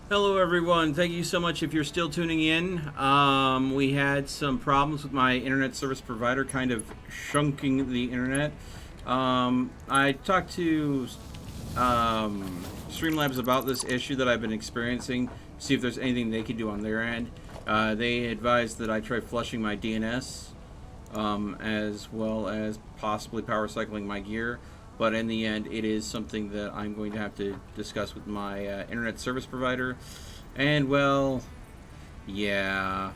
Hello, everyone. Thank you so much if you're still tuning in. We had some problems with my internet service provider kind of shunking the internet. I talked to Streamlabs about this issue that I've been experiencing, see if there's anything they could do on their end. They advised that I try flushing my DNS as well as possibly power cycling my gear. But in the end, it is something that I'm going to have to discuss with my internet service provider. And, well, yeah.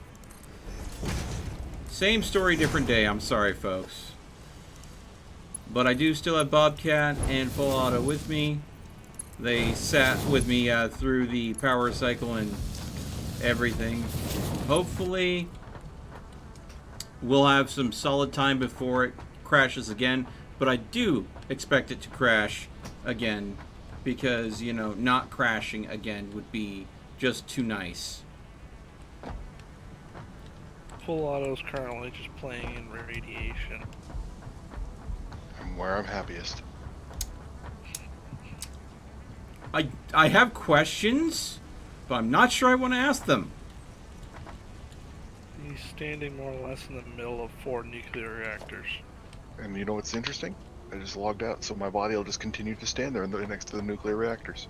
Same story, different day. I'm sorry, folks. But I do still have Bobcat and Full Auto with me. They sat with me through the power cycle and everything. Hopefully, we'll have some solid time before it crashes again. But I do expect it to crash again because, not crashing again would be just too nice. Full Auto's currently just playing in radiation. I'm where I'm happiest. I have questions, but I'm not sure I want to ask them. He's standing more or less in the middle of 4 nuclear reactors. And you know what's interesting? I just logged out, so my body will just continue to stand there next to the nuclear reactors.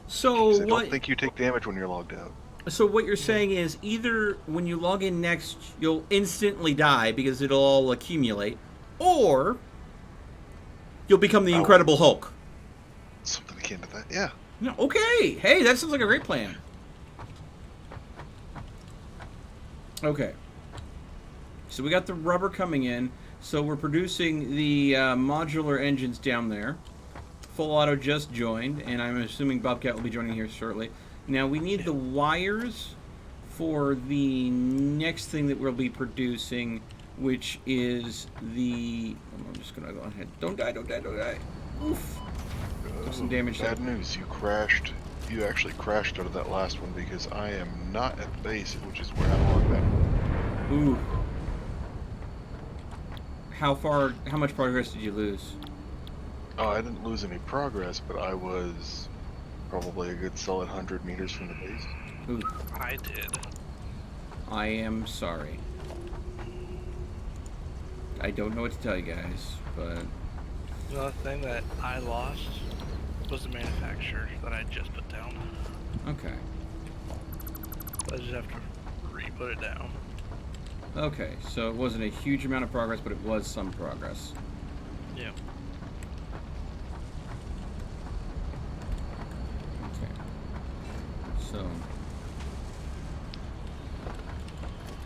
So I don't think you take damage when you're logged out. So what you're saying is either when you log in next, you'll instantly die because it'll all accumulate, or you'll become the Incredible Hulk. Something akin to that, yeah. No, okay. Hey, that sounds like a great plan. Okay. So we got the rubber coming in. So we're producing the modular engines down there. Full Auto just joined, and I'm assuming Bobcat will be joining here shortly. Now we need the wires for the next thing that we'll be producing, which is the... I'm just going to go ahead. Don't die, don't die, don't die. Oof. Some damage Bad there. news, you crashed. You actually crashed out of that last one because I am not at the base, which is where I logged out. Ooh. How much progress did you lose? Oh, I didn't lose any progress, but I was probably a good solid 100 meters from the base. Ooh. I did. I am sorry. I don't know what to tell you guys, but... The other thing that I lost was the manufacturer that I just put down. Okay. I just have to re-put it down. Okay, so it wasn't a huge amount of progress, but it was some progress. Yeah. Okay. So...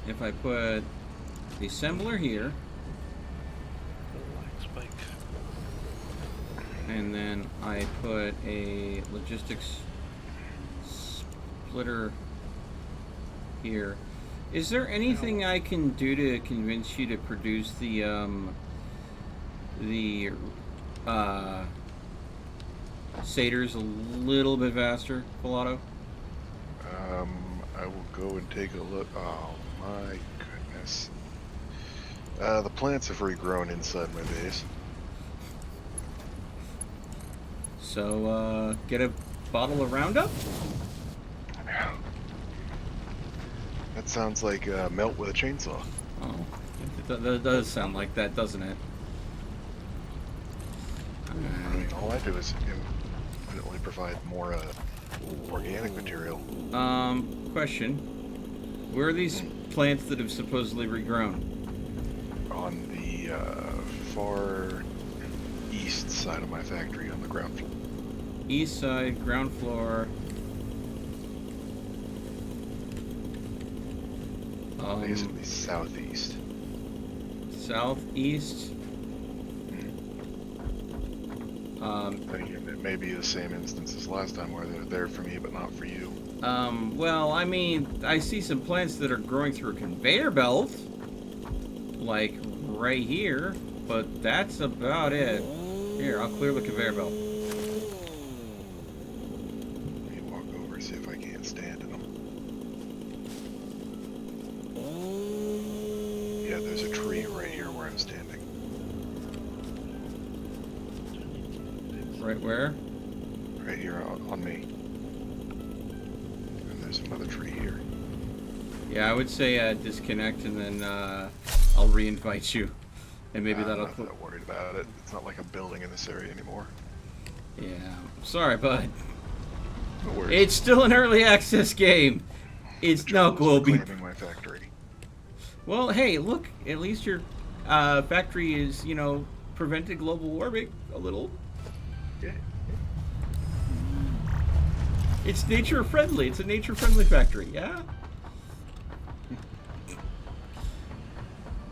if I put the assembler here, Spike. and then I put a logistics splitter here. Is there anything I can do to convince you to produce the Saters a little bit faster, Full Auto? I will go and take a look. Oh my goodness. The plants have regrown inside my base. So, get a bottle of Roundup? That sounds like melt with a chainsaw. Oh, that does sound like that, doesn't it? I mean, all I do is infinitely provide more organic material. Question. Where are these plants that have supposedly regrown? On the far east side of my factory on the ground floor. East side, ground floor. Basically southeast. Southeast. It may be the same instance as last time where they're there for me but not for you. Well, I mean, I see some plants that are growing through a conveyor belt. Like, right here. But that's about it. Here, I'll clear the conveyor belt. Let me walk over and see if I can't stand in them. Yeah, there's a tree right here where I'm standing. Right where? Right here on me. there's another tree here. Yeah, I would say disconnect and then I'll re-invite you. And maybe I'm that'll... not that worried about it. It's not like I'm building in this area anymore. Yeah, sorry, bud. No worries. It's still an early access game. It's not will be. Claiming my factory. Well, hey, look. At least your factory is, you know, prevented global warming a little. Yeah. It's nature friendly. It's a nature friendly factory. Yeah.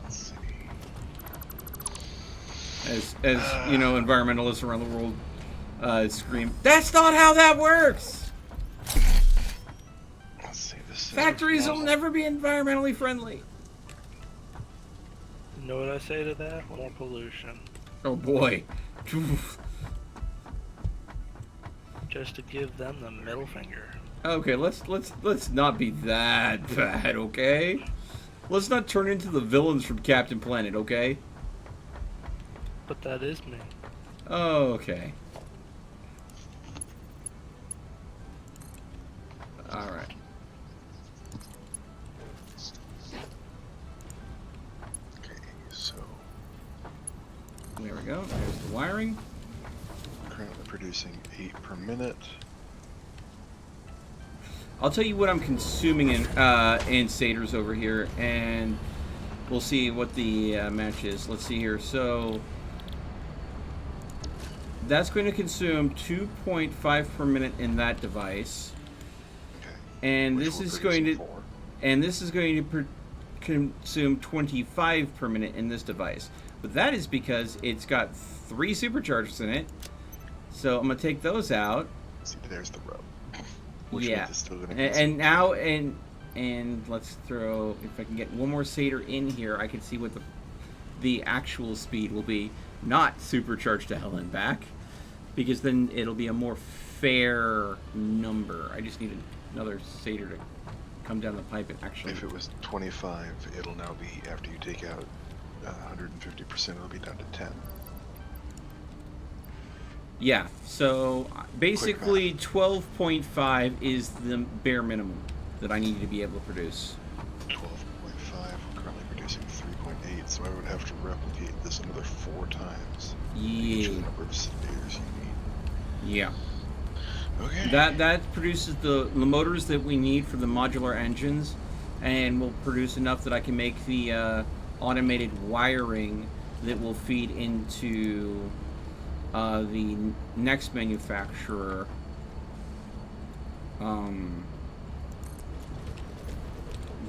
Let's see. As you know, environmentalists around the world scream, "That's not how that works." Let's see this. Factories will never be environmentally friendly. You know what I say to that? More pollution. Oh boy. Just to give them the middle finger. Okay, let's not be that bad, okay? Let's not turn into the villains from Captain Planet, okay? But that is me. Oh, okay. Alright. Okay, so There we go. There's the wiring. currently producing 8 per minute. I'll tell you what I'm consuming in Saders over here, and we'll see what the match is. Let's see here. So that's going to consume 2.5 per minute in that device, Okay. and Which this we're is going to producing 4. and this is going to consume 25 per minute in this device. But that is because it's got 3 superchargers in it. So I'm gonna take those out. See, there's the rub. Which Yeah, means it's still gonna and consume now and let's throw, if I can get one more Sater in here, I can see what the actual speed will be. Not supercharged to hell and back, because then it'll be a more fair number. I just need another Sater to come down the pipe and actually. If it was 25, it'll now be, after you take out 150%, it'll be down to 10. Yeah, so basically 12.5 is the bare minimum that I need to be able to produce. 12.5, we're currently producing 3.8, so I would have to replicate this another 4 times. Each of the Yeah. number of centimeters you Yeah. need. Okay. That produces the motors that we need for the modular engines, and will produce enough that I can make the automated wiring that will feed into the next manufacturer.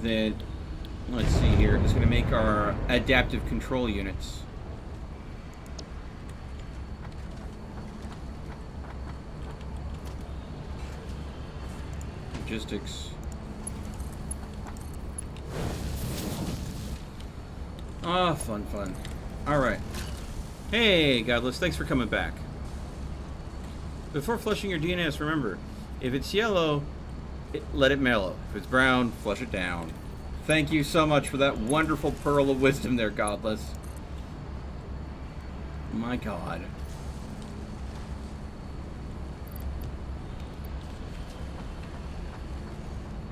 That, let's see here, is going to make our adaptive control units. Logistics. Ah, fun. Alright. Hey, Godless, thanks for coming back. Before flushing your DNS, remember, if it's yellow, let it mellow. If it's brown, flush it down. Thank you so much for that wonderful pearl of wisdom there, Godless. My God.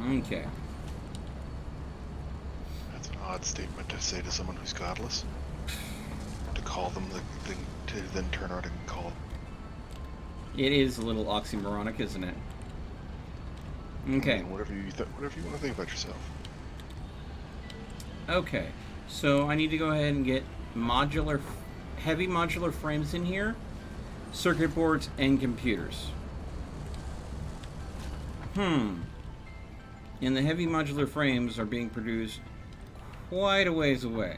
Okay. That's an odd statement to say to someone who's godless. To call them the thing, to then turn around and call. It is a little oxymoronic, isn't it? Okay. Whatever you want to think about yourself. Okay. So I need to go ahead and get heavy modular frames in here, circuit boards, and computers. And the heavy modular frames are being produced quite a ways away.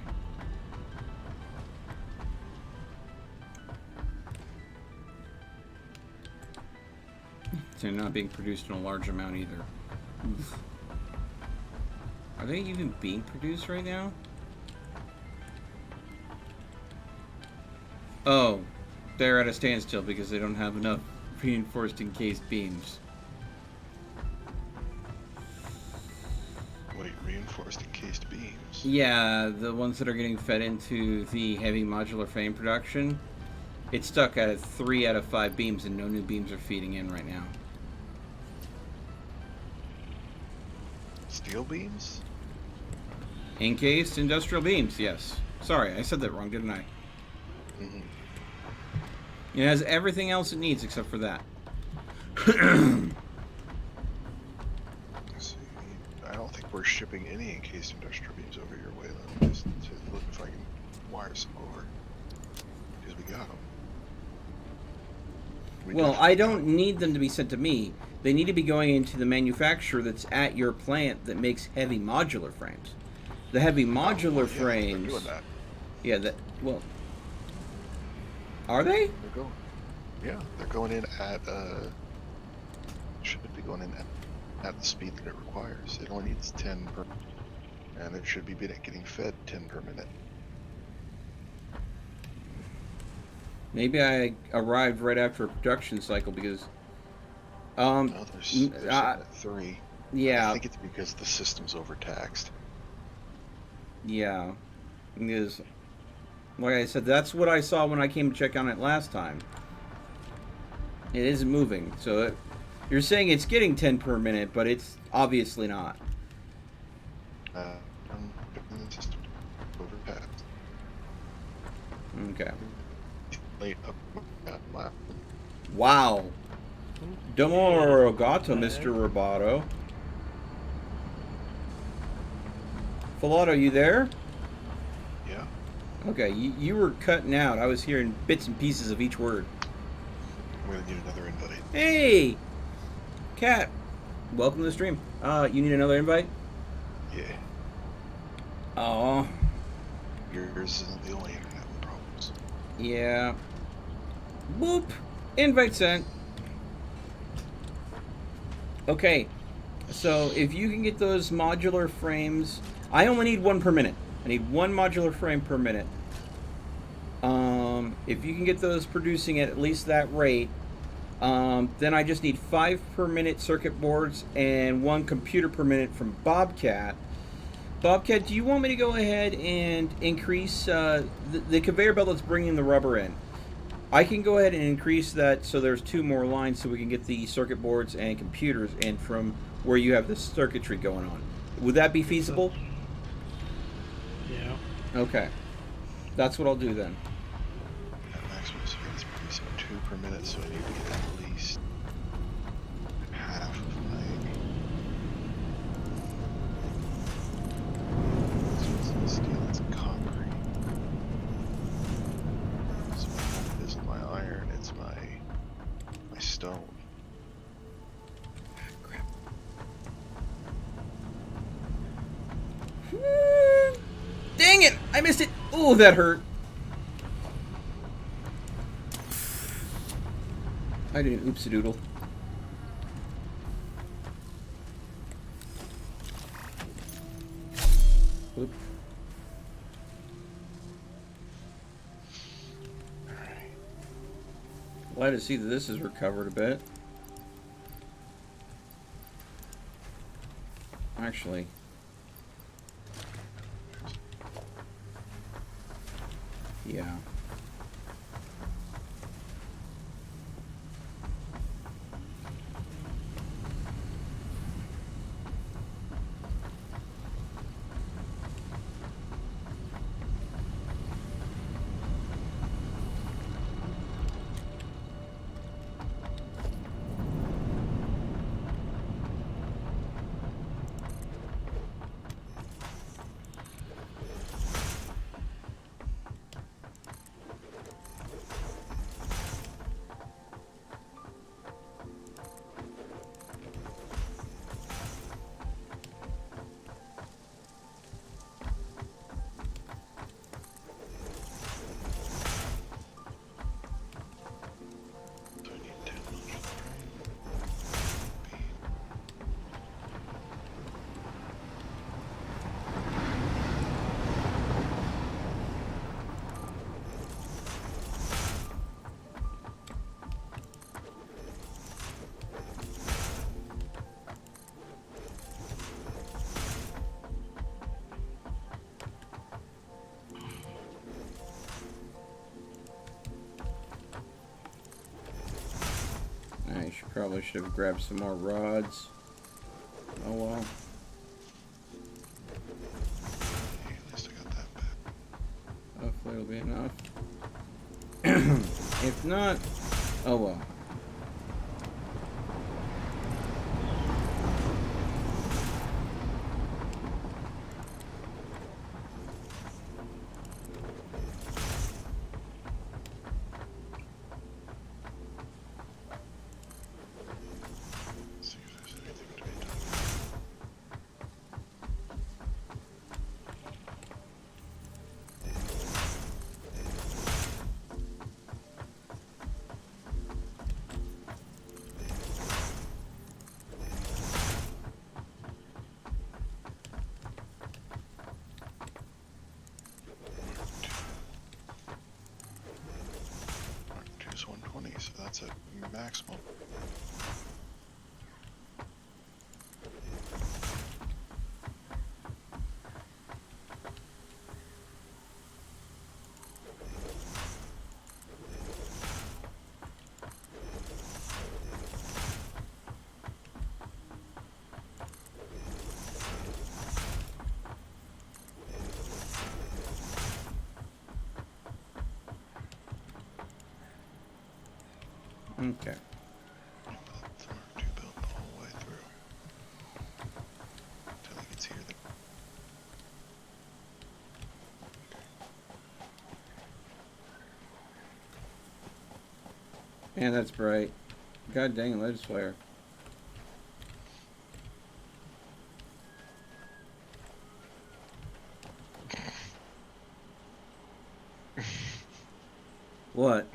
They're not being produced in a large amount either. Oof. Are they even being produced right now? Oh, they're at a standstill because they don't have enough reinforced encased beams. Wait, reinforced encased beams? Yeah, the ones that are getting fed into the heavy modular frame production. It's stuck at 3 out of 5 beams and no new beams are feeding in right now. Steel beams? Encased industrial beams, yes. Sorry, I said that wrong, didn't I? Mm-hmm. It has everything else it needs except for that. Let's see. I don't think we're shipping any encased industrial beams over your way. Let me just look if I can wire some over. Because we got them. Well, I don't need them to be sent to me. They need to be going into the manufacturer that's at your plant that makes heavy modular frames. The heavy modular frames. They're doing that. Yeah, that. Well, are they? They're going. Yeah, they're going in at. Should be going in at the speed that it requires. It only needs 10 per, and it should be getting fed 10 per minute. Maybe I arrived right after a production cycle because. No, there's at 3. Yeah. I think it's because the system's overtaxed. Yeah, because, like I said, that's what I saw when I came to check on it last time. It isn't moving, so you're saying it's getting 10 per minute, but it's obviously not. The system overtaxed. Okay. Late up. Wow. Domo arigato, Mr. Roboto. Falato, you there? Yeah. Okay, you were cutting out. I was hearing bits and pieces of each word. I'm gonna need another invite. Hey! Cat, welcome to the stream. You need another invite? Yeah. Oh. Yours isn't the only internet with problems. Yeah. Boop. Invite sent. Okay. So if you can get those modular frames, I only need 1 per minute. I need 1 modular frame per minute. If you can get those producing at least that rate, then I just need 5 per minute circuit boards and 1 computer per minute from Bobcat. Bobcat, do you want me to go ahead and increase the conveyor belt that's bringing the rubber in? I can go ahead and increase that so there's 2 more lines so we can get the circuit boards and computers in from where you have the circuitry going on. Would that be feasible? Yeah. Okay. That's what I'll do then. At maximum speed is producing 2 per minute, so I need to get at least half of my. So it's steel, it's concrete. So it isn't my iron, it's my stone. Crap. Dang it! I missed it! Oh, that hurt. I did an oopsie-doodle. Oop. Glad to see that this is recovered a bit. Actually. Yeah. So I need 10 modular frame. I probably should have grabbed some more rods. Oh well. Hopefully it'll be enough. If not, oh well. See if there's anything to be done. Mark 2's 120, so that's a maximum. Okay. That's Mark 2 built the whole way through. Until he gets here. Man, that's bright. God dang it, Legis flare. What?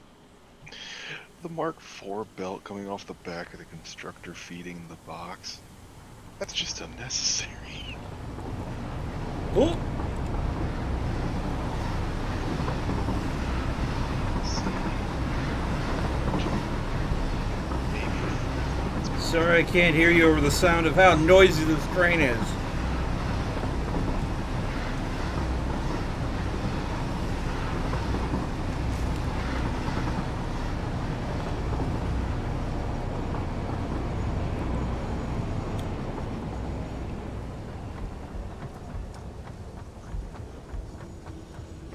The Mark IV belt coming off the back of the constructor feeding the box. That's just unnecessary. Oh! Sorry, I can't hear you over the sound of how noisy this train is.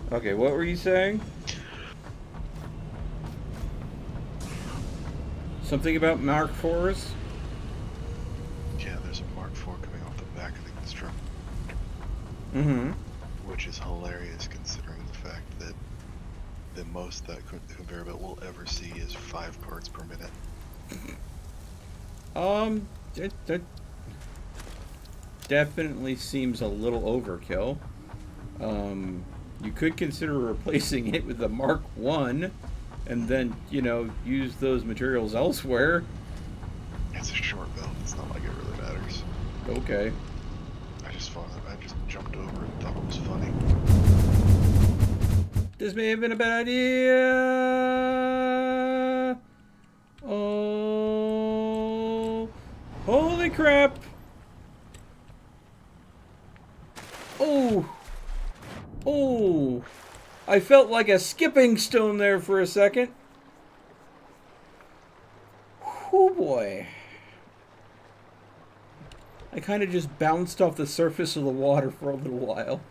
Okay, what were you saying? Something about Mark IVs? Yeah, there's a Mark IV coming off the back of the constructor. Mm-hmm. Which is hilarious considering the fact that the most that the conveyor belt will ever see is 5 parts per minute. That definitely seems a little overkill. You could consider replacing it with the Mark I, and then, you know, use those materials elsewhere. It's a short belt. It's not like it really matters. Okay. I just jumped over it and thought it was funny. This may have been a bad idea. Oh, holy crap. Oh. Oh. I felt like a skipping stone there for a second. Oh boy. I kind of just bounced off the surface of the water for a little while.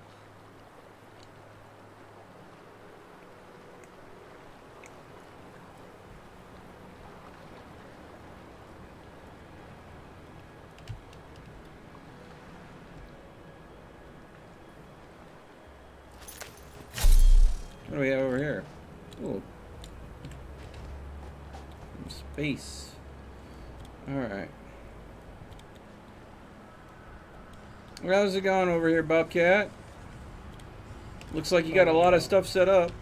What do we have over here? Ooh. Some space. Alright. How's it going over here, Bobcat? Looks like you got a lot of stuff set up.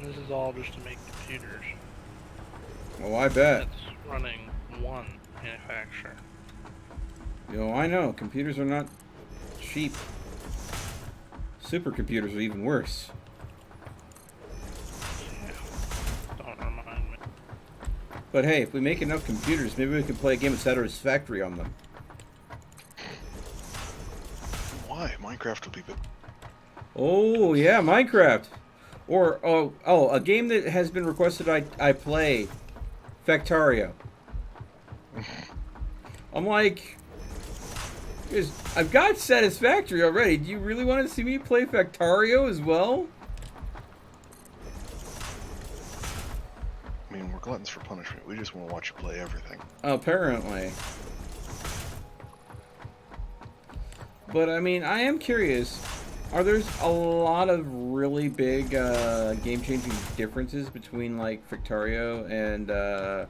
This is all just to make computers. Oh, I bet. It's running one manufacturer. Yo, I know. Computers are not cheap. Supercomputers are even worse. Yeah. Don't remind me. But hey, if we make enough computers, maybe we can play a game of Satisfactory on them. Why? Minecraft will be good. Oh, yeah, Minecraft. Or, a game that has been requested I play. Factorio. I'm like, I've got Satisfactory already. Do you really want to see me play Factorio as well? I mean, we're gluttons for punishment. We just want to watch you play everything. Apparently. But, I mean, I am curious. Are there a lot of really big game-changing differences between, like, Factorio and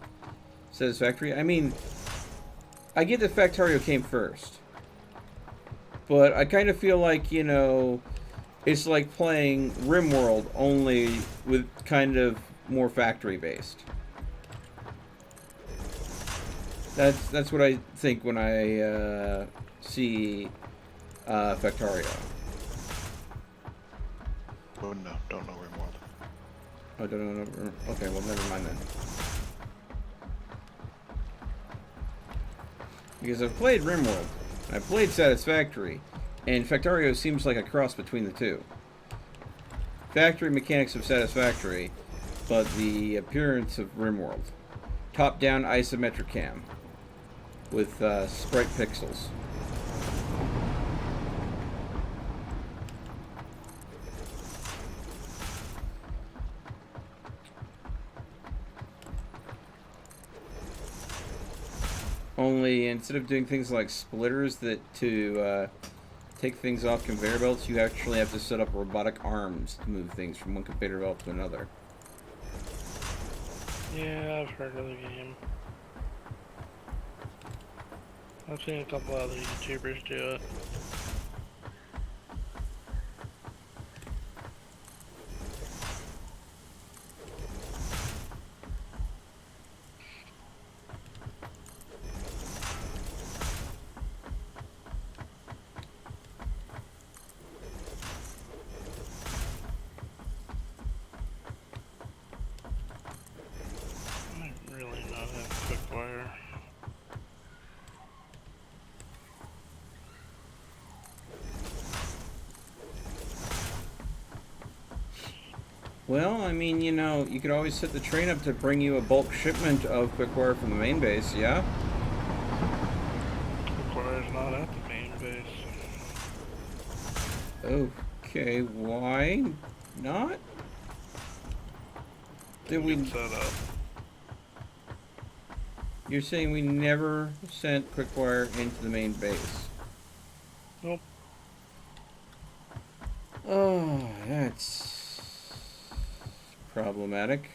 Satisfactory? I mean, I get that Factorio came first. But I kind of feel like, you know, it's like playing RimWorld only with kind of more factory-based. That's what I think when I see Factorio. Oh no, don't know RimWorld. Oh, don't know. Okay, well, never mind then. Because I've played RimWorld, I've played Satisfactory, and Factorio seems like a cross between the two. Factory mechanics of Satisfactory, but the appearance of RimWorld. Top-down isometric cam with sprite pixels. Only instead of doing things like splitters to take things off conveyor belts, you actually have to set up robotic arms to move things from one conveyor belt to another. Yeah, I've heard of the game. I've seen a couple other YouTubers do it. I really not have quick wire. Well, I mean, you know, you could always set the train up to bring you a bulk shipment of quickwire from the main base, yeah? Quick wire's not at the main base. Okay, why not? Did we... Set up. You're saying we never sent quickwire into the main base? Nope. Oh, that's problematic.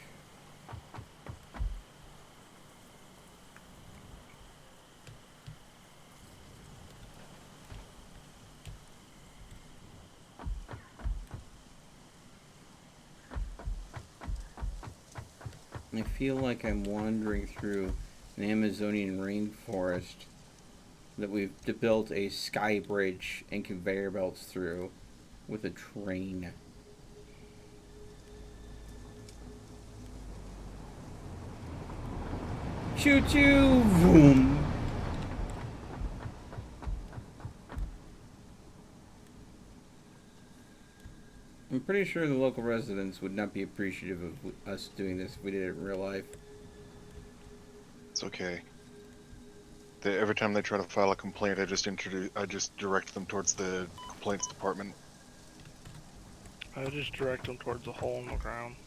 I feel like I'm wandering through an Amazonian rainforest that we've built a sky bridge and conveyor belts through with a train. Choo choo! Vroom! I'm pretty sure the local residents would not be appreciative of us doing this if we did it in real life. It's okay. Every time they try to file a complaint, I just direct them towards the complaints department. I just direct them towards a hole in the ground.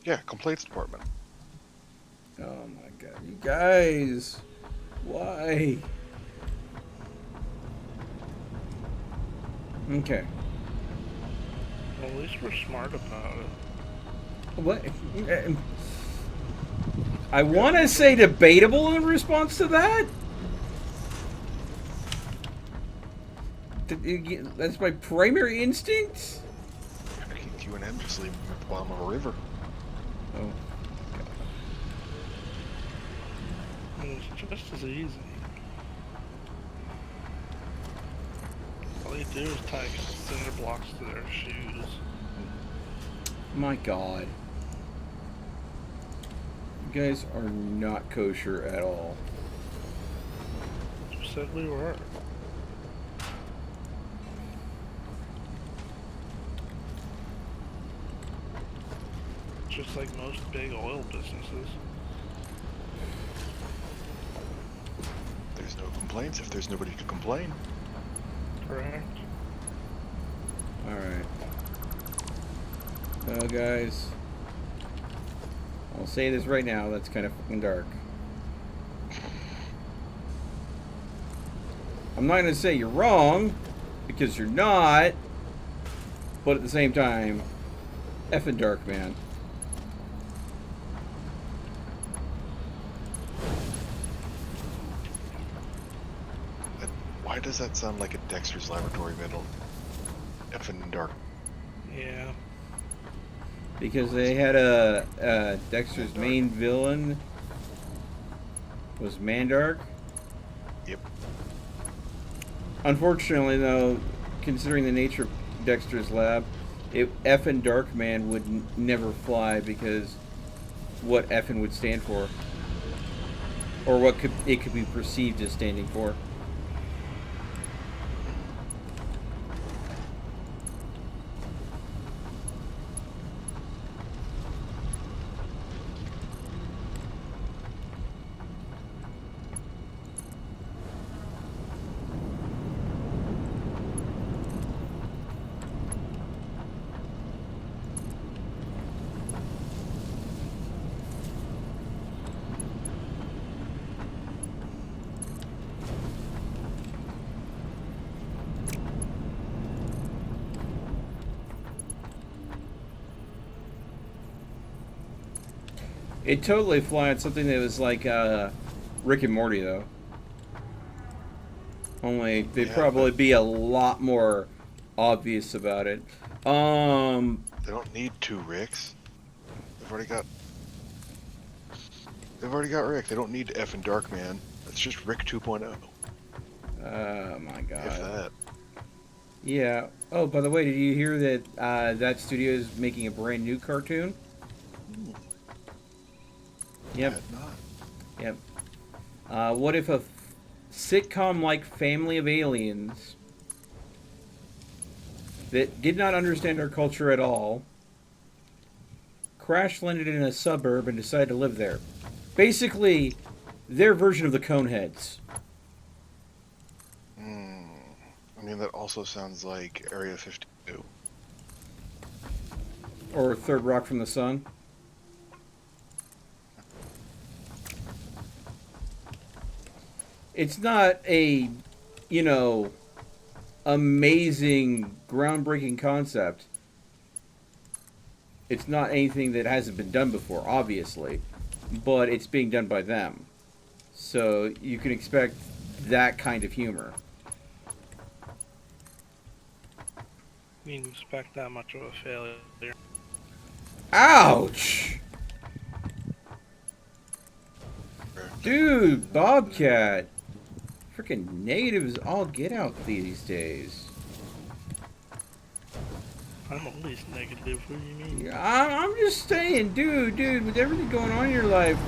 Yeah, complaints department. Oh my god, you guys! Why? Okay. Well, at least we're smart about it. What? I want to say debatable in response to that. That's my primary instinct. I keep QNM just leaving at the bottom of a river. Oh. It's just as easy. All they do is tie cinder blocks to their shoes. My god. You guys are not kosher at all. You said we were. Just like most big oil businesses. complaints if there's nobody to complain. Correct. Alright. Well, guys, I'll say this right now, that's kind of fucking dark. I'm not going to say you're wrong, because you're not, but at the same time, effing dark, man. Why does that sound like a Dexter's Laboratory middle? Effing dark. Yeah. Because they had Dexter's main villain was Mandark. Yep. Unfortunately, though, considering the nature of Dexter's lab, effing Darkman would never fly because what effing would stand for, or what it could be perceived as standing for. It totally fly on something that was like Rick and Morty, though. Only they'd probably be a lot more obvious about it. They don't need two Ricks. They've already got Rick. They don't need effing Darkman. That's just Rick 2.0. Oh my god. If that. Yeah. Oh, by the way, did you hear that that studio is making a brand new cartoon? Yep. Yep. What if a sitcom-like family of aliens that did not understand our culture at all crash landed in a suburb and decided to live there? Basically, their version of the Coneheads. I mean, that also sounds like Area 52. Or Third Rock from the Sun. It's not a, you know, amazing, groundbreaking concept. It's not anything that hasn't been done before, obviously, but it's being done by them. So you can expect that kind of humor. You didn't expect that much of a failure. Ouch! Dude, Bobcat. Freaking negatives all get out these days. I'm always negative. What do you mean? Yeah, I'm just saying, dude, with everything going on in your life,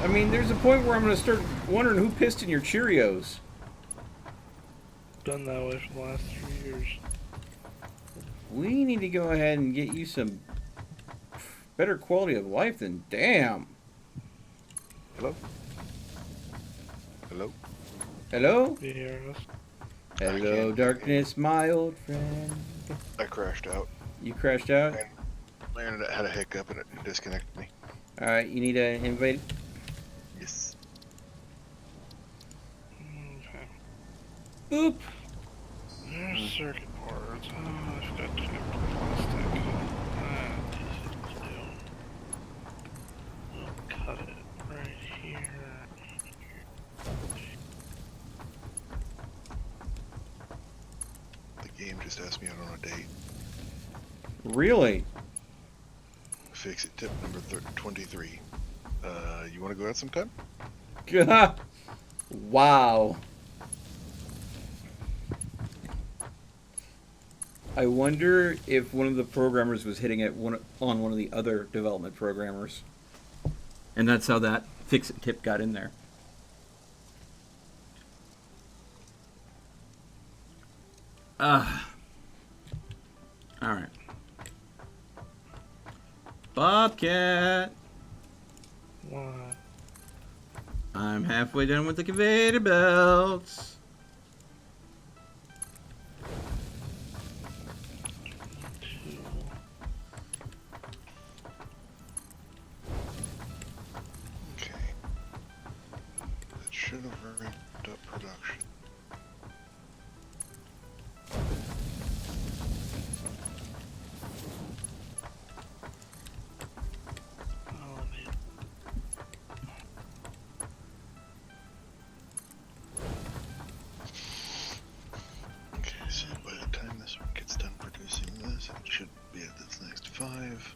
I mean, there's a point where I'm going to start wondering who pissed in your Cheerios. Done that way for the last 3 years. We need to go ahead and get you some better quality of life than damn. Hello? Hello? Hello? You hear us? Hello, darkness, my old friend. I crashed out. You crashed out? Landed had a hiccup and it disconnected me. Alright, you need an invite? Yes. Okay. Boop! There's circuit boards. Oh, I forgot to connect the plastic. That's easy to do. We'll cut it right here. The game just asked me out on a date. Really? Fix it tip number 23. You want to go out sometime? Wow. I wonder if one of the programmers was hitting it on one of the other development programmers. And that's how that fix-it tip got in there. Alright. What? Bobcat! I'm halfway done with the conveyor belts. Okay. That should have ramped up production. Oh, man. Okay, so by the time this one gets done producing this, it should be at this next 5.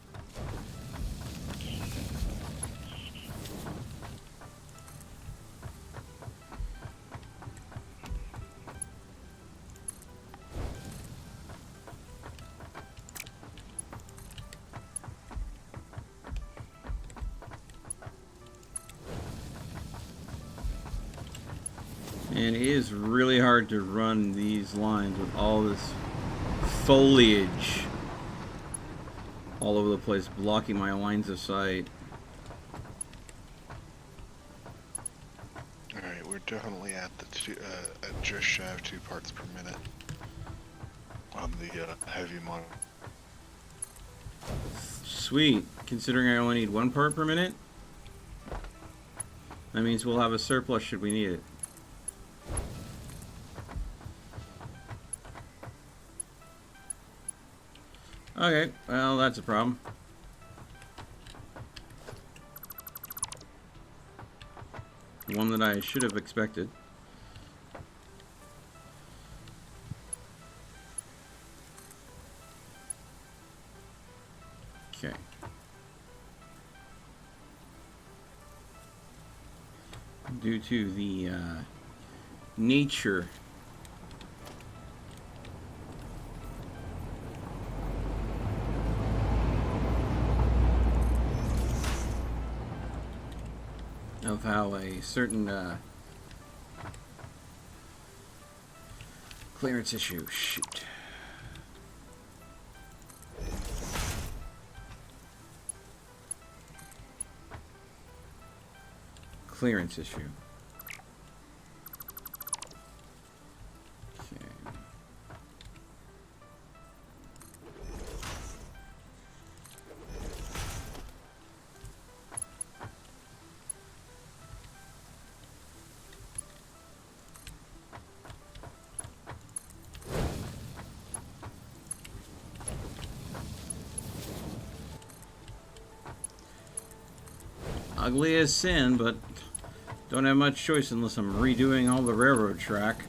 And it is really hard to run these lines with all this foliage all over the place, blocking my lines of sight. Alright, we're definitely at the at just shy of 2 parts per minute on the heavy model. Sweet. Considering I only need 1 part per minute, that means we'll have a surplus should we need it. Okay, well, that's a problem. One that I should have expected. Okay. Due to the nature of how a certain clearance issue, shoot. Clearance issue. Okay. Ugly as sin, but don't have much choice unless I'm redoing all the railroad track.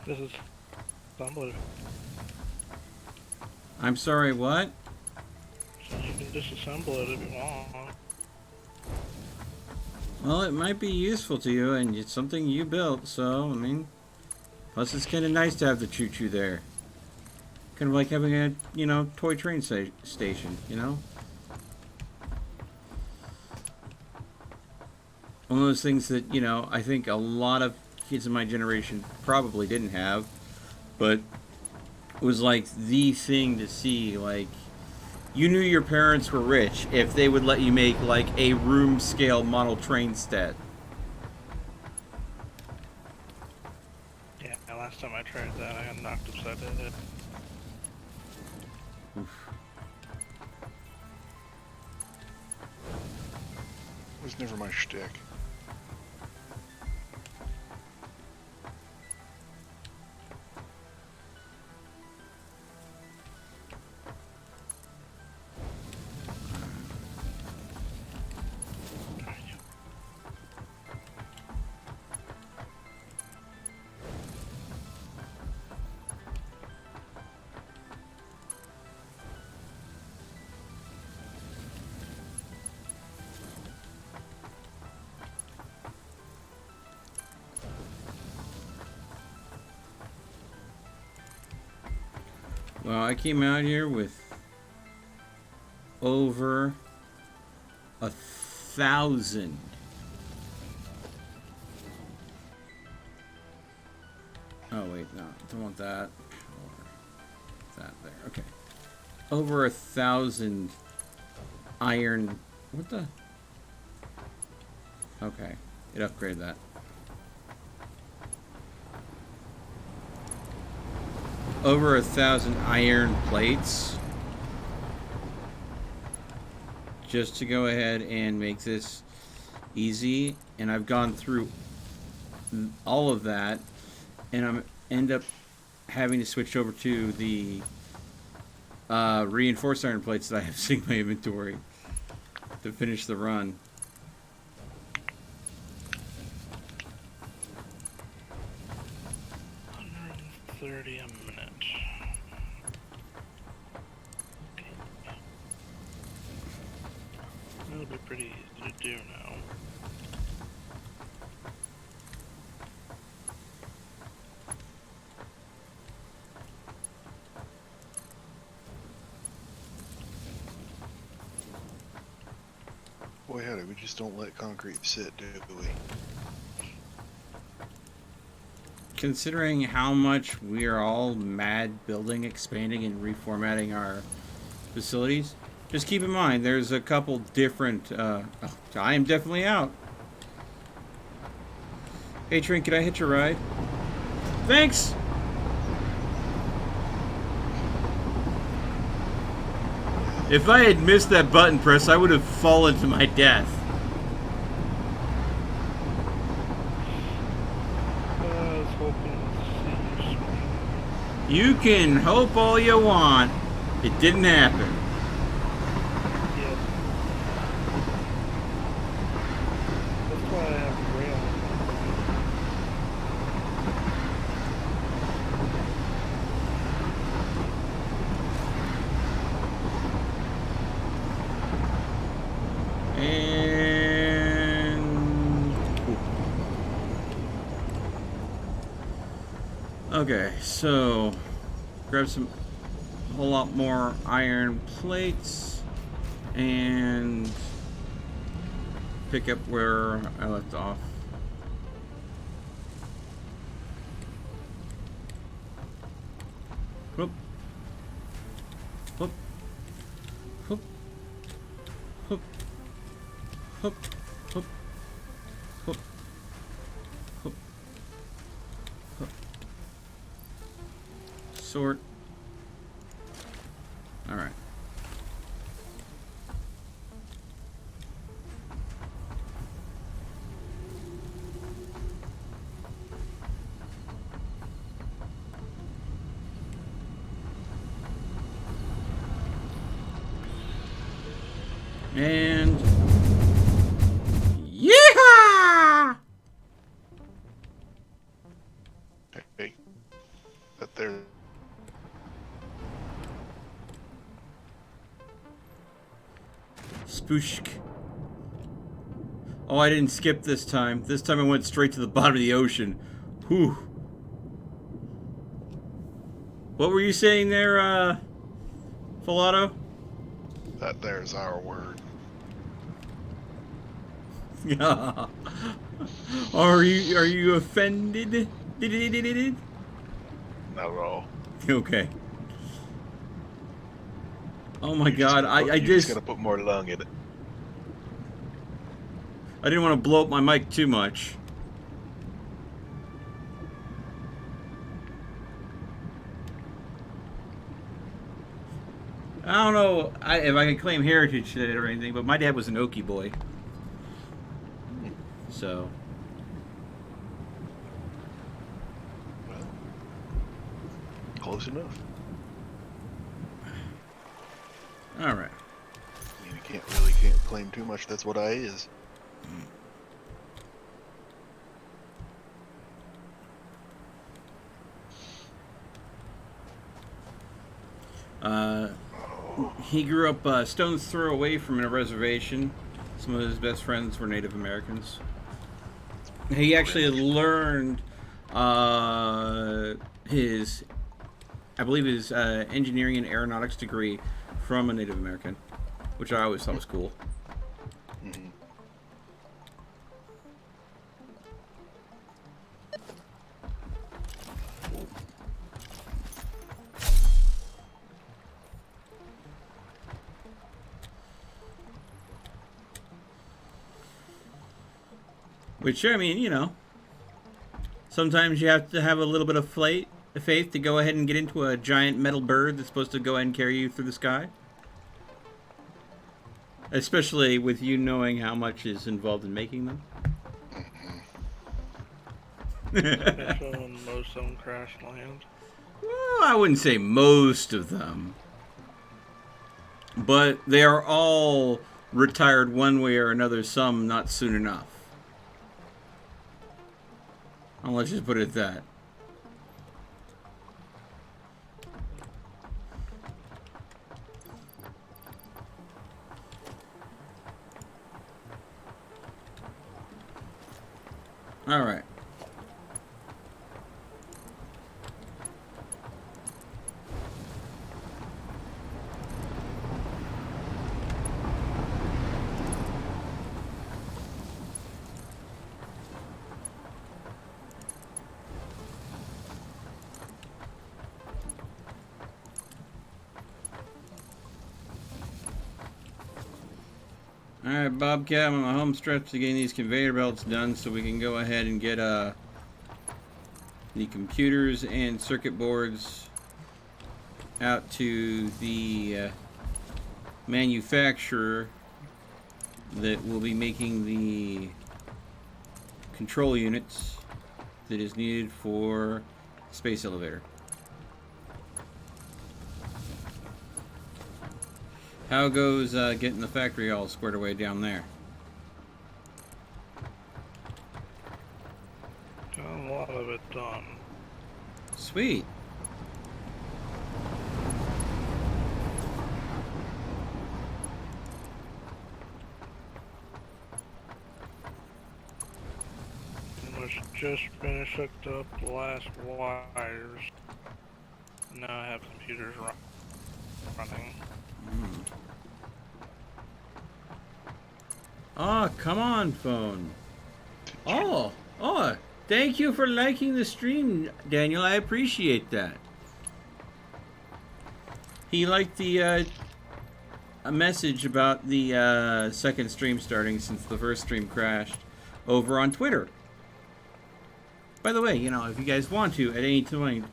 This is assembler. I'm sorry, what? So you can disassemble it if you want. Well, it might be useful to you, and it's something you built, so, I mean, plus it's kind of nice to have the choo-choo there. Kind of like having a, you know, toy train station, you know? One of those things that, you know, I think a lot of kids in my generation probably didn't have, but was like the thing to see. Like, you knew your parents were rich if they would let you make like a room scale model train set. Yeah, last time I tried that, I got knocked upside the head. It was never my shtick. Well, I came out here with over 1,000. Oh wait, no, don't want that. Or that there. Okay. over 1,000 iron. What the? Okay, it upgraded that. Over 1,000 iron plates. Just to go ahead and make this easy, and I've gone through all of that, and I'm end up having to switch over to the reinforced iron plates that I have sitting in my inventory to finish the run. 130 a minute. Okay. That'll be pretty easy to do now. Boy, howdy, we just don't let concrete sit, do we? Considering how much we are all mad building, expanding, and reformatting our facilities, just keep in mind there's a couple different. Oh, I am definitely out. Hey, Trink, can I hitch a ride? Thanks! If I had missed that button press, I would have fallen to my death. I was hoping to see you swing. You can hope all you want. It didn't happen. Yep. That's why I have rail. And okay, so grab a whole lot more iron plates and pick up where I left off. Whoop. Whoop. Whoop. Whoop. Whoop. Whoop. Whoop. Whoop. Whoop. Sort. All right. And yeehaw! Hey, that there. Spooshk. Oh, I didn't skip this time. This time I went straight to the bottom of the ocean. Whew. What were you saying there, Filato? That there's our word. Are you offended? Not at all. Okay. Oh my You god, I just gotta put more lung in it. I didn't want to blow up my mic too much. I don't know if I can claim heritage to it or anything, but my dad was an Okie boy. So. Well, close enough. All right. I mean, you can't claim too much. That's what I is. He grew up a stone's throw away from a reservation. Some of his best friends were Native Americans. He actually learned his, I believe, his engineering and aeronautics degree from a Native American, which I always thought was cool. Mm-hmm. Which, I mean, you know, sometimes you have to have a little bit of faith to go ahead and get into a giant metal bird that's supposed to go ahead and carry you through the sky. Especially with you knowing how much is involved in making them. Especially when most of them crash land. Well, I wouldn't say most of them. But they are all retired one way or another, some not soon enough. Let's just put it at that. All right. Alright, Bobcat, I'm on the home stretch to getting these conveyor belts done so we can go ahead and get the computers and circuit boards out to the manufacturer that will be making the control units that is needed for space elevator. How goes getting the factory all squared away down there? Got a lot of it done. Sweet. Let's just finish hooked up the last wires. Now I have computers running. Oh, come on, phone. Oh, thank you for liking the stream, Daniel. I appreciate that. He liked the a message about the second stream starting since the first stream crashed over on Twitter. By the way, you know, if you guys want to, at any point,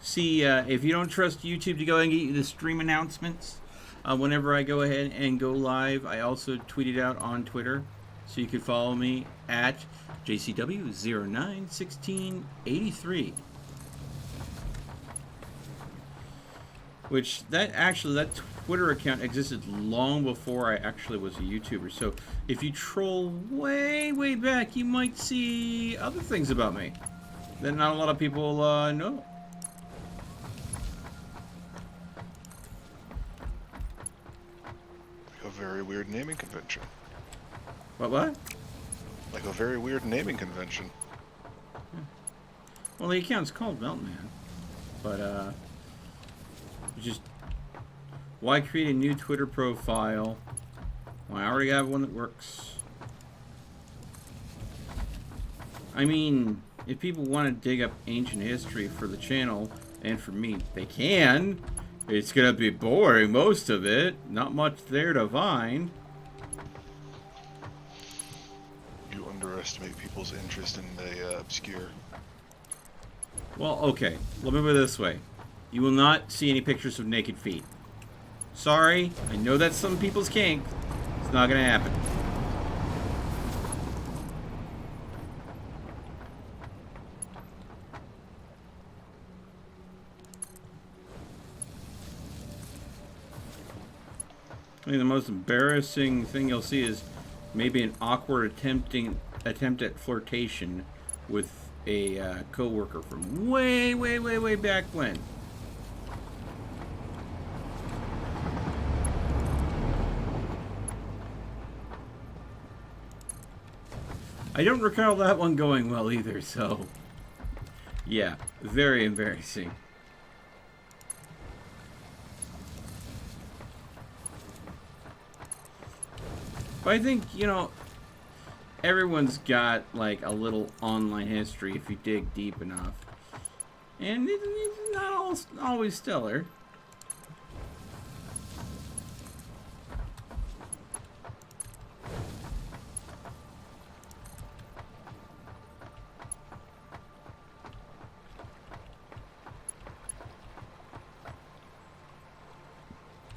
see if you don't trust YouTube to go ahead and get you the stream announcements, whenever I go ahead and go live, I also tweet it out on Twitter. So you can follow me at JCW091683. Which, that Twitter account existed long before I actually was a YouTuber. So if you troll way, way back, you might see other things about me that not a lot of people know. A very weird naming convention. What? Like a very weird naming convention. Well, the account's called Meltman. But, just... why create a new Twitter profile when I already have one that works? I mean, if people want to dig up ancient history for the channel, and for me, they can. It's gonna be boring, most of it. Not much there to find. You underestimate people's interest in the obscure. Well, okay. Let me put it this way. You will not see any pictures of naked feet. Sorry. I know that's some people's kink. It's not gonna happen. I mean, the most embarrassing thing you'll see is maybe an awkward attempt at flirtation with a coworker from way, way, way, way back when. I don't recall that one going well either, so yeah, very embarrassing. But I think, you know, everyone's got, like, a little online history if you dig deep enough. And it's not always stellar.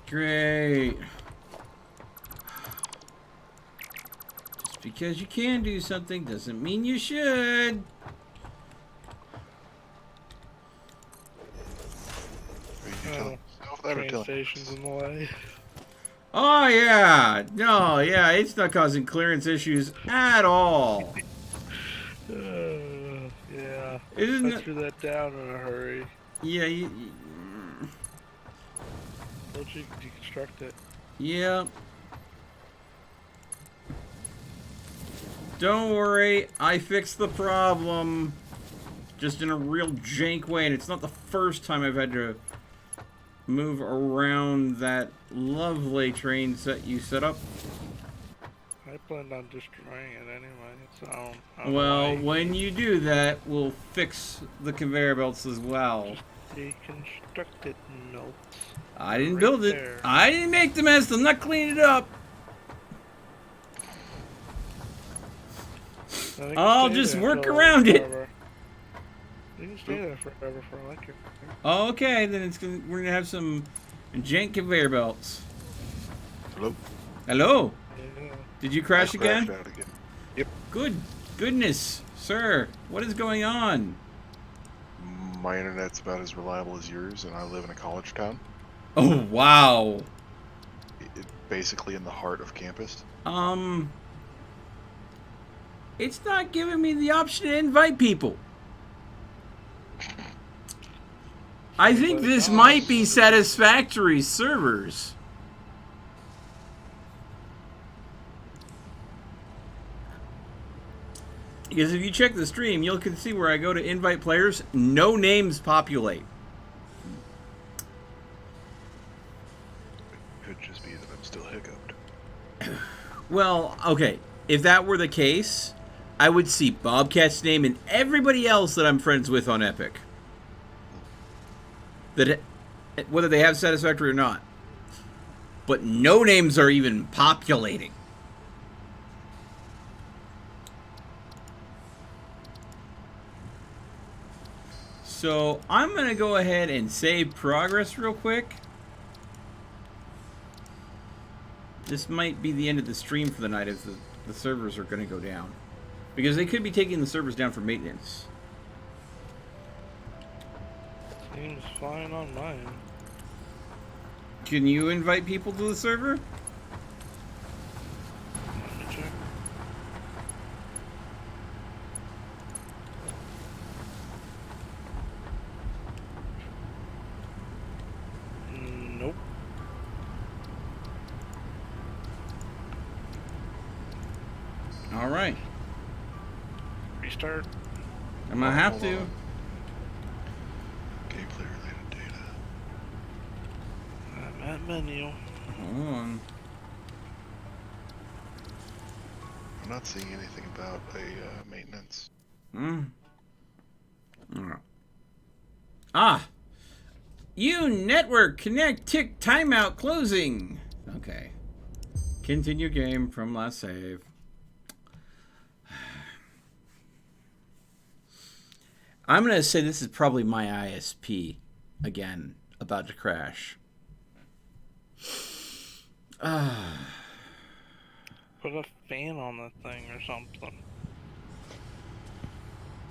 Great. Just because you can do something doesn't mean you should. Are you telling yourself that or Train telling stations in the way. Oh, yeah. No, yeah, it's not causing clearance issues at all. Yeah. Isn't I it? threw that down in a hurry. Yeah, Told you to deconstruct it. yeah. Don't worry, I fixed the problem. Just in a real jank way, and it's not the first time I've had to move around that lovely train set you set up. I planned on destroying it anyway, so I don't know Well, why when you do that, we'll fix the conveyor belts as well. deconstruct it, notes. I didn't Right build it. there. I didn't make the mess. I'm not cleaning it up. Now, they can I'll stay just there work until around it. forever. You can stay there forever for electric. Okay, then we're gonna have some jank conveyor belts. Hello? Hello. Yeah. Did you crash I again? crashed out again. Yep. Goodness, sir. What is going on? My internet's about as reliable as yours, and I live in a college town. Oh, wow. Basically in the heart of campus. It's not giving me the option to invite people. I think this might be Satisfactory servers. Because if you check the stream, you can see where I go to invite players, no names populate. Could just be that I'm still hiccuped. Well, okay. If that were the case, I would see Bobcat's name and everybody else that I'm friends with on Epic. That, whether they have Satisfactory or not. But no names are even populating. So I'm going to go ahead and save progress real quick. This might be the end of the stream for the night if the servers are going to go down. Because they could be taking the servers down for maintenance. Seems fine on mine. Can you invite people to the server? Let me check. Nope. All right. Restart. I'm going to have Hold to. on. Gameplay related data. I'm at menu. Hold on. I'm not seeing anything about a maintenance. Alright. Ah! You network connect tick timeout closing. Okay. Continue game from last save. I'm going to say this is probably my ISP again, about to crash. Put a fan on the thing or something.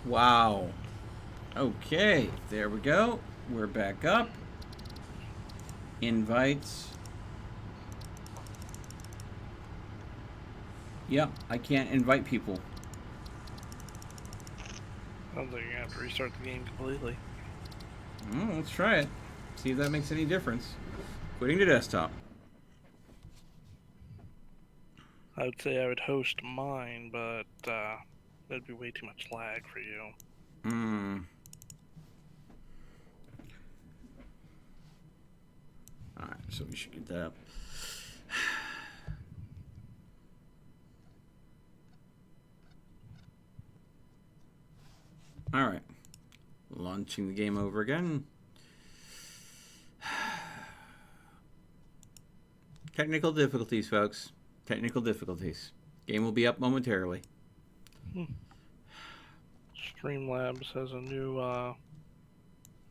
Wow. Okay, there we go. We're back up. Invites. Yep, I can't invite people. Sounds like you're gonna have to restart the game completely. Let's try it. See if that makes any difference. Quitting the desktop. I would say I would host mine, but that'd be way too much lag for you. Alright, so we should get that up. Alright. Launching the game over again. Technical difficulties, folks. Technical difficulties. Game will be up momentarily. Streamlabs has a new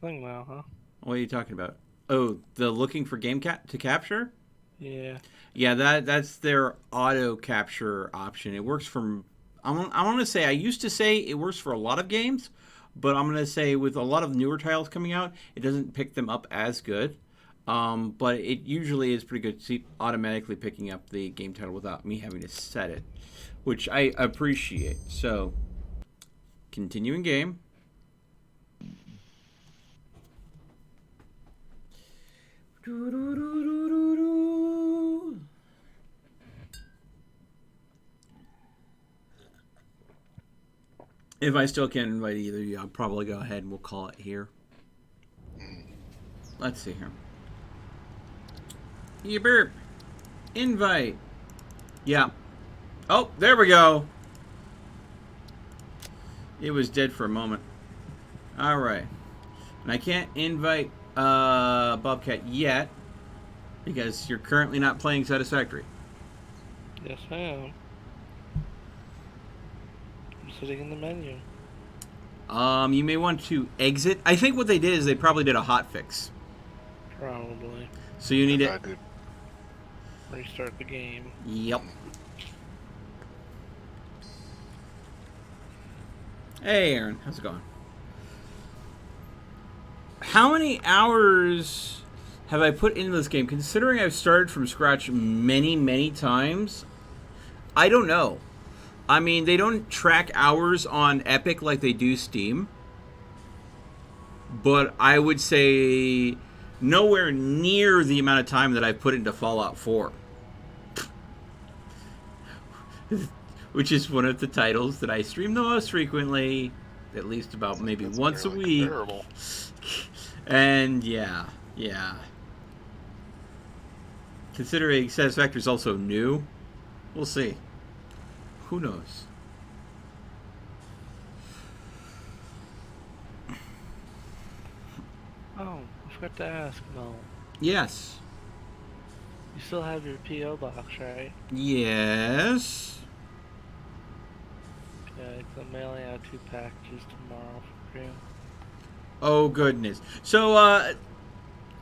thing now, huh? What are you talking about? Oh, the looking for game to capture? Yeah. Yeah, that's their auto capture option. It works from. I want to say I used to say it works for a lot of games, but I'm going to say with a lot of newer titles coming out, it doesn't pick them up as good. But it usually is pretty good to see automatically picking up the game title without me having to set it, which I appreciate. So, continuing game. If I still can't invite either of you, I'll probably go ahead and we'll call it here. Let's see here. You burp. Invite. Yeah. Oh, there we go. It was dead for a moment. All right. And I can't invite Bobcat yet because you're currently not playing Satisfactory. Yes, I am. I'm sitting in the menu. You may want to exit. I think what they did is they probably did a hotfix. Probably. So you need I to did. Restart the game. Yep. Hey, Aaron. How's it going? How many hours have I put into this game? Considering I've started from scratch many, many times, I don't know. I mean, they don't track hours on Epic like they do Steam. But I would say nowhere near the amount of time that I've put into Fallout 4. Which is one of the titles that I stream the most frequently, at least about maybe That's once a barely week. comparable. And yeah. Considering Satisfactory is also new, we'll see. Who knows? Oh, I forgot to ask, Mel. Yes. You still have your P.O. box, right? Yes. Okay, 'cause I'm mailing out 2 packages tomorrow for you. Oh, goodness. So,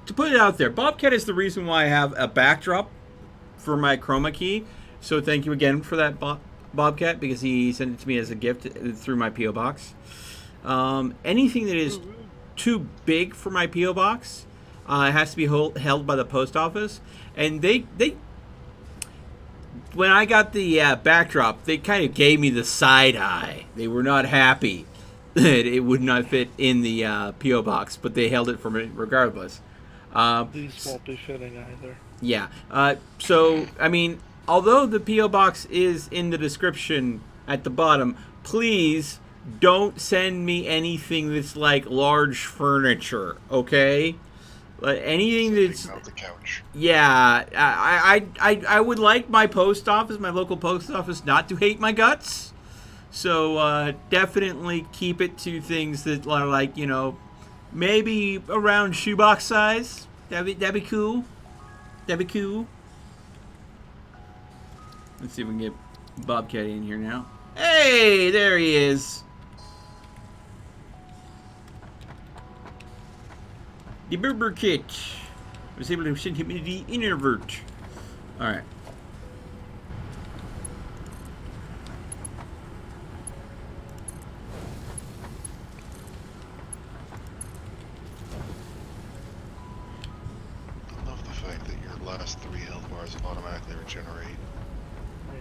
to put it out there, Bobcat is the reason why I have a backdrop for my chroma key. So thank you again for that, Bobcat, because he sent it to me as a gift through my P.O. box. Anything that is too big for my P.O. box has to be held by the post office. And they when I got the backdrop, they kind of gave me the side eye. They were not happy that it would not fit in the P.O. box, but they held it for me regardless. These won't be fitting either. Yeah. So, I mean, although the P.O. box is in the description at the bottom, please don't send me anything that's like large furniture, okay? Anything that's... Taking out the couch. Yeah, I would like my post office, my local post office, not to hate my guts. So definitely keep it to things that are like, you know, maybe around shoebox size. That'd be cool. That'd be cool. Let's see if we can get Bobcat in here now. Hey, there he is. The Berber Kit. I was able to send him into the introvert. Alright. I love the fact that your last 3 health bars automatically regenerate. I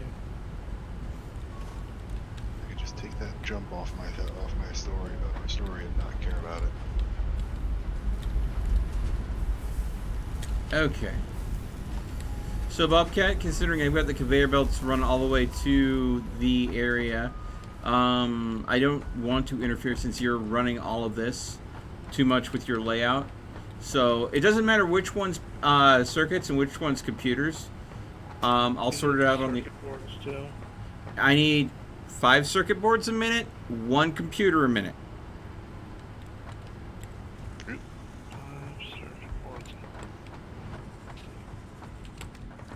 could just take that jump off my story and not care about it. Okay. So Bobcat, considering I've got the conveyor belts run all the way to the area, I don't want to interfere since you're running all of this too much with your layout. So it doesn't matter which one's circuits and which one's computers. I'll sort it out on the... Circuit boards too. I need 5 circuit boards a minute, 1 computer a minute. 5 circuit boards.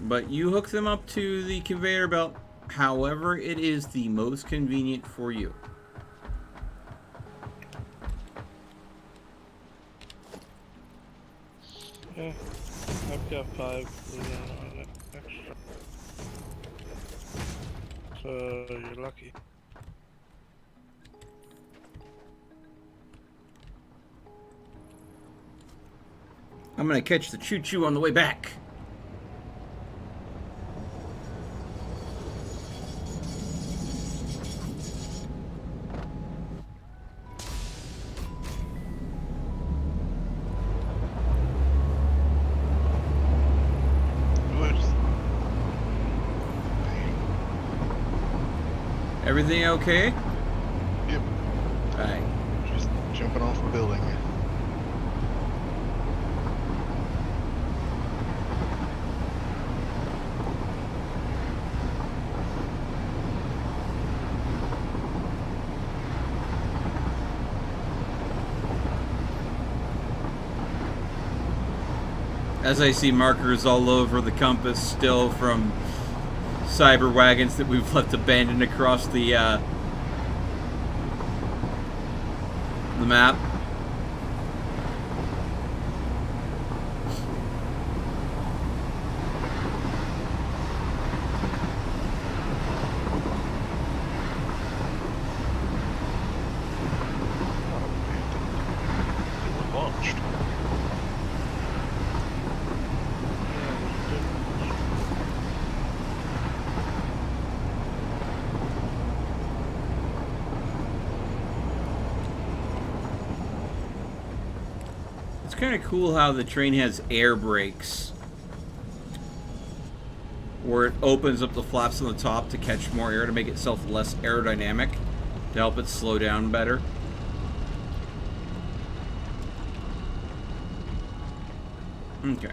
But you hook them up to the conveyor belt however it is the most convenient for you. Yeah, I've got 5 on it extra. So you're lucky. I'm gonna catch the choo-choo on the way back. Everything okay? Yep. Alright. Just jumping off a building. As I see markers all over the compass still from cyber wagons that we've left abandoned across the map. They were launched. It's kind of cool how the train has air brakes, where it opens up the flaps on the top to catch more air to make itself less aerodynamic, to help it slow down better. Okay.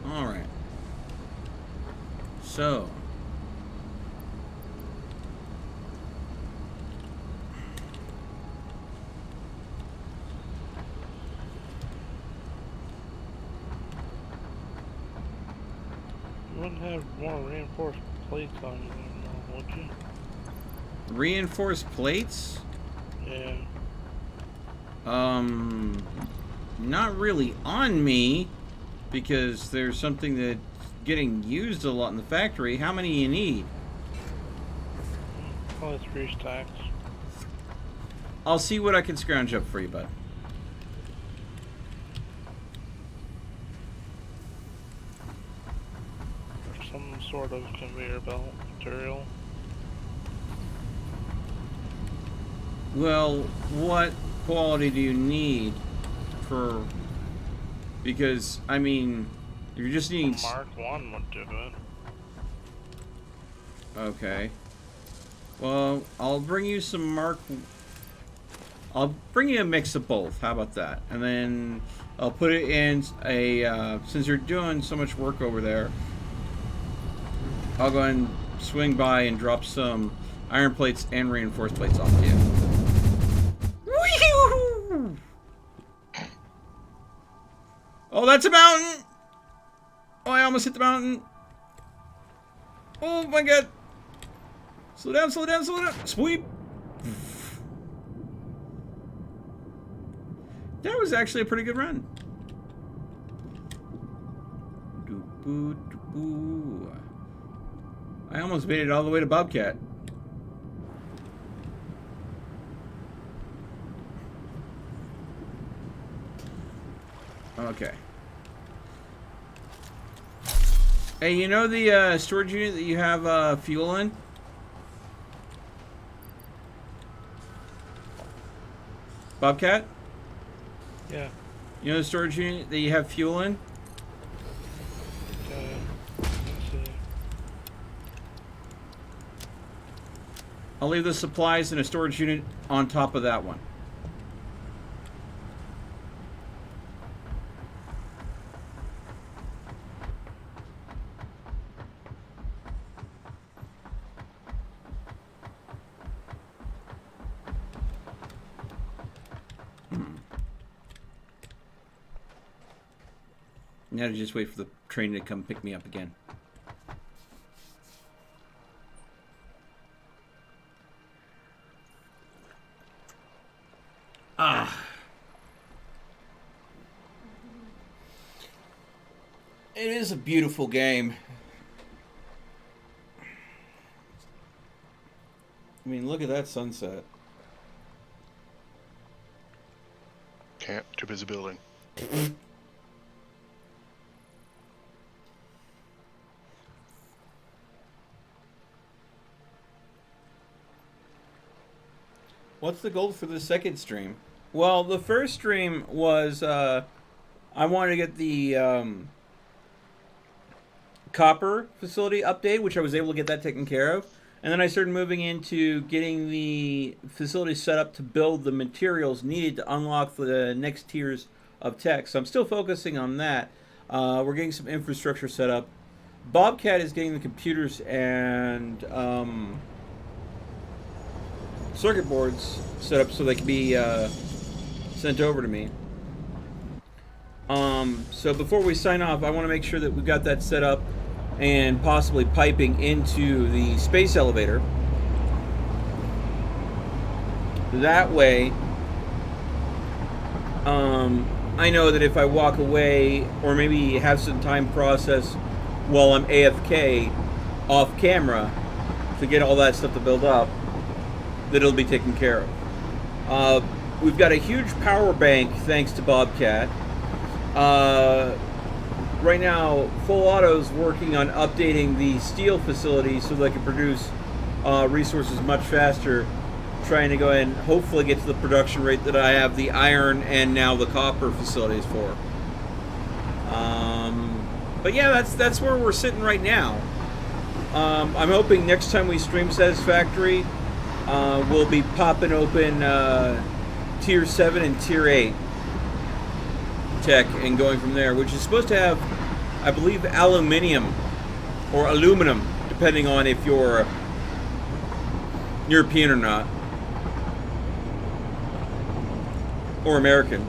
Alright. So. You wouldn't have more reinforced plates on you anymore, would you? Reinforced plates? Yeah. Not really on me, because there's something that's getting used a lot in the factory. How many you need? Probably 3 stacks. I'll see what I can scrounge up for you, bud. Or some sort of conveyor belt material. Well, what quality do you need for... Because, I mean, you're just needing... Mark 1 would do it. Okay. Well, I'll bring you some Mark... I'll bring you a mix of both. How about that? And then I'll put it in a... since you're doing so much work over there, I'll go ahead and swing by and drop some iron plates and reinforced plates off to you. Whee-hoo! Oh, that's a mountain! Oh, I almost hit the mountain. Oh my god. Slow down, slow down, slow down. Sweep. That was actually a pretty good run. I almost made it all the way to Bobcat. Okay. Hey, you know the storage unit that you have fuel in? Bobcat? Yeah. You know the storage unit that you have fuel in? Let's see. I'll leave the supplies in a storage unit on top of that one. Now to just wait for the train to come pick me up again. Ah. It is a beautiful game. I mean, look at that sunset. Can't. Too busy building. What's the goal for the second stream? Well, the first stream was I wanted to get the copper facility update, which I was able to get that taken care of. And then I started moving into getting the facility set up to build the materials needed to unlock the next tiers of tech. So I'm still focusing on that. We're getting some infrastructure set up. Bobcat is getting the computers and circuit boards set up so they can be sent over to me. So before we sign off, I want to make sure that we've got that set up and possibly piping into the space elevator. That way, I know that if I walk away or maybe have some time process while I'm AFK off camera to get all that stuff to build up, that it'll be taken care of. We've got a huge power bank thanks to Bobcat. Right now, Full Auto's working on updating the steel facility so they can produce resources much faster, trying to go ahead and hopefully get to the production rate that I have the iron and now the copper facilities for. But yeah, that's where we're sitting right now. I'm hoping next time we stream Satisfactory, we'll be popping open Tier 7 and Tier 8 tech and going from there, which is supposed to have, I believe, aluminium or aluminum, depending on if you're European or not, or American.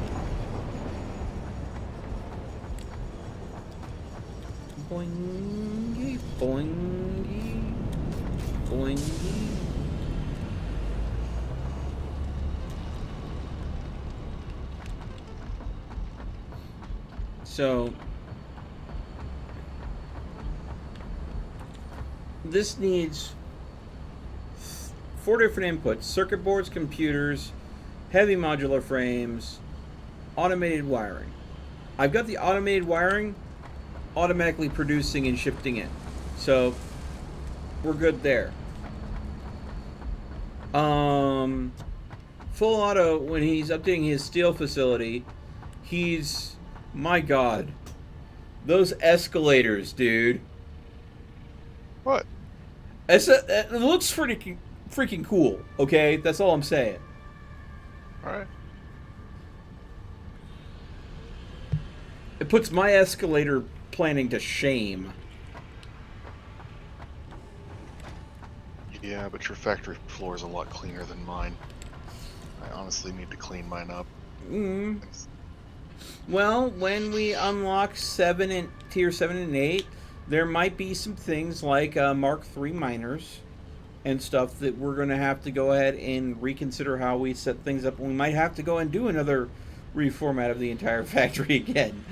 Boingy, boingy, boingy. So this needs 4 different inputs: circuit boards, computers, heavy modular frames, automated wiring. I've got the automated wiring automatically producing and shifting in, so we're good there. Full Auto, when he's updating his steel facility, he's, my God, those escalators, dude. What? It looks freaking cool, okay? That's all I'm saying. Alright. It puts my escalator planning to shame. Yeah, but your factory floor is a lot cleaner than mine. I honestly need to clean mine up. Well, when we unlock Tier 7 and 8, there might be some things like Mark III miners and stuff that we're going to have to go ahead and reconsider how we set things up. We might have to go and do another reformat of the entire factory again.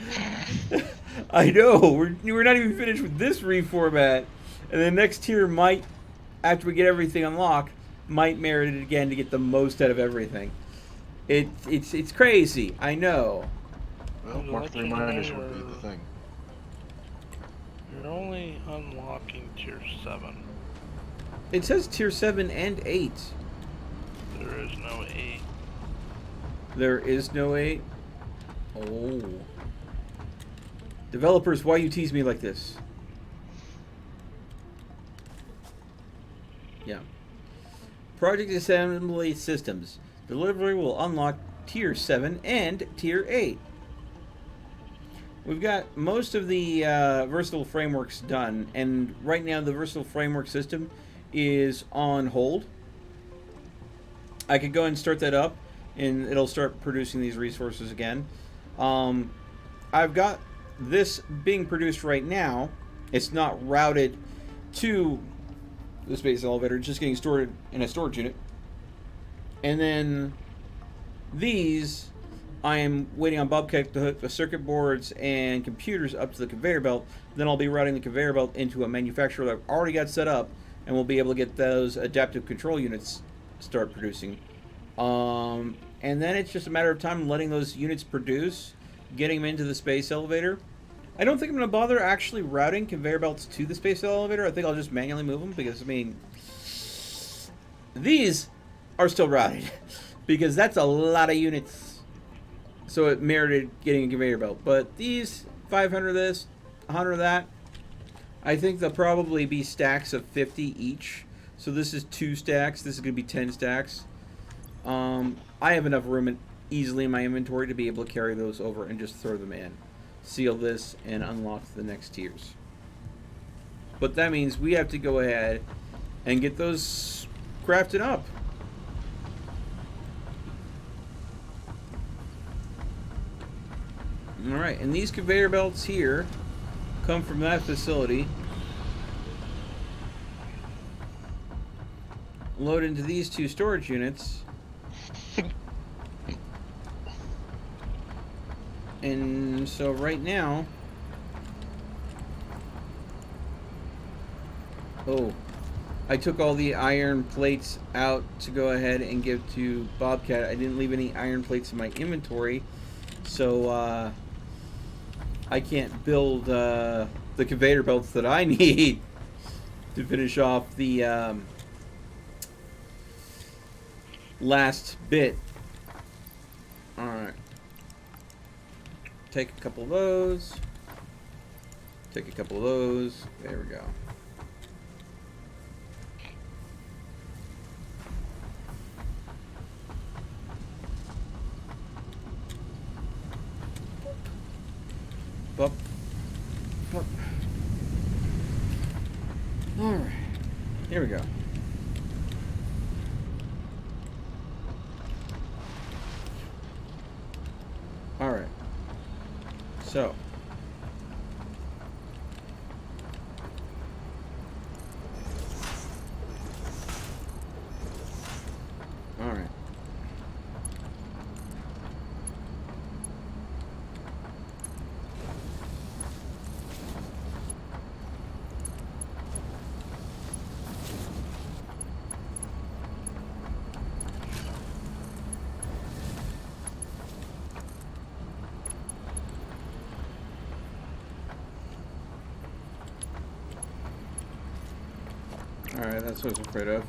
I know, we're not even finished with this reformat, and the next tier might, after we get everything unlocked, might merit it again to get the most out of everything. It's crazy, I know. Well, Mark III miners would be the thing. You're only unlocking Tier 7. It says Tier 7 and 8. There is no 8. There is no 8? Oh. Developers, why you tease me like this? Yeah. Project Assembly Systems. Delivery will unlock Tier 7 and Tier 8. We've got most of the versatile frameworks done, and right now the versatile framework system is on hold. I could go and start that up, and it'll start producing these resources again. I've got this being produced right now. It's not routed to the space elevator. It's just getting stored in a storage unit. And then these I am waiting on Bobcat to hook the circuit boards and computers up to the conveyor belt. Then I'll be routing the conveyor belt into a manufacturer that I've already got set up, and we'll be able to get those adaptive control units start producing. And then it's just a matter of time letting those units produce, getting them into the space elevator. I don't think I'm going to bother actually routing conveyor belts to the space elevator. I think I'll just manually move them because, I mean, these are still routed because that's a lot of units. So it merited getting a conveyor belt. But these, 500 of this, 100 of that, I think they'll probably be stacks of 50 each. So this is 2 stacks. This is going to be 10 stacks. I have enough room easily in my inventory to be able to carry those over and just throw them in. Seal this and unlock the next tiers. But that means we have to go ahead and get those crafted up. Alright, and these conveyor belts here come from that facility. Load into these 2 storage units. And so right now... Oh, I took all the iron plates out to go ahead and give to Bobcat. I didn't leave any iron plates in my inventory. So, I can't build the conveyor belts that I need to finish off the last bit. Alright. Take a couple of those. Take a couple of those. There we go. Up. Up. Alright. Here we go. Alright. So. Alright. Alright, that's what I was afraid of.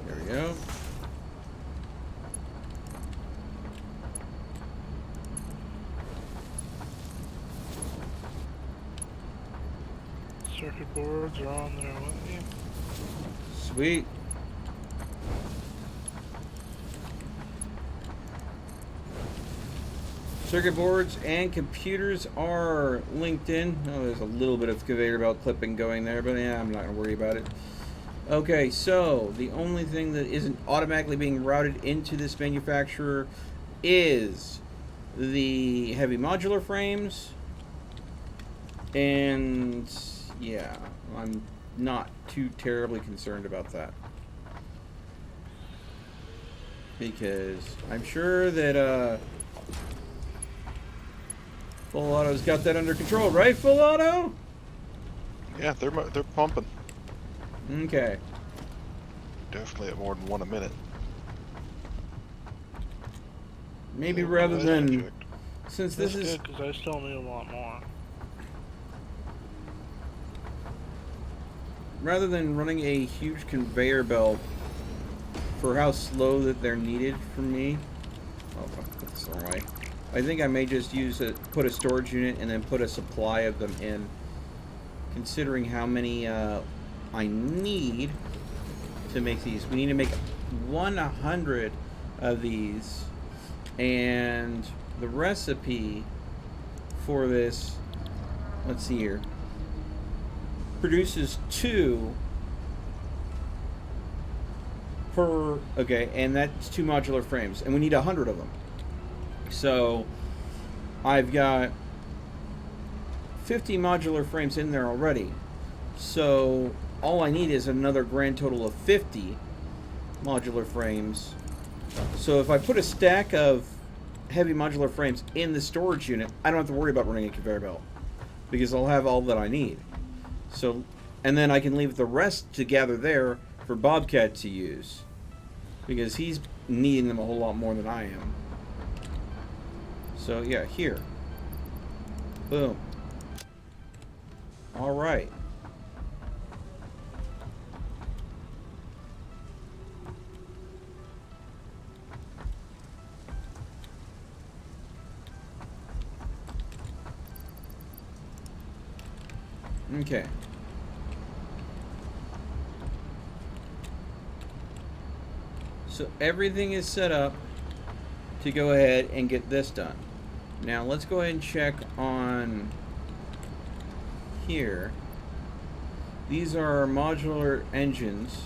There we go. Circuit boards are on their way. Sweet. Circuit boards and computers are linked in. Oh, there's a little bit of conveyor belt clipping going there, but yeah, I'm not going to worry about it. Okay, so the only thing that isn't automatically being routed into this manufacturer is the heavy modular frames. And yeah, I'm not too terribly concerned about that. Because I'm sure that Full Auto's got that under control, right, Full Auto? Yeah, they're pumping. Okay. Definitely at more than 1 a minute. Maybe Yeah, rather well, than, project. since That's this is, good because I still need a lot more. rather than running a huge conveyor belt for how slow that they're needed from me. Oh, fuck, put this the wrong way. I think I may just put a storage unit and then put a supply of them in. Considering how many I need to make these. We need to make 100 of these. And the recipe for this, let's see here, produces 2 per, okay, and that's 2 modular frames. And we need 100 of them. So I've got 50 modular frames in there already. So all I need is another grand total of 50 modular frames. So if I put a stack of heavy modular frames in the storage unit, I don't have to worry about running a conveyor belt because I'll have all that I need. So, and then I can leave the rest to gather there for Bobcat to use because he's needing them a whole lot more than I am. So yeah, here. Boom. All right. Okay. So everything is set up to go ahead and get this done. Now let's go ahead and check on here. These are our modular engines.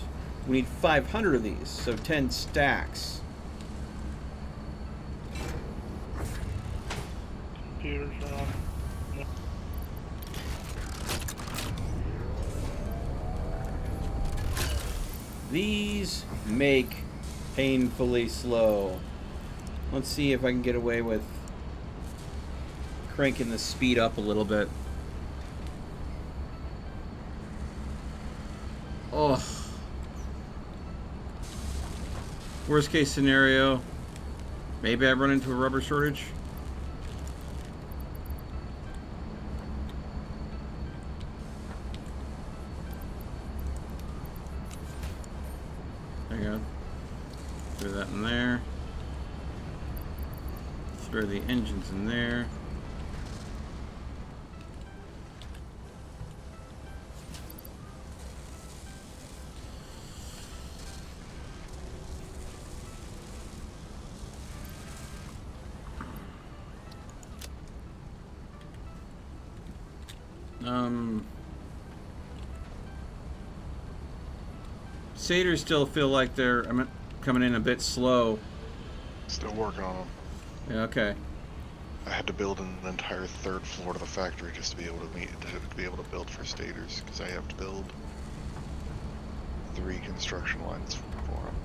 We need 500 of these, so 10 stacks. Computers are on. These make painfully slow. Let's see if I can get away with cranking the speed up a little bit. Oh. Worst case scenario, maybe I run into a rubber shortage. There you go. Throw that in there. Throw the engines in there. Satyrs still feel like they're coming in a bit slow. Still working on them. Yeah, okay. I had to build an entire third floor to the factory just to be able to build for stators, because I have to build 3 construction lines for them.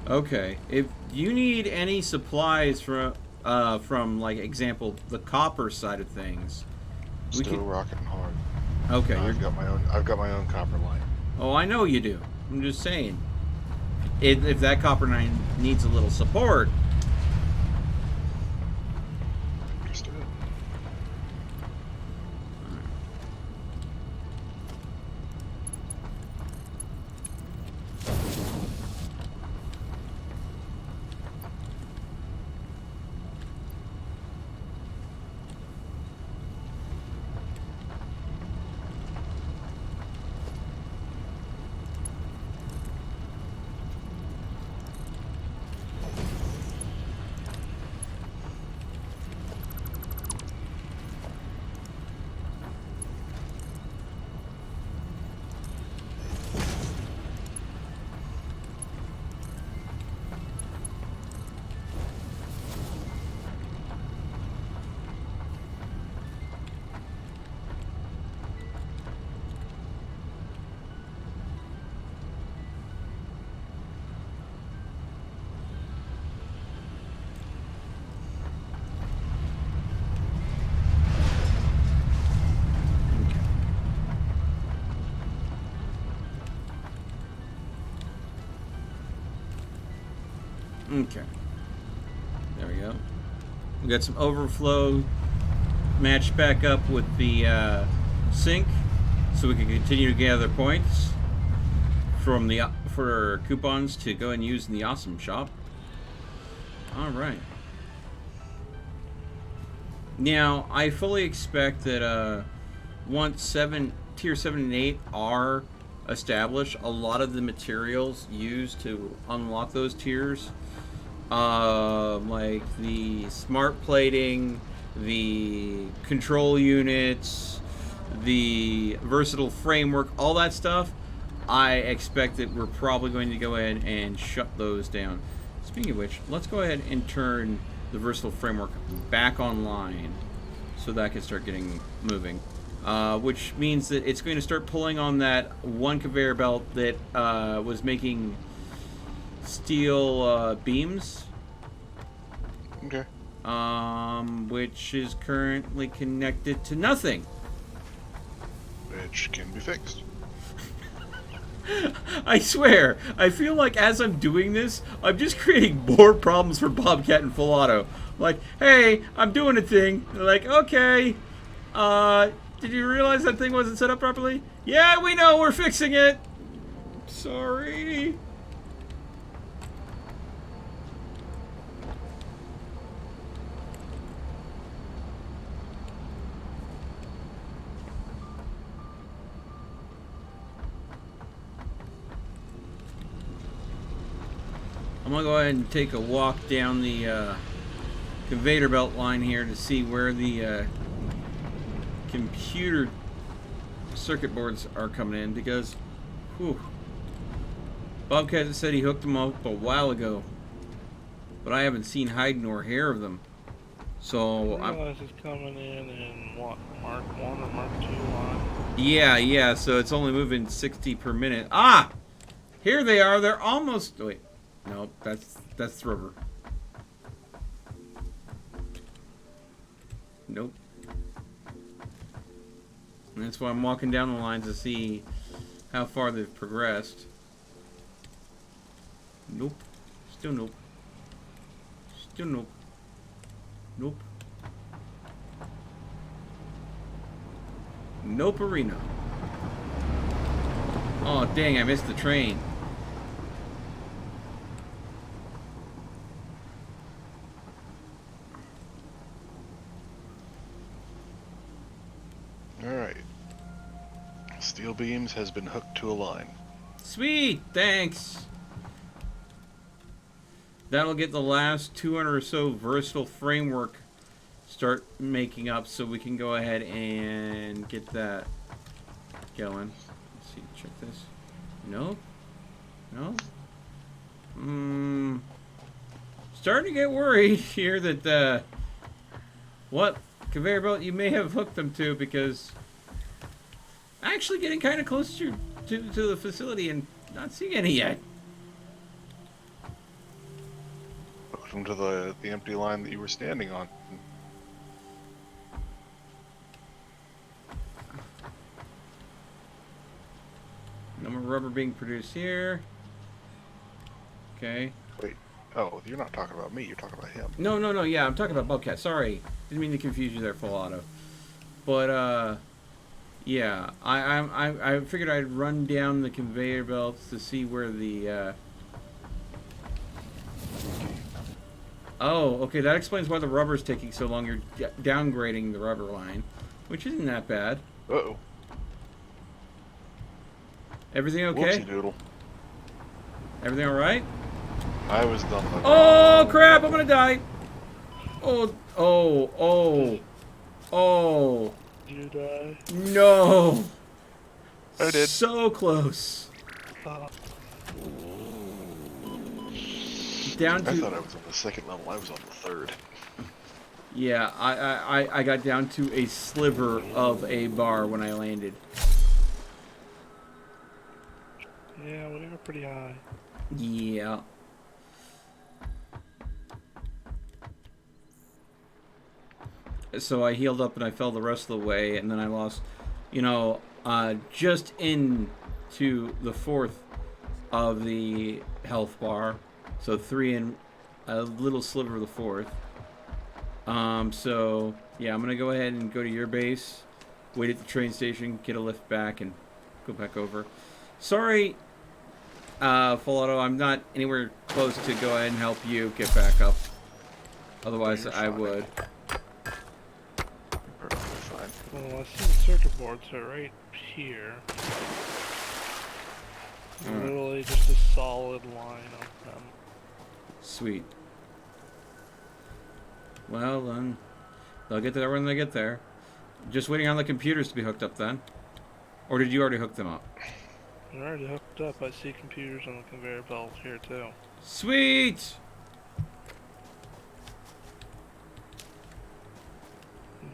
Okay. If you need any supplies from like example the copper side of things, Still rocking hard. Okay. I've got my own copper line. Oh, I know you do. I'm just saying. If that copper line needs a little support. Understood. Okay. There we go. We got some overflow matched back up with the sink, so we can continue to gather points from the for coupons to go and use in the awesome shop. All right. Now I fully expect that once tier 7 and 8 are established, a lot of the materials used to unlock those tiers, like the smart plating, the control units, the versatile framework, all that stuff, I expect that we're probably going to go ahead and shut those down. Speaking of which, let's go ahead and turn the versatile framework back online so that can start getting moving. which means that it's going to start pulling on that one conveyor belt that was making steel beams, Okay. which is currently connected to nothing. Which can be fixed. I swear, I feel like as I'm doing this, I'm just creating more problems for Bobcat and Full Auto. Like, hey, I'm doing a thing. They're like, okay, did you realize that thing wasn't set up properly? Yeah, we know, we're fixing it. Sorry. I'm gonna go ahead and take a walk down the conveyor belt line here to see where the computer circuit boards are coming in, because whew, Bobcat said he hooked them up a while ago, but I haven't seen hide nor hair of them. So I realize it's coming in what, Mark 1 or Mark 2 line? yeah, so it's only moving 60 per minute. Ah! Here they are. They're almost... Wait. No, that's rubber. Nope. And that's why I'm walking down the lines to see how far they've progressed. Nope. Still nope. Still nope. Nope. Nope arena. Oh, dang, I missed the train. Alright. Steel beams has been hooked to a line. Sweet, thanks. That'll get the last 200 or so versatile framework start making up, so we can go ahead and get that going. Let's see, check this. No? No? Starting to get worried here that what conveyor belt you may have hooked them to, because actually getting kind of close to the facility and not seeing any yet. Hooked them to the empty line that you were standing on. No more rubber being produced here. Okay. Wait. Oh, you're not talking about me. You're talking about him. No. Yeah, I'm talking about Bobcat. Sorry, didn't mean to confuse you there, Full Auto. But yeah, I figured I'd run down the conveyor belts to see where the. Oh, okay. That explains why the rubber's taking so long. You're downgrading the rubber line, which isn't that bad. Uh-oh. Everything okay? Whoopsie doodle. Everything all right? I was done with Oh crap! I'm gonna die. Oh. Did you die? No. I did. So close. Down I to. thought I was on the second level. I was on the third. Yeah, I got down to a sliver of a bar when I landed. Yeah, we were pretty high. Yeah. So I healed up and I fell the rest of the way, and then I lost, just into the fourth of the health bar. So 3 and a little sliver of the fourth. So yeah, I'm gonna go ahead and go to your base, wait at the train station, get a lift back, and go back over. Sorry, Full Auto, I'm not anywhere close to go ahead and help you get back up. Otherwise, I would. Perfectly fine. Well, I see the circuit boards are right here. Literally just a solid line of them. Sweet. Well, then, they'll get there when they get there. Just waiting on the computers to be hooked up then. Or did you already hook them up? They're already hooked up. I see computers on the conveyor belt here too. Sweet!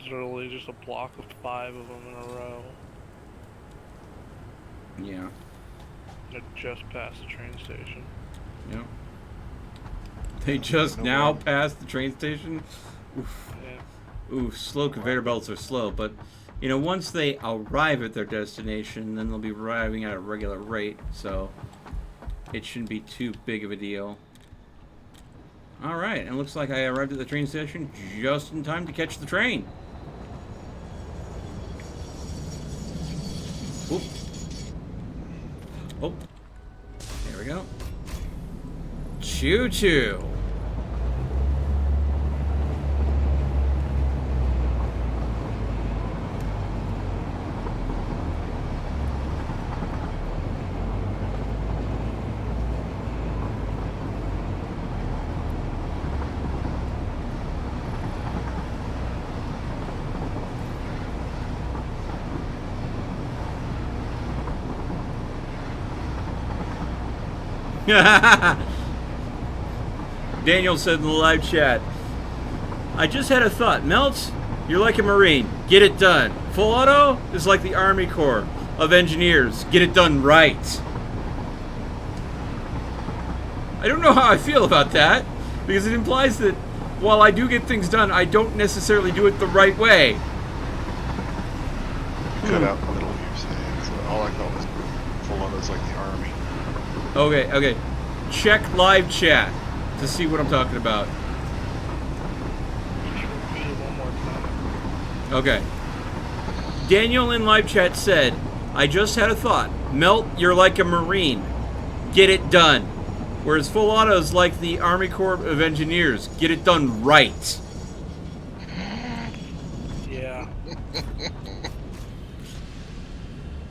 literally just a block of 5 of them in a row. Yeah. They're just past the train station. Yep. They just No now way. passed the train station. Oof. Yeah. Ooh, slow conveyor belts are slow, but you know, once they arrive at their destination, then they'll be arriving at a regular rate, so it shouldn't be too big of a deal. All right, and it looks like I arrived at the train station just in time to catch the train. Oop. Oh, there we go. Choo-choo. Daniel said in the live chat, I just had a thought. Melts, you're like a Marine. Get it done. Full auto is like the Army Corps of Engineers. Get it done right. I don't know how I feel about that, because it implies that while I do get things done, I don't necessarily do it the right way. Cut out the middle of what you're saying. So all I thought was full autos like the army. Okay, okay. Check live chat to see what I'm talking about. Just repeat it one more time. Okay. Daniel in live chat said, I just had a thought. Melt, you're like a Marine. Get it done. Whereas full auto is like the Army Corps of Engineers. Get it done right. Yeah.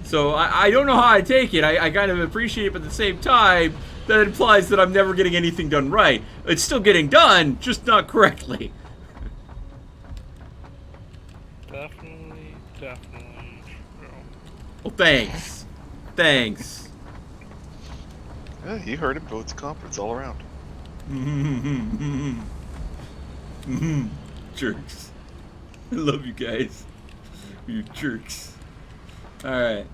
So I don't know how I take it. I kind of appreciate it, but at the same time, that implies that I'm never getting anything done right. It's still getting done, just not correctly. Definitely true. Well, thanks. Thanks. Yeah, you heard him. Votes conference all around. Jerks. I love you guys. You jerks. Alright.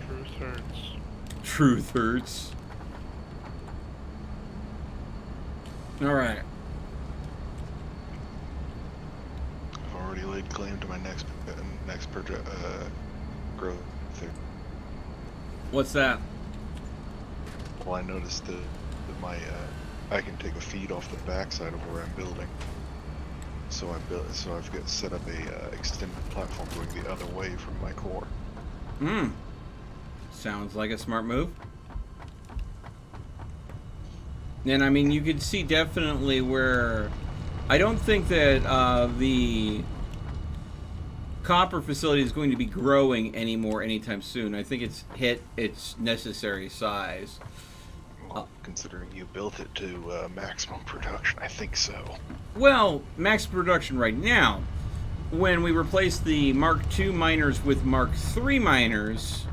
Truth hurts. Truth hurts. Alright. I've already laid claim to my next growth there. What's that? Well, I noticed that my I can take a feed off the backside of where I'm building. So I've got set up a extended platform going the other way from my core. Sounds like a smart move. And I mean, you could see definitely where I don't think that the copper facility is going to be growing anymore anytime soon. I think it's hit its necessary size. Well, considering you built it to maximum production, I think so. Well, max production right now. When we replace the Mark II miners with Mark III miners,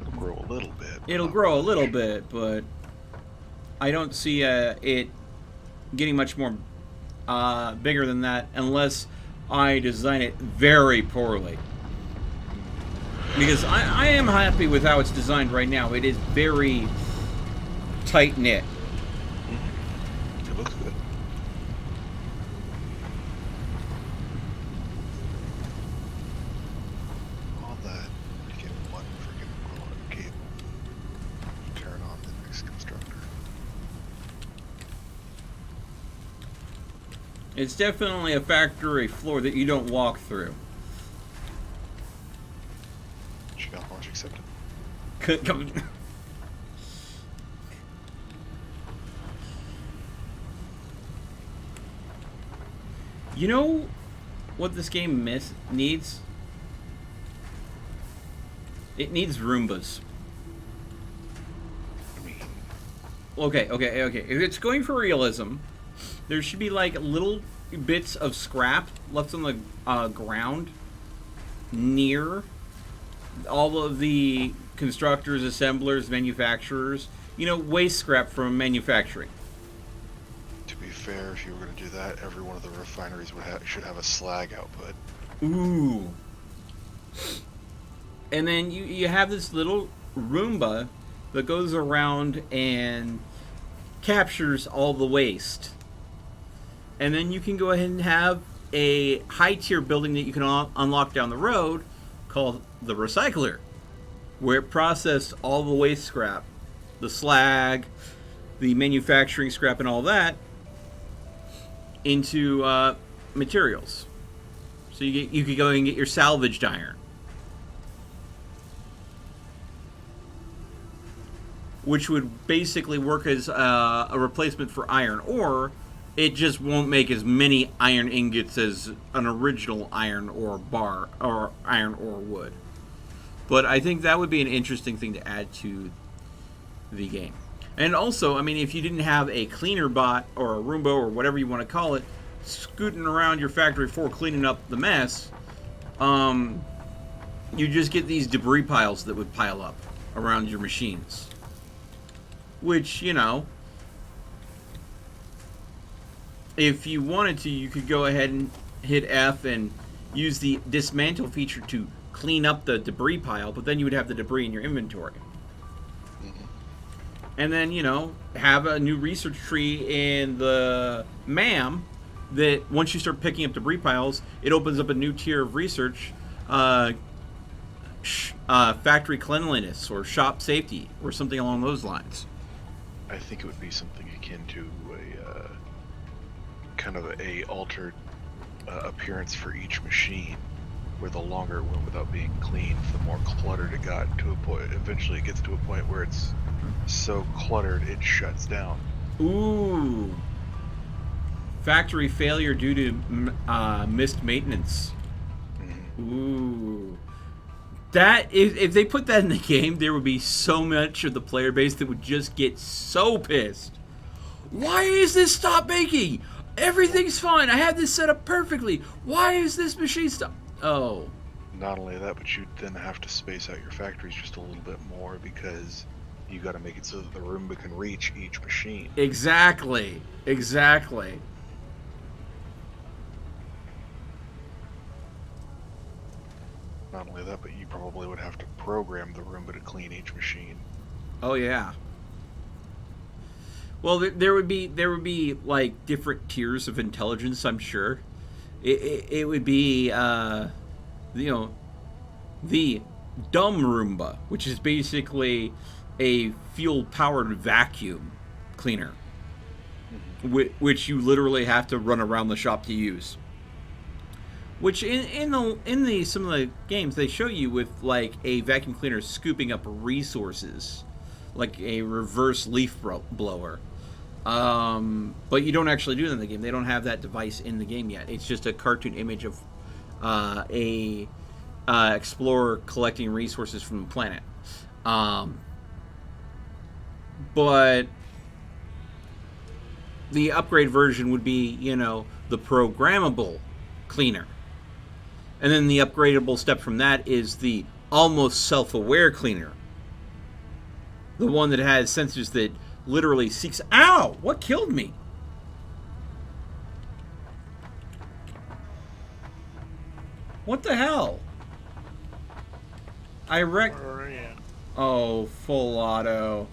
It'll grow a little bit. it'll not grow a much. little bit, but I don't see it getting much more bigger than that unless I design it very poorly. Because I am happy with how it's designed right now. It is very tight-knit. It looks good. All that to get one freaking cable. Turn on the next constructor. It's definitely a factory floor that you don't walk through. Challenge accepted. Come. You know what this game needs? It needs Roombas. I mean, Okay. If it's going for realism, there should be like little bits of scrap left on the ground near all of the constructors, assemblers, manufacturers. You know, waste scrap from manufacturing. to be fair, fair, if you were going to do that, every one of the refineries should have a slag output. Ooh. And then you have this little Roomba that goes around and captures all the waste. And then you can go ahead and have a high-tier building that you can unlock down the road called the Recycler, where it processes all the waste scrap, the slag, the manufacturing scrap, and all that into materials. So you could go and get your salvaged iron, which would basically work as a replacement for iron ore. It just won't make as many iron ingots as an original iron ore bar or iron ore would. But I think that would be an interesting thing to add to the game. And also, I mean, if you didn't have a cleaner bot or a Roomba or whatever you want to call it, scooting around your factory floor cleaning up the mess, you just get these debris piles that would pile up around your machines. Which, you know, if you wanted to, you could go ahead and hit F and use the dismantle feature to clean up the debris pile, but then you would have the debris in your inventory. And then, you know, have a new research tree in the MAM that once you start picking up debris piles, it opens up a new tier of research, factory cleanliness or shop safety or something along those lines. I think it would be something akin to a kind of a altered appearance for each machine, where the longer it went without being cleaned, the more cluttered it got, to a point. Eventually, it gets to a point where it's so cluttered it shuts down. Ooh. Factory failure due to missed maintenance. Ooh. That if they put that in the game, there would be so much of the player base that would just get so pissed. Why is this stop making? Everything's fine. I have this set up perfectly. Why is this machine stop? Oh. Not only that, but you'd then have to space out your factories just a little bit more, because you got to make it so that the Roomba can reach each machine. Exactly. Exactly. Not only that, but you probably would have to program the Roomba to clean each machine. Oh yeah. Well, there would be like different tiers of intelligence. I'm sure. It would be you know, the dumb Roomba, which is basically a fuel-powered vacuum cleaner, which you literally have to run around the shop to use. Which in some of the games they show you with like a vacuum cleaner scooping up resources, like a reverse leaf blower. But you don't actually do that in the game. They don't have that device in the game yet. It's just a cartoon image of a explorer collecting resources from the planet. But the upgrade version would be, you know, the programmable cleaner. And then the upgradable step from that is the almost self-aware cleaner. The one that has sensors that literally seeks... Ow! What killed me? What the hell? I wrecked... Where are you? Oh, full auto.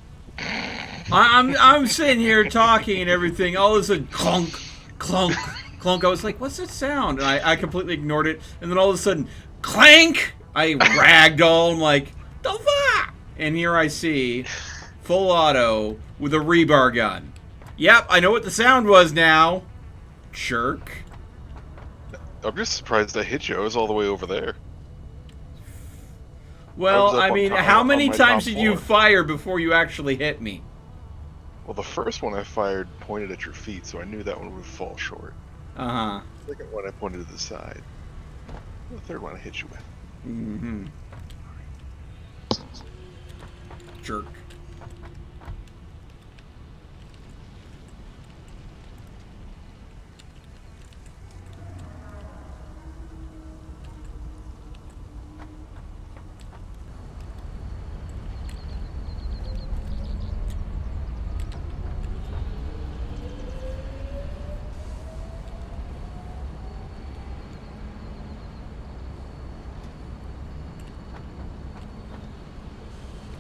I'm sitting here talking and everything. All of a sudden, clunk, clunk, clunk. I was like, what's that sound? And I completely ignored it. And then all of a sudden, clank! I ragdoll. I'm like, the fuck? And here I see full auto with a rebar gun. Yep, I know what the sound was now. Jerk. I'm just surprised I hit you. I was all the way over there. Well, I mean, how many times did you floor. fire before you actually hit me? Well, the first one I fired pointed at your feet, so I knew that one would fall short. Uh-huh. The second one I pointed to the side. The third one I hit you with. Mm-hmm. Jerk.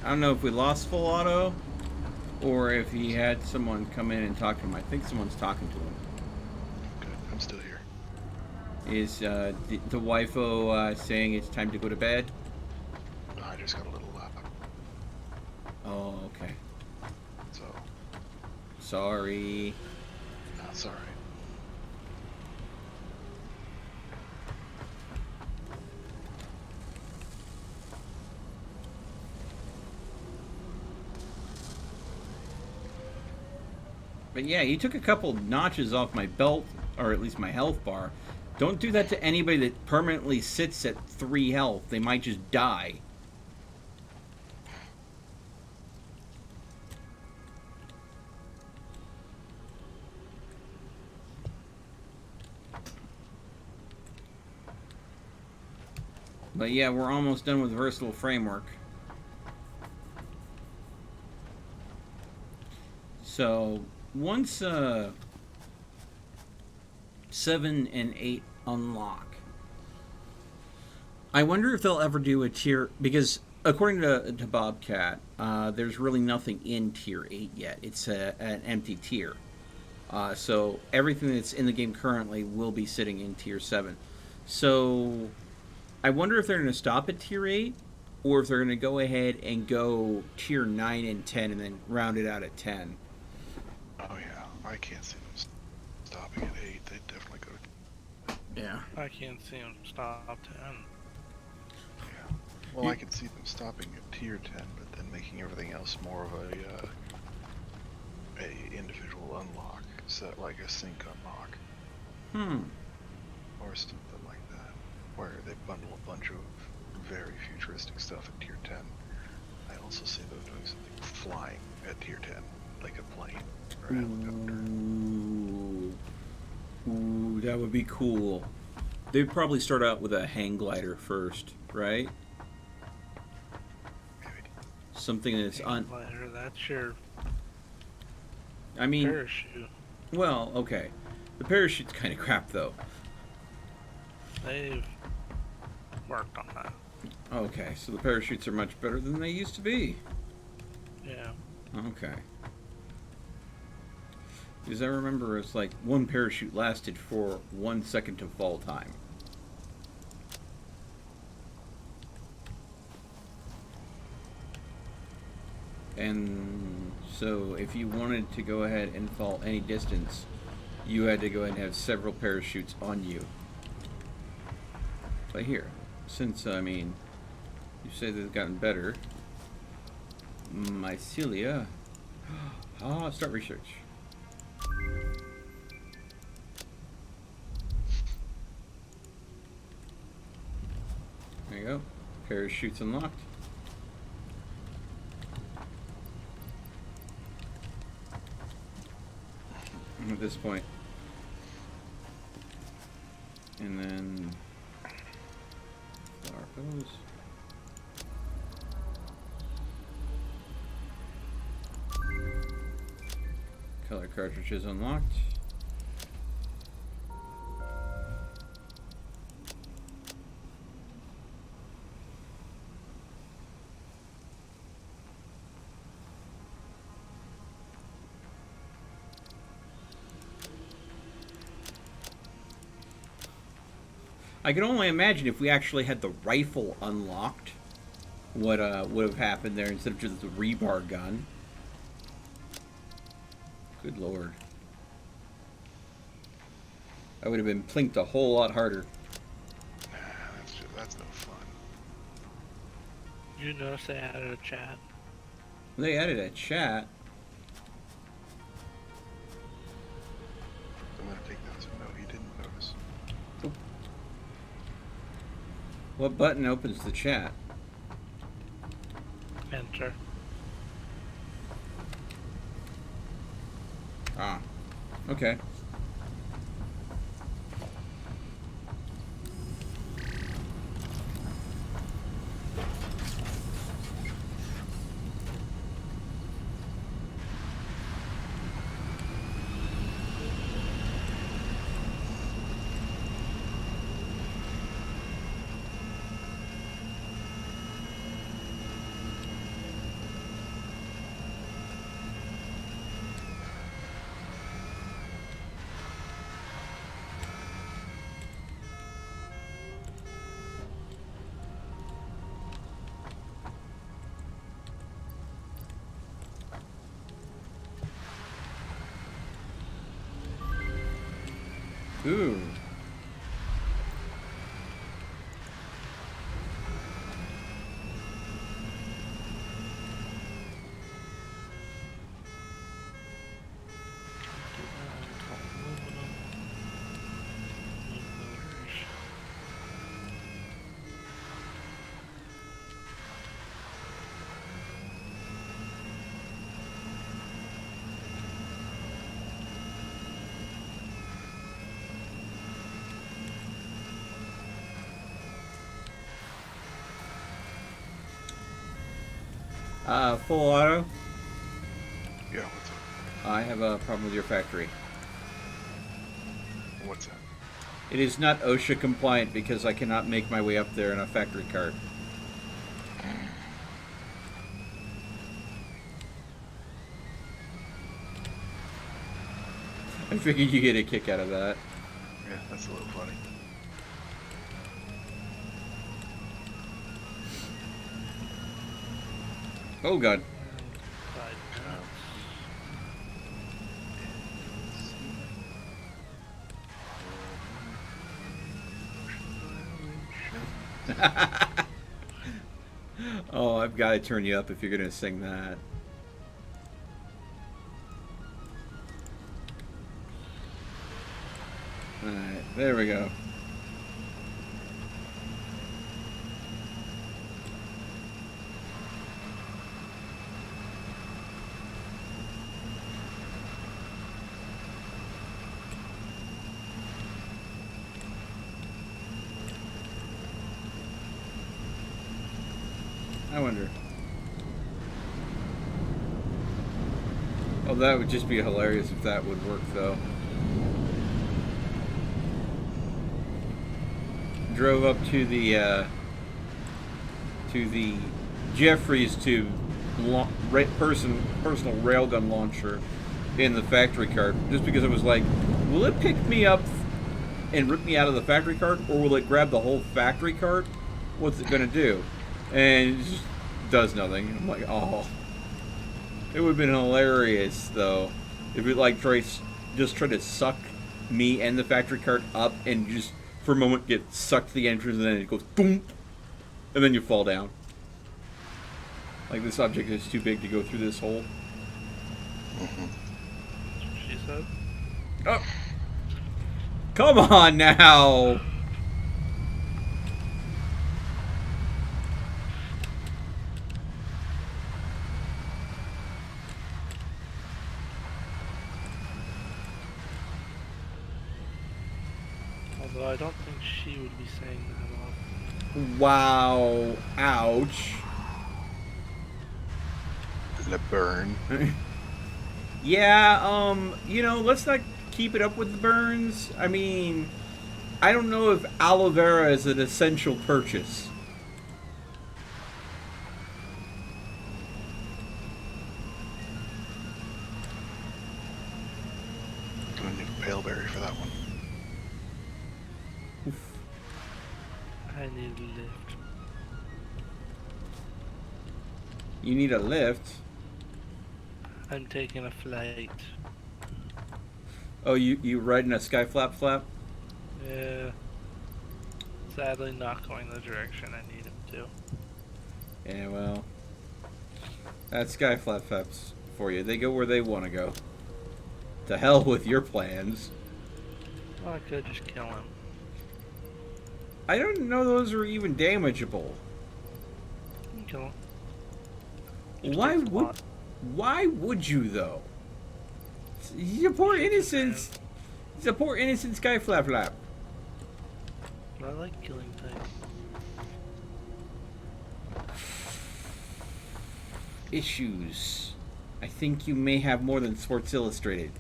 I don't know if we lost full auto or if he had someone come in and talk to him. I think someone's talking to him. Good. I'm still here. Is the wifo saying it's time to go to bed? I just got a little loud. Oh, okay. So, Sorry. that's alright. But yeah, you took a couple notches off my belt, or at least my health bar. Don't do that to anybody that permanently sits at 3 health. They might just die. But yeah, we're almost done with Versatile Framework. So, once 7 and 8 unlock, I wonder if they'll ever do a tier, because according to Bobcat, there's really nothing in tier 8 yet. It's an empty tier. So everything that's in the game currently will be sitting in tier 7. So I wonder if they're going to stop at tier 8, or if they're going to go ahead and go tier 9 and 10 and then round it out at 10. Oh yeah, I can't see them stopping at 8. They'd definitely go to... Yeah. I can't see him stop 10. Yeah. Well, I can see them stopping at tier 10, but then making everything else more of a individual unlock, so like a sync unlock. Or something like that, where they bundle a bunch of very futuristic stuff at tier 10. I also see them doing something flying at tier 10, like a plane or a helicopter. Ooh, that would be cool. They'd probably start out with a hang glider first, right? Maybe. Something that's on. Glider, that's your I mean, parachute. well, okay. The parachute's kind of crap, though. They've worked on that. Okay, so the parachutes are much better than they used to be. Yeah. Okay. Because I remember it's like one parachute lasted for 1 second of fall time. And so if you wanted to go ahead and fall any distance, you had to go ahead and have several parachutes on you. But here, since, I mean, you say they've gotten better, mycelia, start research. There you go. Parachutes unlocked. At this point. And then flower petals. Color cartridges unlocked. I can only imagine if we actually had the rifle unlocked, what would have happened there instead of just the rebar gun. Good lord. I would have been plinked a whole lot harder. Nah, that's no fun. You notice they added a chat. They added a chat. I'm gonna take that as a no, he didn't notice. What button opens the chat? Enter. Ah, okay. Ooh. Full auto. Yeah, what's up? I have a problem with your factory. What's that? It is not OSHA compliant because I cannot make my way up there in a factory cart. I figured you get a kick out of that. Yeah, that's a little funny. Oh god. Oh, I've got to turn you up if you're going to sing that. Alright, there we go. I wonder. Oh, that would just be hilarious if that would work, though. Drove up to the Jeffries to personal railgun launcher in the factory cart, just because it was like, will it pick me up and rip me out of the factory cart, or will it grab the whole factory cart? What's it gonna do? And it just does nothing. I'm like, oh. It would have been hilarious, though, if it, like, just tried to suck me and the factory cart up and just, for a moment, get sucked to the entrance, and then it goes boom, and then you fall down. Like, this object is too big to go through this hole. Mm-hmm. That's what she said. Oh! Come on, now! Although I don't think she would be saying that often. Wow. Ouch. Le burn. Yeah, you know, let's not keep it up with the burns. I mean, I don't know if aloe vera is an essential purchase. Gonna need a paleberry for that one. I need a lift. You need a lift. I'm taking a flight. Oh, you riding a sky flap? Yeah. Sadly not going the direction I need him to. Yeah, well, that's sky flaps for you. They go where they want to go. To hell with your plans. Well, I could just kill him. I don't know those are even damageable. You can kill him. Just Why takes a would lot. Why would you though? He's a poor innocent. He's a poor innocent sky flap. But I like killing things. Issues. I think you may have more than Sports Illustrated.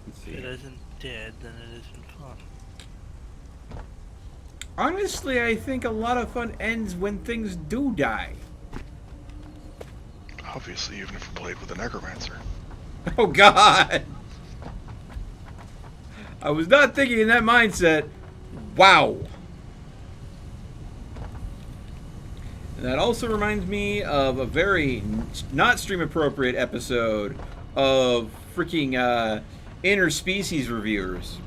Let's If see. it isn't dead, then it isn't fun. Honestly, I think a lot of fun ends when things do die. Obviously, even if we're played with a necromancer. Oh God! I was not thinking in that mindset. Wow. And that also reminds me of a very not stream appropriate episode of freaking interspecies reviewers.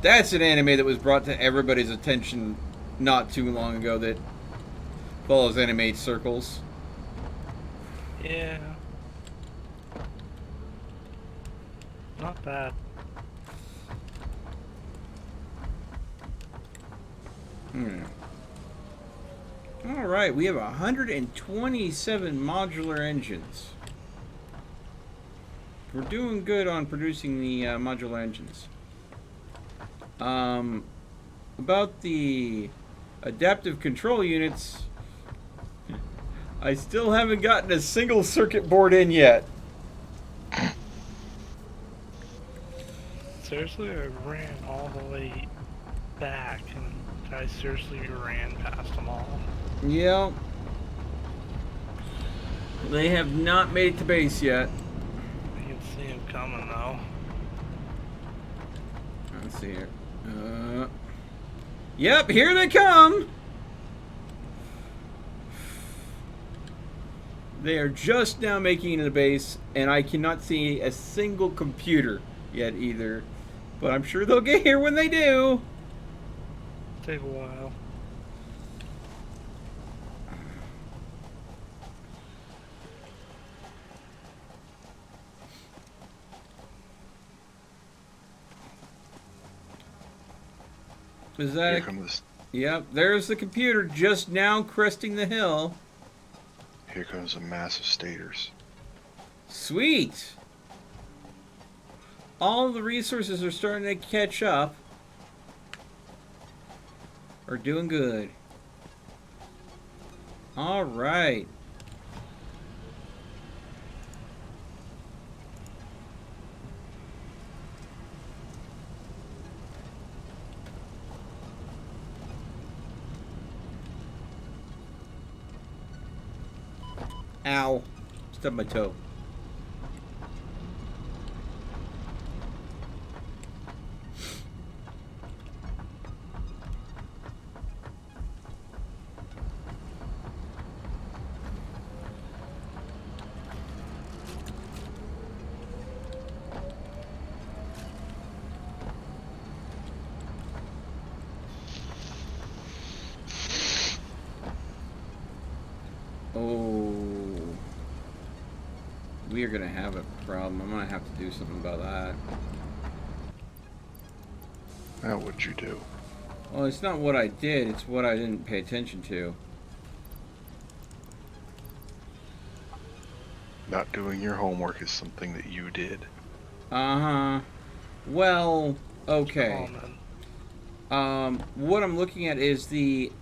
That's an anime that was brought to everybody's attention not too long ago that follows anime circles. Yeah. Not bad. Alright, we have 127 modular engines. We're doing good on producing the modular engines. About the adaptive control units, I still haven't gotten a single circuit board in yet. Seriously, I ran all the way back and I seriously ran past them all. Yeah. They have not made it to base yet. You can see them coming though. Let's see here. Yep, here they come! They are just now making it to the base, and I cannot see a single computer yet either. But I'm sure they'll get here when they do. Take a while. Is that Here comes, Yep, there's the computer just now cresting the hill. here comes a mass of stators. Sweet! All the resources are starting to catch up. Are doing good. Alright. Ow. Stubbed my toe. Oh, we are gonna have a problem. I'm gonna have to do something about that. Now, what'd you do? Well, it's not what I did, it's what I didn't pay attention to. Not doing your homework is something that you did. Uh-huh. Well, okay. What I'm looking at is the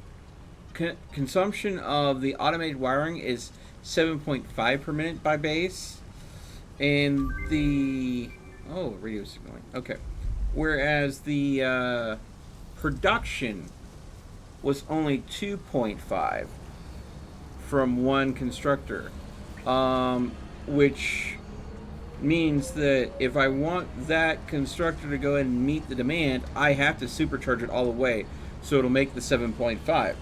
consumption of the automated wiring is 7.5 per minute by base, and the radio signaling. Okay, whereas the production was only 2.5 from one constructor, which means that if I want that constructor to go ahead and meet the demand, I have to supercharge it all the way, so it'll make the 7.5.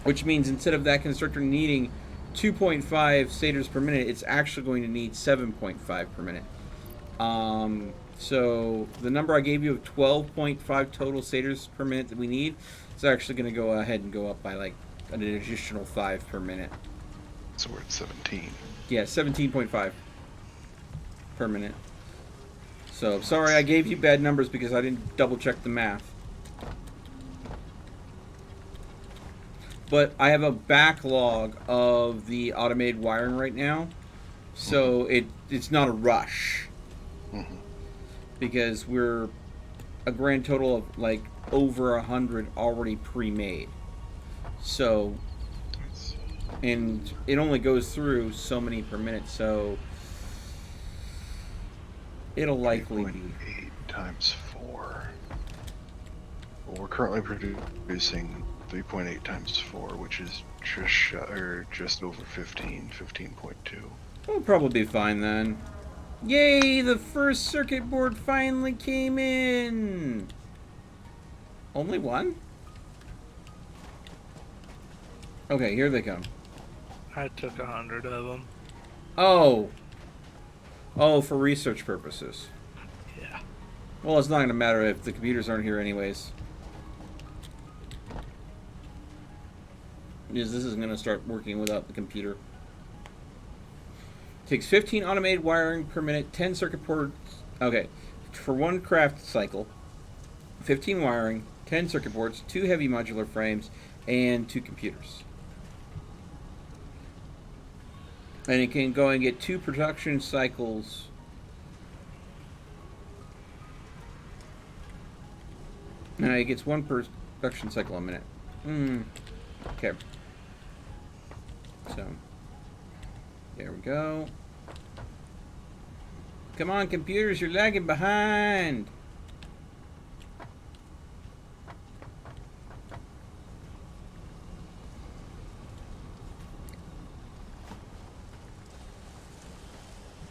Which means instead of that constructor needing 2.5 stators per minute, it's actually going to need 7.5 per minute. So the number I gave you of 12.5 total stators per minute that we need is actually going to go ahead and go up by like an additional 5 per minute. So we're at 17. Yeah, 17.5 per minute. So sorry I gave you bad numbers because I didn't double check the math. But I have a backlog of the automated wiring right now, so it's not a rush. Mm-hmm. Because we're a grand total of like over 100 already pre-made. So, and it only goes through so many per minute, so it'll likely be 8 times 4. Well, we're currently producing 3.8 times 4, which is just over 15.2. We'll probably be fine then. Yay! The first circuit board finally came in! Only one? Okay, here they come. I took 100 of them. Oh. Oh, for research purposes. Yeah. Well, it's not going to matter if the computers aren't here anyways. Because this isn't going to start working without the computer. Takes 15 automated wiring per minute, 10 circuit boards. Okay. For one craft cycle, 15 wiring, 10 circuit boards, 2 heavy modular frames, and 2 computers. And it can go and get 2 production cycles. No, it gets 1 per production cycle a minute. Okay. So, there we go. Come on, computers, you're lagging behind.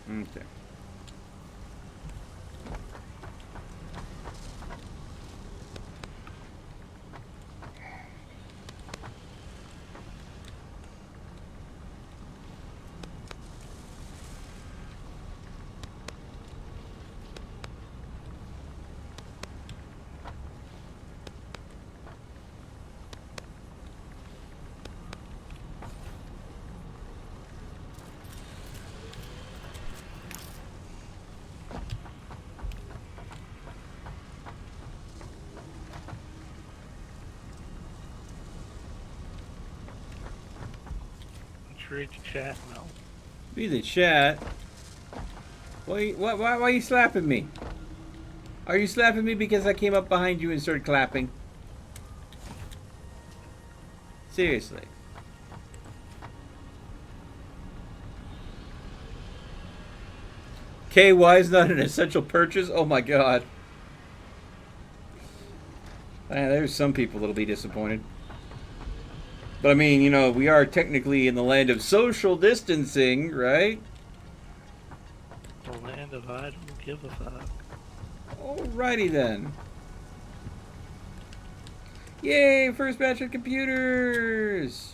Okay. Read the chat now. Read the chat. Why are you slapping me? Are you slapping me because I came up behind you and started clapping? Seriously. KY is not an essential purchase? Oh my god. There's some people that'll be disappointed. But I mean, you know, we are technically in the land of social distancing, right? The land of I don't give a fuck. Alrighty then. Yay, first batch of computers!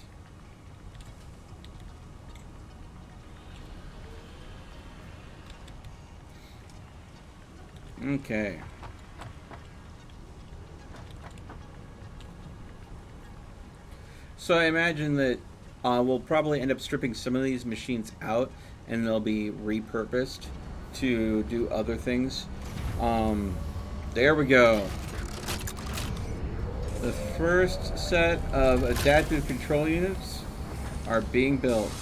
Okay. So I imagine that we'll probably end up stripping some of these machines out and they'll be repurposed to do other things. There we go. The first set of adaptive control units are being built.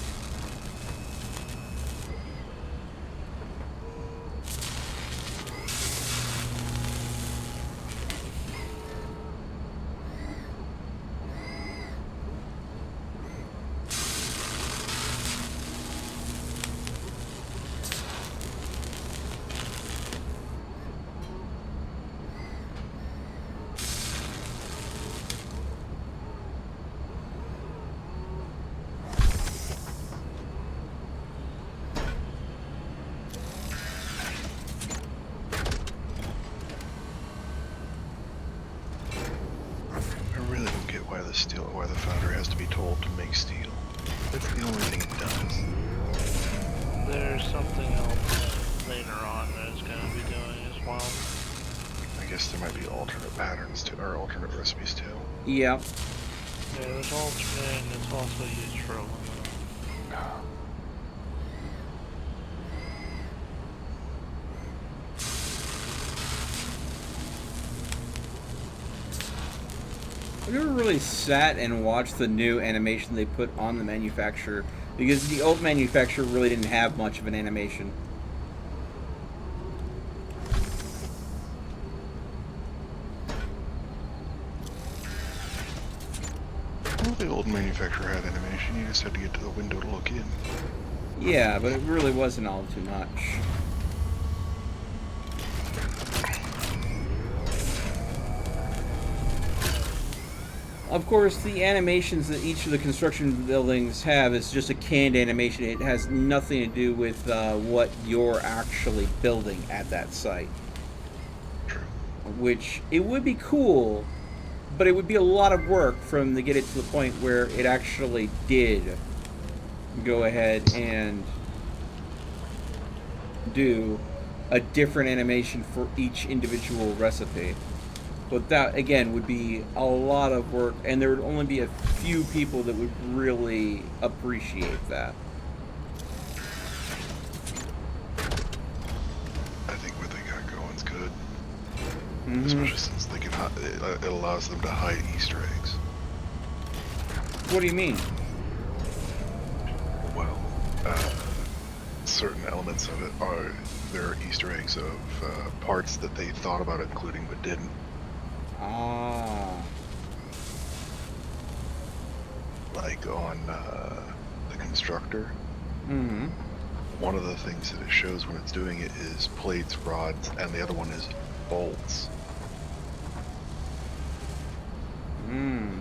Why the founder has to be told to make steel. That's the only thing it does. There's something else later on that it's going to be doing as well. I guess there might be alternate patterns too, or alternate recipes too. Yeah. Yeah, there's alternate and it's also used for aluminum. I've never really sat and watched the new animation they put on the manufacturer because the old manufacturer really didn't have much of an animation. Well, the old manufacturer had animation, you just had to get to the window to look in. Yeah, but it really wasn't all too much. Of course, the animations that each of the construction buildings have is just a canned animation. It has nothing to do with what you're actually building at that site. True. Which, it would be cool, but it would be a lot of work from to get it to the point where it actually did go ahead and do a different animation for each individual recipe. But that, again, would be a lot of work, and there would only be a few people that would really appreciate that. I think what they got going's good, Mm-hmm. especially since they can. It allows them to hide Easter eggs. What do you mean? Well, certain elements of it are there are Easter eggs of parts that they thought about including but didn't. Ah. Like on the constructor, Mm-hmm. one of the things that it shows when it's doing it is plates, rods, and the other one is bolts. Mm.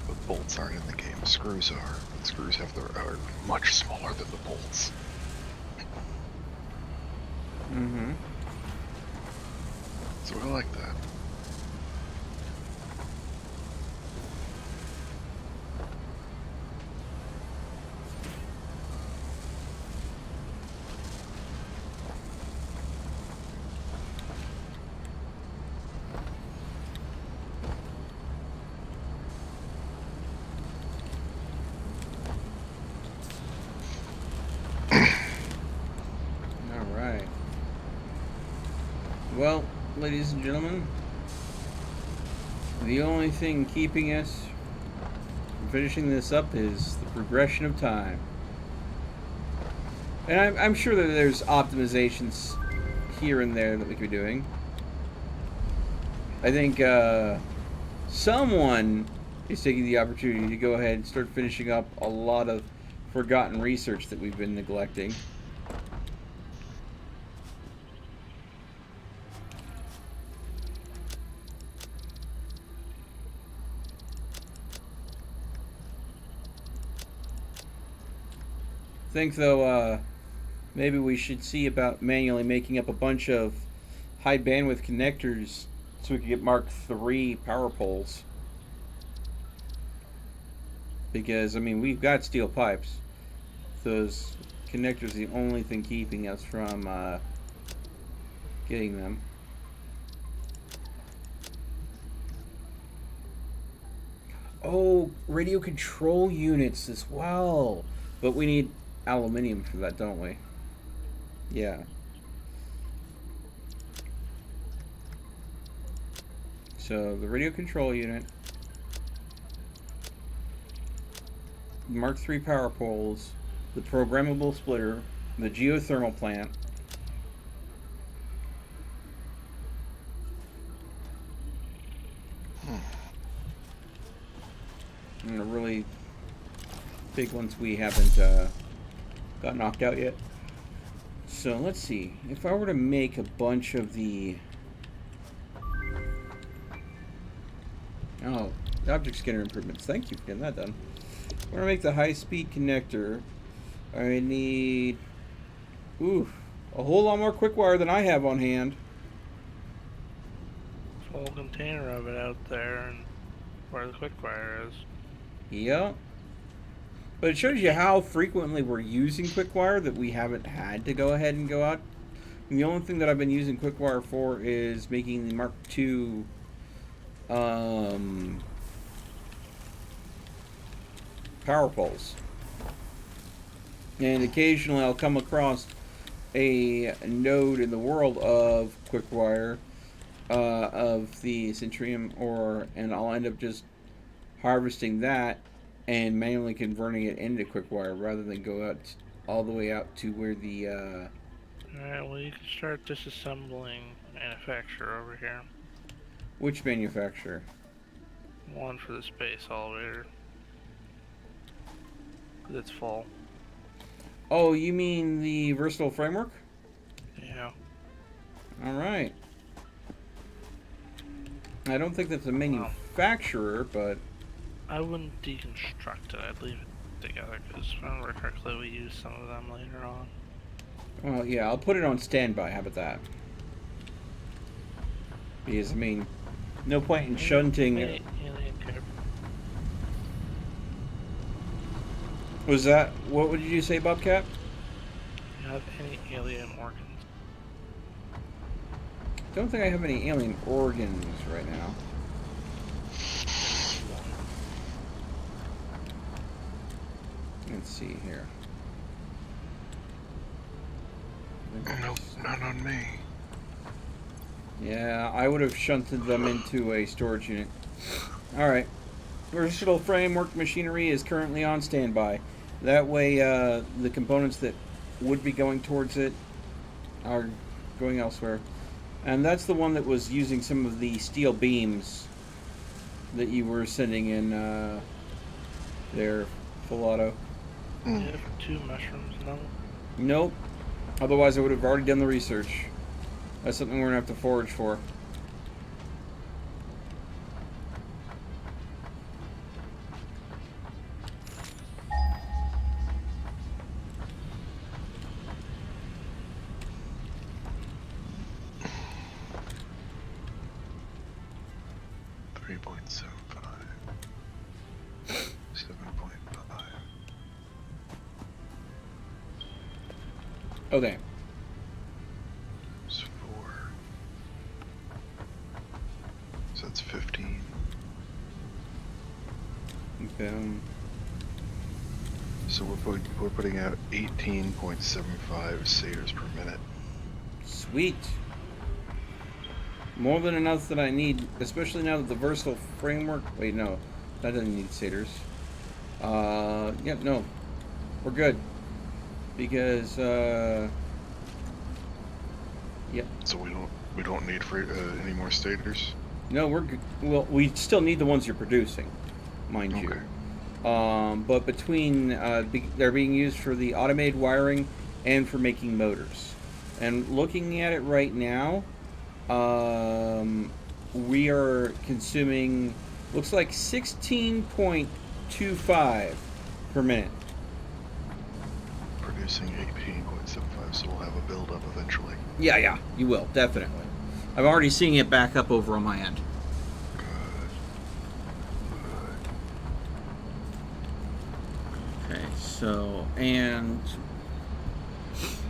But bolts aren't in the game. Screws are. And screws are much smaller than the bolts. Mm-hmm. So I like that. Alright. Well, ladies and gentlemen, the only thing keeping us from finishing this up is the progression of time. And I'm sure that there's optimizations here and there that we could be doing. I think someone is taking the opportunity to go ahead and start finishing up a lot of forgotten research that we've been neglecting. I think, though, maybe we should see about manually making up a bunch of high bandwidth connectors so we can get Mark III power poles. Because, I mean, we've got steel pipes. Those connectors are the only thing keeping us from getting them. Oh, radio control units as well. But we need aluminium for that, don't we? Yeah. So the radio control unit, Mark III power poles, the programmable splitter, the geothermal plant. And the really big ones we haven't got knocked out yet. So let's see. If I were to make a bunch of the... Oh, the object scanner improvements. Thank you for getting that done. I want to make the high-speed connector. I need... Ooh, a whole lot more quick wire than I have on hand. Full container of it out there, and where the quick wire is. Yep. But it shows you how frequently we're using QuickWire that we haven't had to go ahead and go out. And the only thing that I've been using QuickWire for is making the Mark II power poles. And occasionally I'll come across a node in the world of QuickWire of the Centrium ore, and I'll end up just harvesting that and manually converting it into QuickWire rather than go out all the way out to where the Alright, well you can start disassembling manufacturer over here. which manufacturer? One for the space elevator. It's full. Oh, you mean the versatile framework? Yeah. Alright. I don't think that's a manufacturer, but... I wouldn't deconstruct it, I'd leave it together, because if I remember correctly, we used some of them later on. Well, yeah, I'll put it on standby, how about that? Because, I mean, no point in shunting... Was that what would you say, Bobcat? Do you have any alien organs? Don't think I have any alien organs right now. Let's see here. Nope, not on me. Yeah, I would have shunted them into a storage unit. Alright. Versatile framework machinery is currently on standby. That way, the components that would be going towards it are going elsewhere. And that's the one that was using some of the steel beams that you were sending in there, full auto. Do you have 2 mushrooms now? Nope. Otherwise, I would have already done the research. That's something we're going to have to forage for. Okay. It's 4. So that's 15. Boom. So we're putting out 18.75 satyrs per minute. Sweet. More than enough that I need, especially now that the versatile framework. Wait, no, that doesn't need satyrs. Yep, no, we're good because yep. So we don't need any more satyrs. No, we're good. Well, we still need the ones you're producing, mind you. But between they're being used for the automated wiring and for making motors. And looking at it right now, we are consuming, looks like 16.25 per minute. Producing 18.75, so we'll have a build-up eventually. Yeah, you will, definitely. I'm already seeing it back up over on my end. Okay, so, and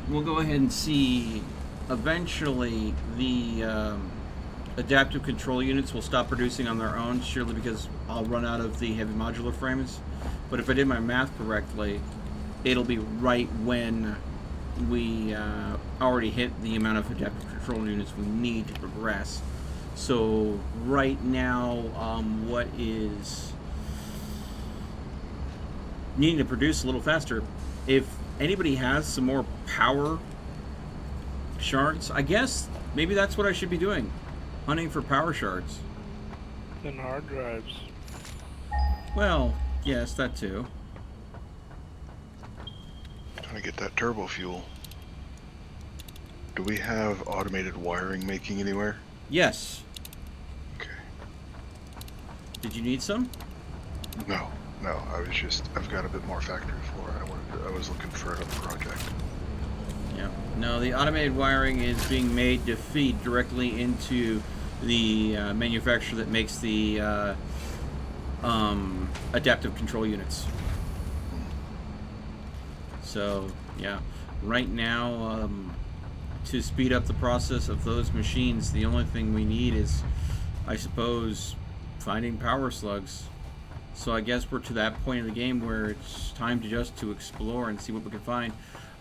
we'll go ahead and see, eventually the adaptive control units will stop producing on their own, surely because I'll run out of the heavy modular frames. But if I did my math correctly, it'll be right when we already hit the amount of adaptive control units we need to progress. So right now, what is needing to produce a little faster, if anybody has some more power shards, I guess maybe that's what I should be doing, hunting for power shards. And hard drives. Well, yes, that too. Trying to get that turbo fuel. Do we have automated wiring making anywhere? Yes. Okay. Did you need some? No. I've got a bit more factory floor. I was looking for a project. Yeah. No, the automated wiring is being made to feed directly into the manufacturer that makes the adaptive control units. So, yeah. Right now, to speed up the process of those machines, the only thing we need is, I suppose, finding power slugs. So I guess we're to that point in the game where it's time to explore and see what we can find.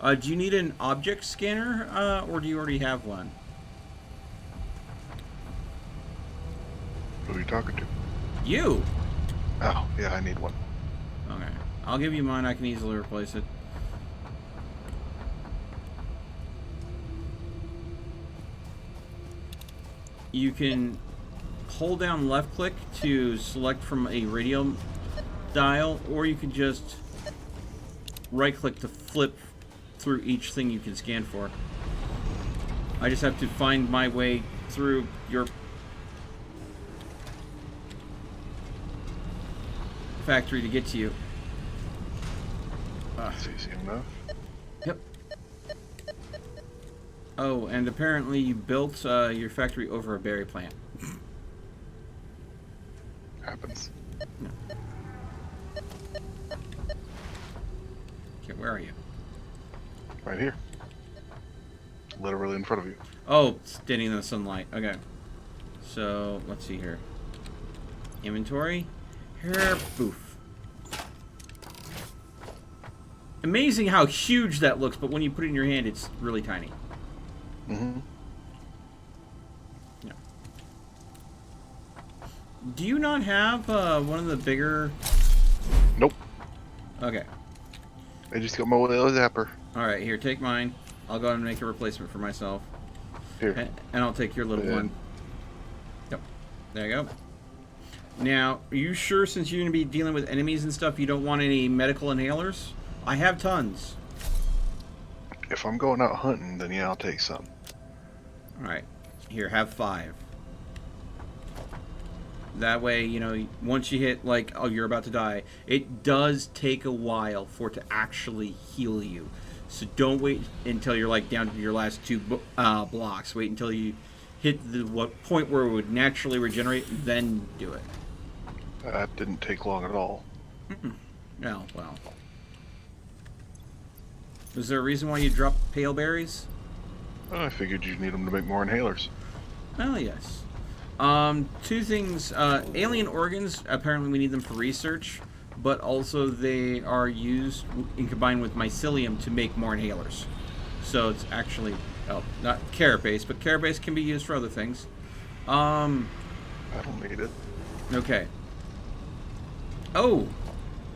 Do you need an object scanner, or do you already have one? Who are you talking to? You! Oh, yeah, I need one. Okay. I'll give you mine. I can easily replace it. You can hold down left click to select from a radio dial, or you can just right click to flip through each thing you can scan for. I just have to find my way through your factory to get to you. That's easy enough. Yep. Oh, and apparently you built your factory over a berry plant. Happens. No. Okay, where are you? Right here. Literally in front of you. Oh, standing in the sunlight. Okay. So, let's see here. Inventory. Here, poof. Amazing how huge that looks, but when you put it in your hand, it's really tiny. Mm-hmm. Yeah. Do you not have one of the bigger... Nope. Okay. I just got my little zapper. Alright, here, take mine. I'll go ahead and make a replacement for myself. Here. And I'll take your little one. Yep. There you go. Now, are you sure since you're going to be dealing with enemies and stuff, you don't want any medical inhalers? I have tons. If I'm going out hunting, then yeah, I'll take some. Alright. Here, have 5. That way, you know, once you hit, like, oh, you're about to die, it does take a while for it to actually heal you. So don't wait until you're, like, down to your last 2 blocks. Wait until you hit the point where it would naturally regenerate, then do it. That didn't take long at all. Oh, well. Is there a reason why you dropped pale berries? I figured you'd need them to make more inhalers. Well, yes. 2 things. Alien organs, apparently we need them for research, but also they are used and combined with mycelium to make more inhalers. So it's actually, well, not carapace, but carapace can be used for other things. I don't need it. Okay. Oh,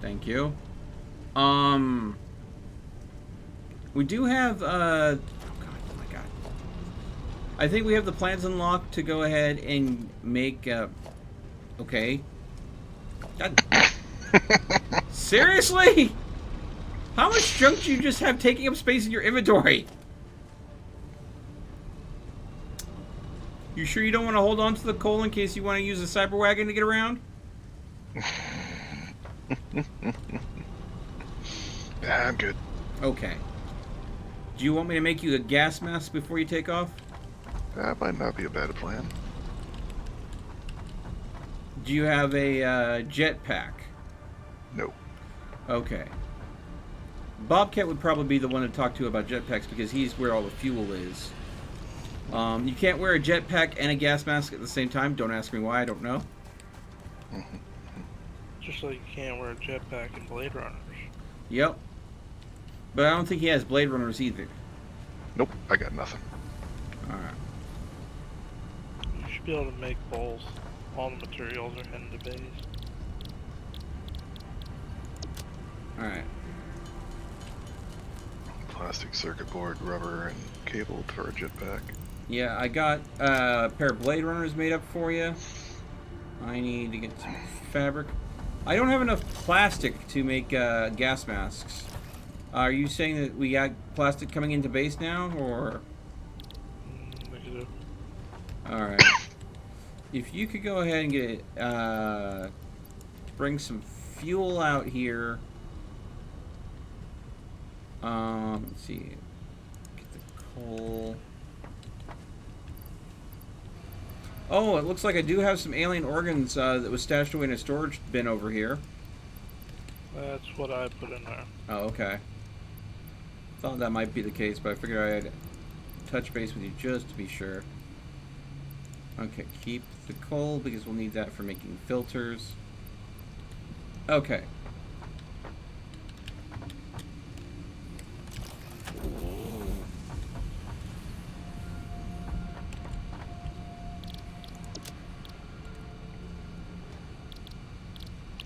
thank you. We do have, oh my god. I think we have the plans unlocked to go ahead and make, okay. God. Seriously? How much junk do you just have taking up space in your inventory? You sure you don't want to hold on to the coal in case you want to use a cyber wagon to get around? Yeah, I'm good. Okay. Do you want me to make you a gas mask before you take off? That might not be a bad plan. Do you have a jetpack? No. Okay. Bobcat would probably be the one to talk to about jetpacks because he's where all the fuel is. You can't wear a jetpack and a gas mask at the same time. Don't ask me why, I don't know. Just like you can't wear a jetpack in Blade Runners. Yep. But I don't think he has Blade Runners either. Nope, I got nothing. Alright. You should be able to make bowls. All the materials are heading to base. Alright. Plastic circuit board, rubber, and cable for a jetpack. Yeah, I got a pair of Blade Runners made up for you. I need to get some fabric. I don't have enough plastic to make gas masks. Are you saying that we got plastic coming into base now, or? We could do. Alright. If you could go ahead and get bring some fuel out here. Let's see. Get the coal. Oh, it looks like I do have some alien organs that was stashed away in a storage bin over here. That's what I put in there. Oh, okay. Thought that might be the case, but I figured I'd touch base with you just to be sure. Okay, keep the coal because we'll need that for making filters. Okay.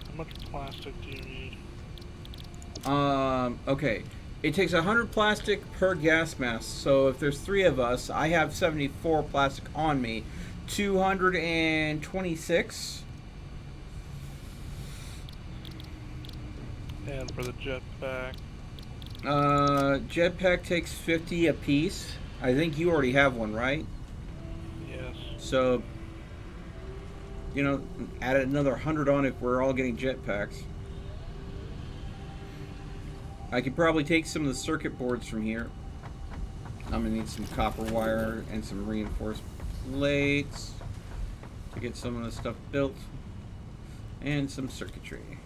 How much plastic do you need? Okay. It takes 100 plastic per gas mask, so if there's 3 of us, I have 74 plastic on me. 226. And for the jetpack? Jetpack takes 50 a piece. I think you already have one, right? Yes. So, you know, add another 100 on if we're all getting jetpacks. I could probably take some of the circuit boards from here. I'm gonna need some copper wire and some reinforced plates to get some of the stuff built, and some circuitry.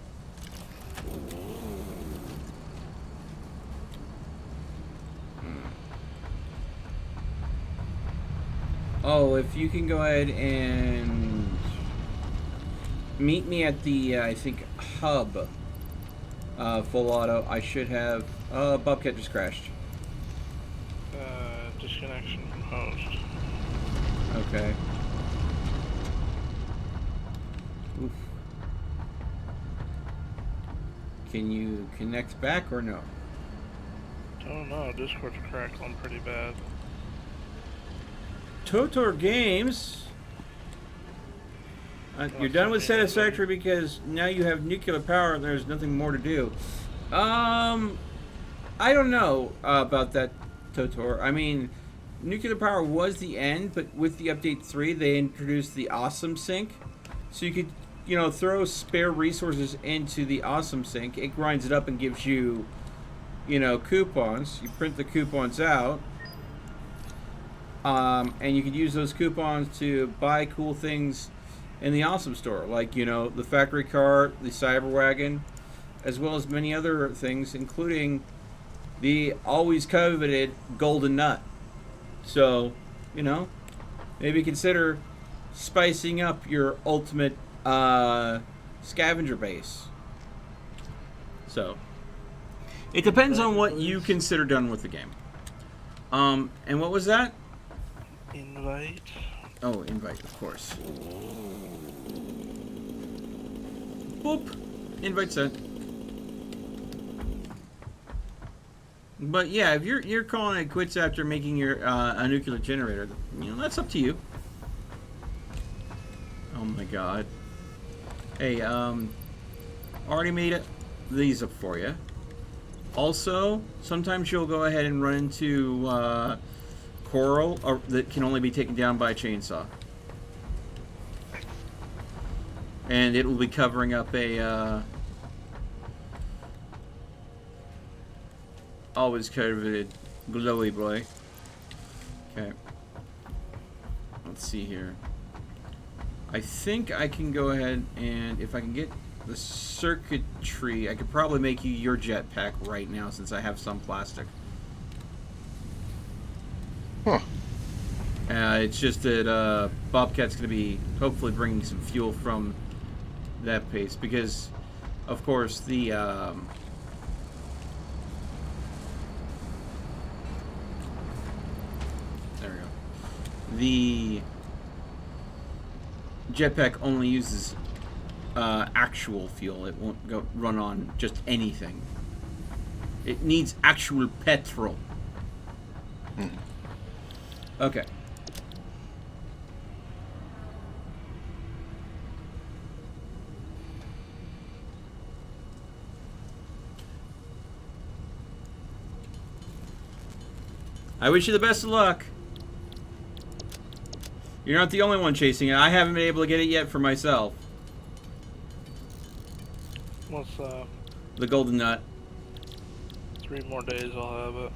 Oh, if you can go ahead and meet me at the, I think, hub. Full auto. I should have. Bobcat just crashed. Disconnection from host. Okay. Oof. Can you connect back or no? Don't know, Discord's crackling pretty bad. Totor Games. You're done with Satisfactory because now you have nuclear power and there's nothing more to do. I don't know about that, Totor. I mean, nuclear power was the end, but with the update 3, they introduced the Awesome Sink. So you could, throw spare resources into the Awesome Sink. It grinds it up and gives you, coupons. You print the coupons out. And you could use those coupons to buy cool things in the Awesome Store, like, the factory cart, the cyber wagon, as well as many other things, including the always coveted golden nut. So, maybe consider spicing up your ultimate scavenger base. So, it depends on what you consider done with the game. And what was that? Invite. Oh, invite, of course. Boop. Invite sent. But yeah, if you're calling it quits after making your a nuclear generator, that's up to you. Oh my god. Hey, already made these up for you. Also, sometimes you'll go ahead and run into coral that can only be taken down by a chainsaw. And it will be covering up a always coveted glowy boy. Okay. Let's see here. I think I can go ahead and if I can get the circuitry, I could probably make you your jetpack right now since I have some plastic. Huh. It's just that Bobcat's going to be hopefully bringing some fuel from that pace because, of course, the there we go. The jetpack only uses actual fuel. It won't go run on just anything. It needs actual petrol. Okay. I wish you the best of luck. You're not the only one chasing it. I haven't been able to get it yet for myself. What's the golden nut. 3 more days I'll have it.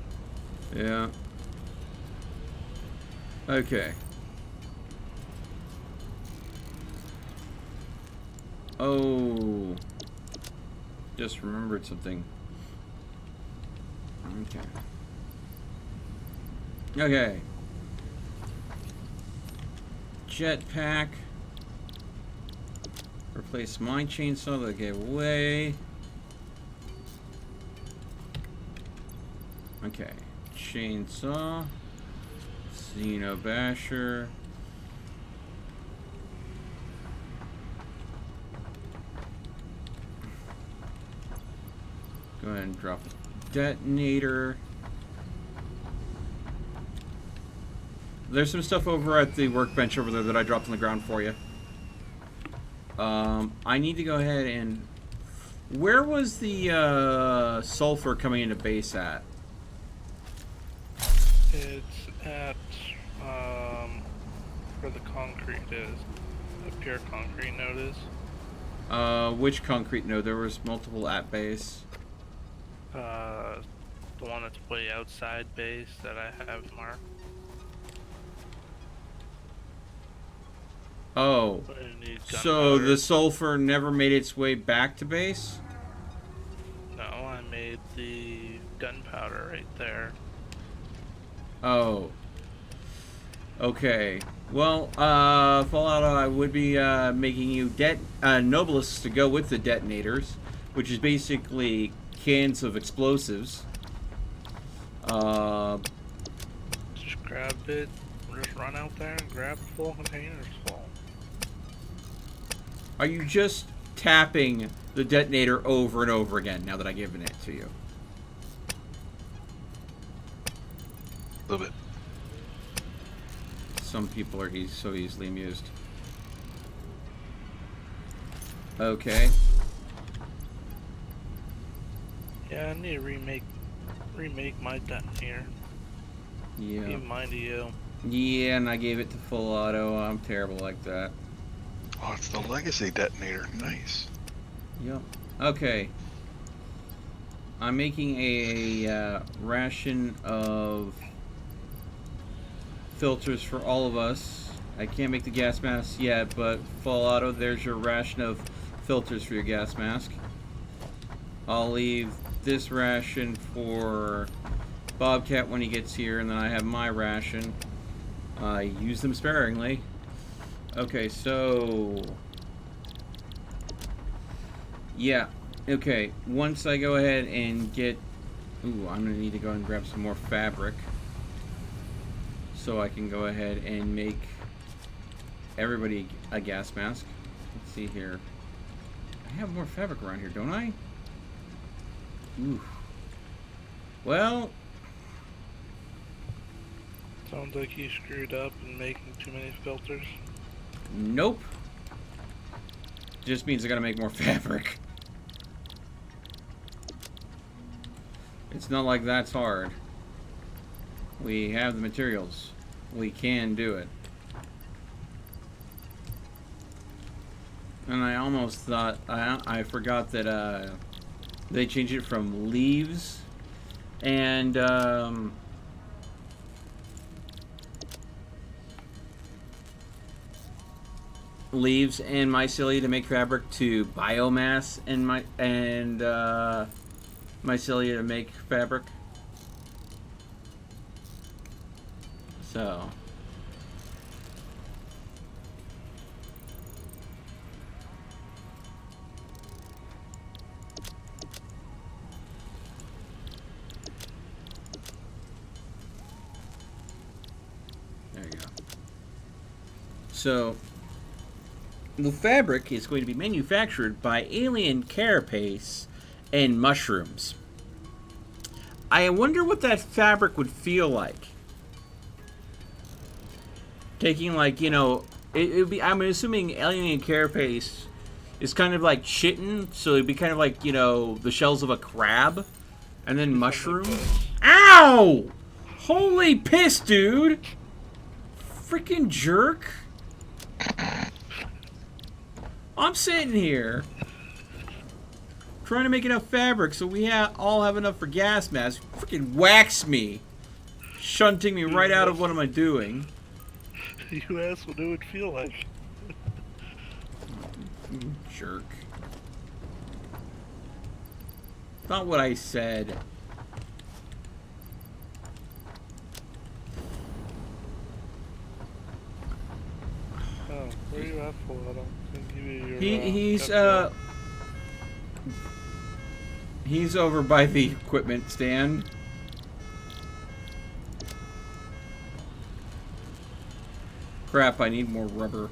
Yeah. Okay. Oh. Just remembered something. Okay. Okay. Jetpack. Replace my chainsaw that I gave away. Okay. Chainsaw. Xeno Basher. Go ahead and drop a detonator. There's some stuff over at the workbench over there that I dropped on the ground for you. I need to go ahead and... Where was the sulfur coming into base at? It's at where the concrete is. The pure concrete node is. Which concrete node? There was multiple at base. The one that's way outside base that I have marked. Oh, so the sulfur never made its way back to base? No, I made the gunpowder right there. Oh. Okay. Well, Fallout, I would be making you Noblists to go with the detonators, which is basically cans of explosives. Just grab it, just run out there and grab a full containers full. Are you just tapping the detonator over and over again now that I've given it to you? A little bit. Some people are so easily amused. Okay. Yeah, I need to remake my detonator. Yeah. Give mine to you. Yeah, and I gave it to full auto. I'm terrible like that. Oh, it's the legacy detonator. Nice. Yep. Okay. I'm making a ration of filters for all of us. I can't make the gas mask yet, but full auto, there's your ration of filters for your gas mask. I'll leave this ration for Bobcat when he gets here, and then I have my ration. I use them sparingly. Okay, so... yeah, okay. Once I go ahead and get... ooh, I'm going to need to go and grab some more fabric. So I can go ahead and make everybody a gas mask. Let's see here. I have more fabric around here, don't I? Ooh. Well... Sounds like you screwed up and making too many filters. nope. Just means I gotta make more fabric. It's not like that's hard. We have the materials. We can do it. And I almost thought, I forgot that they changed it from leaves and leaves and mycelia to make fabric to biomass and mycelia to make fabric. So there you go. So the fabric is going to be manufactured by alien carapace and mushrooms. I wonder what that fabric would feel like. Taking, like, you know, it would be, I'm assuming alien carapace is kind of like chitin, so it'd be kind of like, you know, the shells of a crab, and then mushrooms. Ow! Holy piss, dude! Freaking jerk. I'm sitting here trying to make enough fabric so we all have enough for gas masks. Freaking wax me, shunting me right out of what am I doing. You asked what it would feel like. You jerk. Not what I said. Oh, where are you at for? I don't give you your, he's over by the equipment stand. Crap, I need more rubber.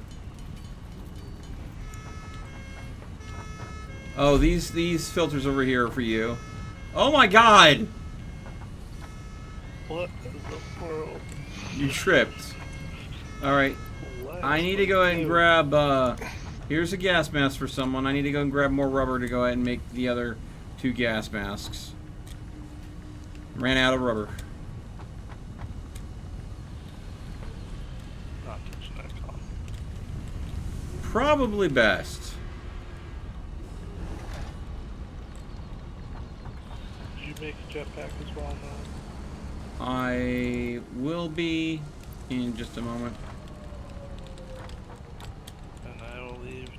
Oh, these filters over here are for you. Oh my god! What in the world? You tripped. Alright. I need to go ahead and grab, here's a gas mask for someone. I need to go and grab more rubber to go ahead and make the other 2 gas masks. Ran out of rubber. Not touching that column. Probably best. Did you make a jetpack as well now? I will be in just a moment. And I will leave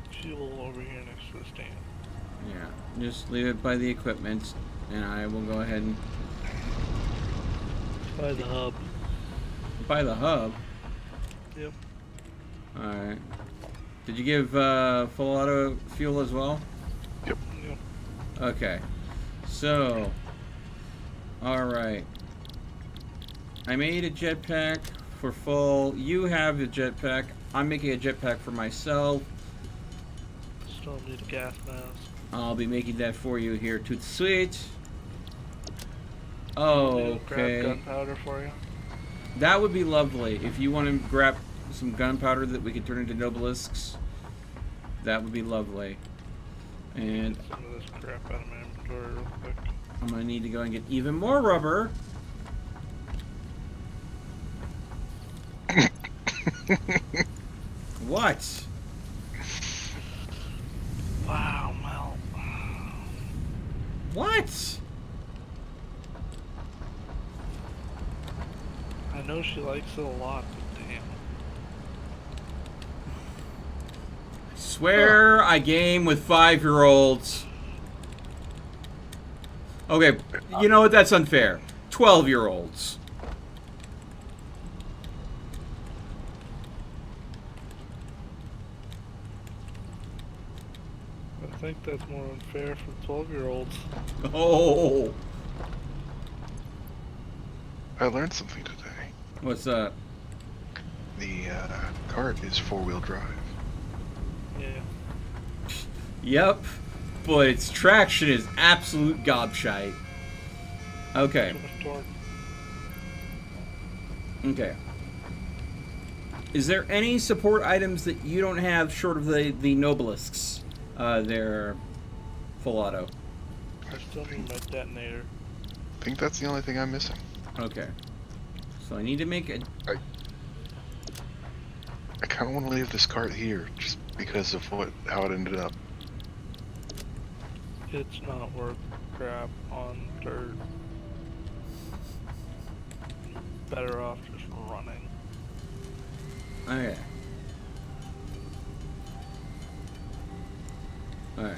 fuel over here next to the stand. Yeah, just leave it by the equipment, and I will go ahead and... By the hub. by the hub. Yep. Alright. Did you give full auto fuel as well? Yep. Okay. So, alright. I made a jetpack for full. You have a jetpack. I'm making a jetpack for myself. Still need a gas mask. I'll be making that for you here. Toot sweet. Grab Okay. gunpowder for you. That would be lovely. If you want to grab some gunpowder that we could turn into nobelisks, that would be lovely. And Get some of this crap out of my inventory real quick. I'm going to need to go and get even more rubber. What? Wow, Mel. What? I know she likes it a lot, but damn. I swear I game with 5-year-olds. Okay, you know what? That's unfair. 12-year-olds. I think that's more unfair for 12-year-olds. Oh. I learned something today. What's that? The cart is 4-wheel drive. Yeah. Yep. But its traction is absolute gobshite. Okay. Too much torque. Okay. Is there any support items that you don't have short of the nobelisks? They're full auto. I still need my detonator. I think that's the only thing I'm missing. Okay. So I need to make a... I kind of want to leave this cart here just because of how it ended up. It's not worth crap on dirt. Better off just running. Okay. Alright.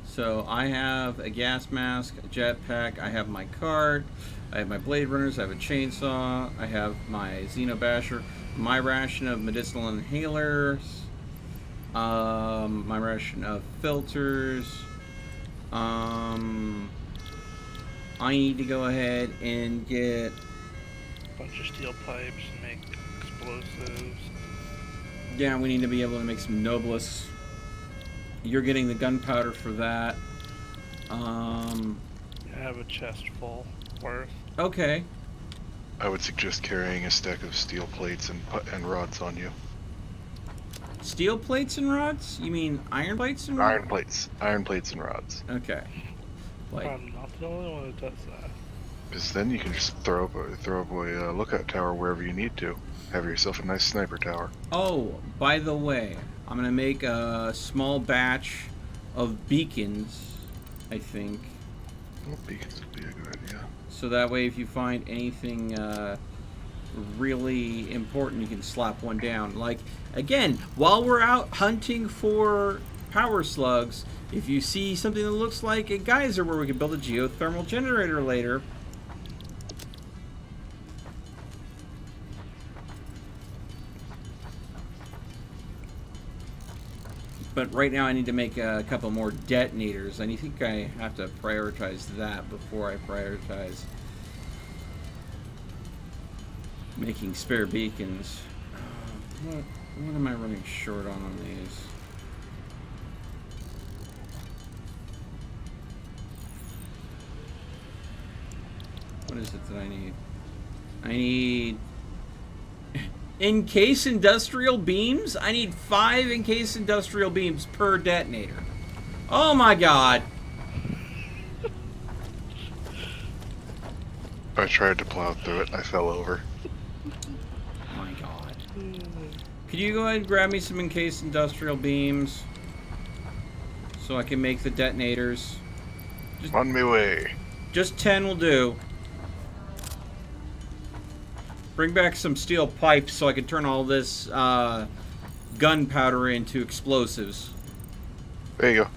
So I have a gas mask, a jetpack, I have my cart, I have my blade runners, I have a chainsaw, I have my Xenobasher, my ration of medicinal inhalers, my ration of filters. I need to go ahead and get... Bunch of steel pipes and make explosives. Yeah, we need to be able to make some nobelisks. You're getting the gunpowder for that. I have a chest full worth. Okay. I would suggest carrying a stack of steel plates and rods on you. Steel plates and rods? You mean iron plates and rods? Iron plates and rods. Okay. Like, I'm not the only one that does that. Because then you can just throw up a lookout tower wherever you need to. Have yourself a nice sniper tower. oh, by the way, I'm gonna make a small batch of beacons, I think. Well, beacons would be a good idea. So that way if you find anything really important, you can slap one down. Like, again, while we're out hunting for power slugs, if you see something that looks like a geyser where we can build a geothermal generator later, but right now I need to make a couple more detonators. I think I have to prioritize that before I prioritize making spare beacons. What am I running short on these? What is it that I need? I need encased industrial beams? I need 5 encased industrial beams per detonator. Oh my god. I tried to plow through it. I fell over. My god. Could you go ahead and grab me some encased industrial beams so I can make the detonators? On my way. Just 10 will do. Bring back some steel pipes so I can turn all this gunpowder into explosives. There you go.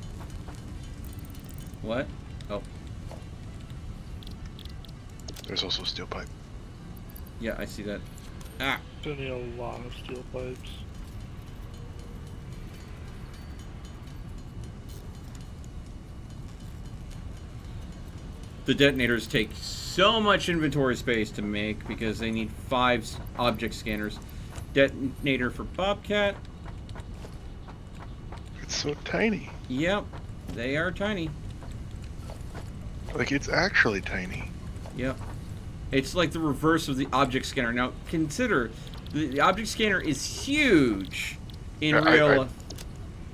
What? Oh. There's also steel pipe. Yeah, I see that. Ah. Gonna need a lot of steel pipes. The detonators take so much inventory space to make because they need 5 object scanners. Detonator for Bobcat. It's so tiny. Yep, they are tiny. Like, it's actually tiny. Yep. It's like the reverse of the object scanner. Now, consider, the object scanner is huge in real...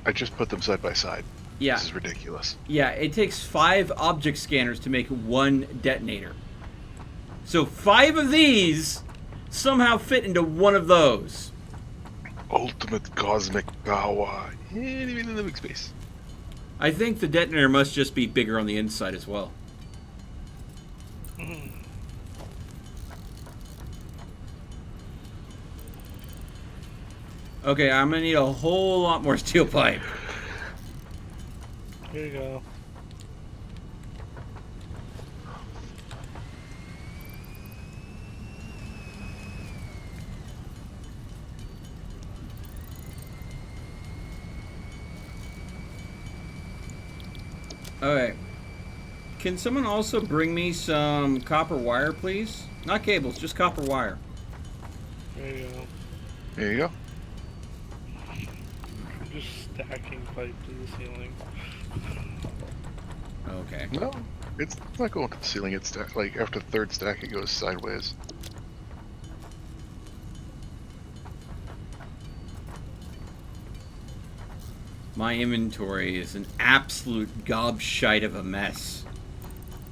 I just put them side by side. Yeah. This is ridiculous. Yeah, it takes 5 object scanners to make 1 detonator. So 5 of these somehow fit into one of those. Ultimate cosmic power. Even in the big space. I think the detonator must just be bigger on the inside as well. Okay, I'm gonna need a whole lot more steel pipe. Here you go. Alright. Can someone also bring me some copper wire, please? Not cables, just copper wire. There you go. There you go. I'm just stacking pipe to the ceiling. Okay. No, it's not going to the ceiling. It's like after the 3rd stack, it goes sideways. My inventory is an absolute gobshite of a mess.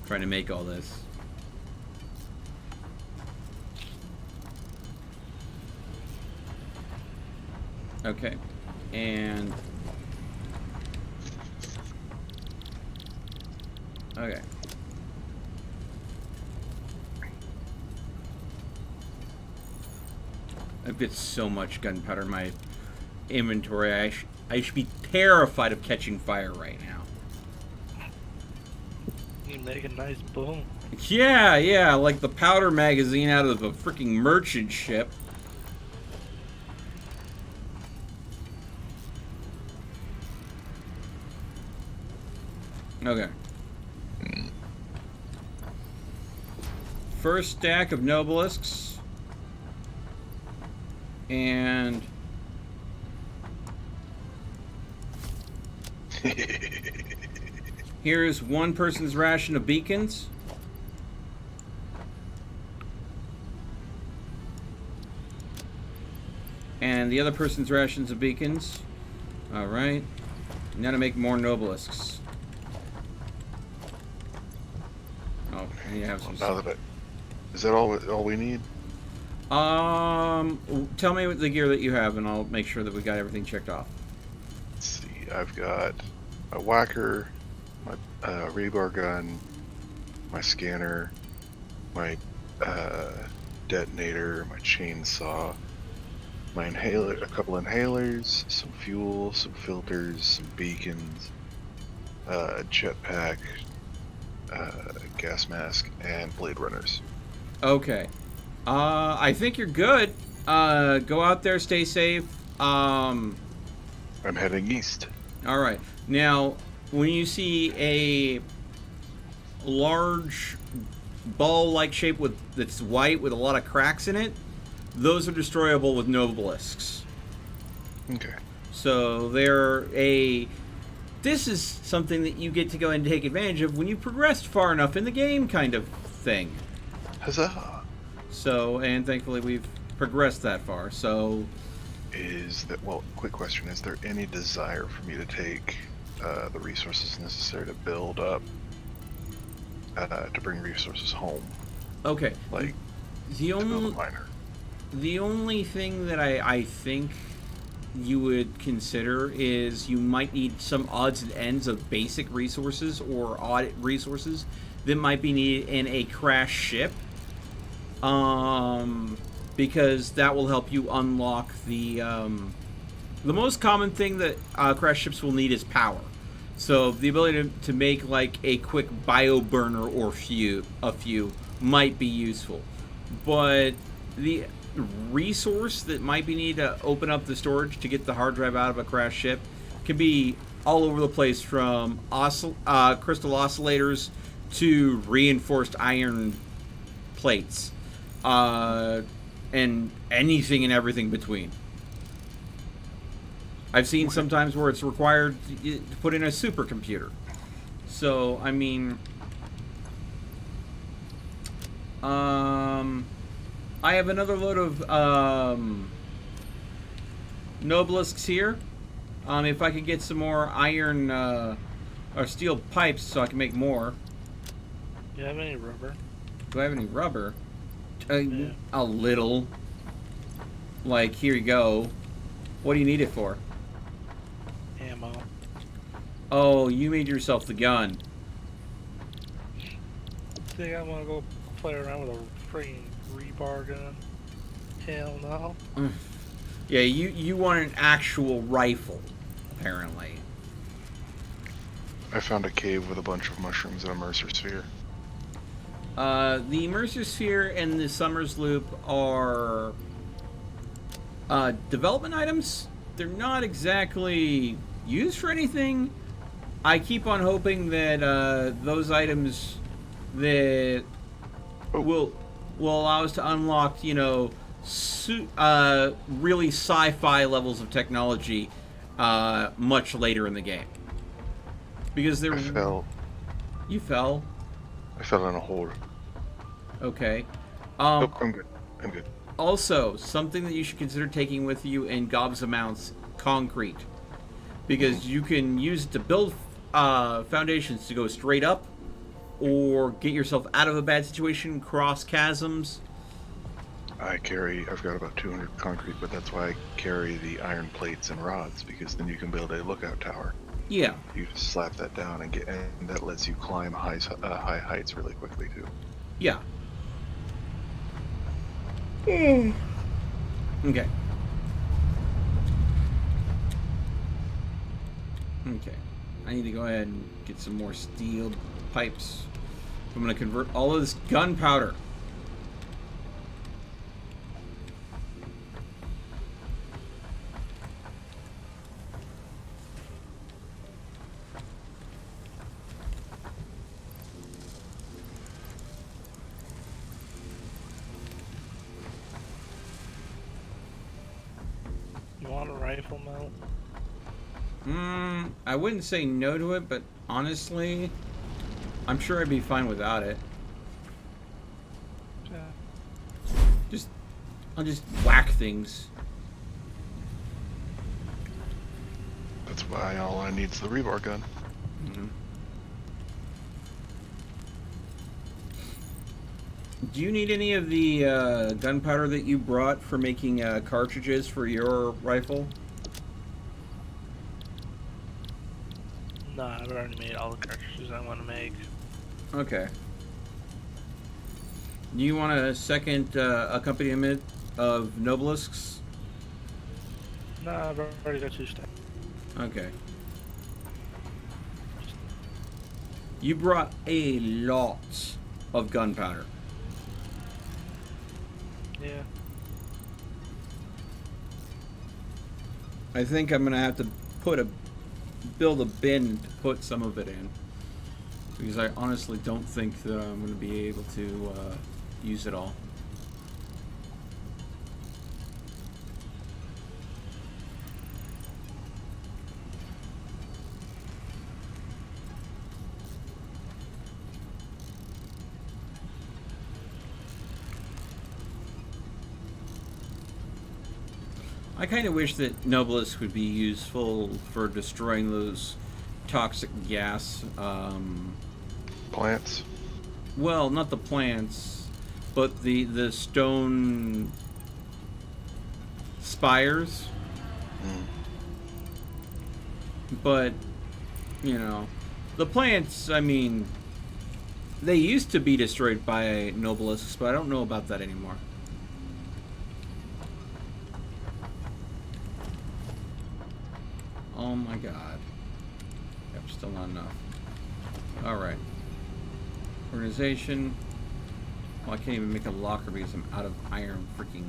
Trying to make all this. Okay. And... okay. I've got so much gunpowder in my inventory. I should be terrified of catching fire right now. You make a nice boom. Yeah, yeah, like the powder magazine out of a freaking merchant ship. Okay. First stack of Nobelisks. And... here's one person's ration of beacons. And the other person's rations of beacons. Alright. Now to make more Nobelisks. Oh, I need to have some... Now that is that all we need? Tell me what the gear that you have, and I'll make sure that we got everything checked off. Let's see. I've got my whacker, my rebar gun, my scanner, my detonator, my chainsaw, my inhaler, a couple inhalers, some fuel, some filters, some beacons, a jetpack, gas mask, and blade runners. Okay. I think you're good. Go out there, stay safe. I'm heading east. Alright. Now, when you see a large ball-like shape that's white with a lot of cracks in it, those are destroyable with Nobelisks. Okay. So this is something that you get to go and take advantage of when you've progressed far enough in the game, kind of thing. Huzzah! So, and thankfully we've progressed that far, so... quick question, is there any desire for me to take the resources necessary to build up, to bring resources home? Okay. Like, the to build a miner? The only thing that I think you would consider is you might need some odds and ends of basic resources or odd resources that might be needed in a crash ship. Because that will help you unlock the most common thing that crash ships will need is power. So the ability to make like a quick bio burner or a few might be useful. But the resource that might be needed to open up the storage to get the hard drive out of a crashed ship can be all over the place, from crystal oscillators to reinforced iron plates, and anything and everything between. I've seen sometimes where it's required to put in a supercomputer. So, I mean, I have another load of Nobelisks here. If I could get some more iron or steel pipes so I can make more. Do you have any rubber? Do I have any rubber? Yeah. A little. Like, here you go. What do you need it for? Ammo. Oh, you made yourself the gun. Think I want to go play around with a freaking rebar gun? Hell no. Yeah, you want an actual rifle, apparently. I found a cave with a bunch of mushrooms and a Mercer sphere. The Mercer Sphere and the Summers Loop are development items. They're not exactly used for anything. I keep on hoping that those items that will allow us to unlock, you know, really sci-fi levels of technology much later in the game. Because they're... I fell. You fell? I fell in a hole. Okay. Nope, I'm good. I'm good. Also, something that you should consider taking with you in gobs amounts: concrete. Because you can use it to build foundations to go straight up, or get yourself out of a bad situation, cross chasms. I've got about 200 concrete, but that's why I carry the iron plates and rods, because then you can build a lookout tower. Yeah. You just slap that down and that lets you climb high heights really quickly too. Yeah. Okay. Okay. I need to go ahead and get some more steel pipes. I'm going to convert all of this gunpowder. You want a rifle mount? I wouldn't say no to it, but honestly, I'm sure I'd be fine without it. Yeah. I'll just whack things. That's why all I need is the rebar gun. Mm-hmm. Do you need any of the gunpowder that you brought for making cartridges for your rifle? Nah, I've already made all the cartridges I want to make. Okay. Do you want a second accompaniment of Nobelisks? Nah, I've already got 2 stacks. Okay. You brought a lot of gunpowder. Yeah. I think I'm gonna have to build a bin to put some of it in, because I honestly don't think that I'm gonna be able to use it all. I kind of wish that Nobilis would be useful for destroying those toxic gas. Plants. Well, not the plants, but the stone spires. Mm. But, you know, the plants, I mean, they used to be destroyed by Nobilisks, but I don't know about that anymore. Oh my god. Yep, still not enough. Alright. Organization. Well, I can't even make a locker because I'm out of iron freaking...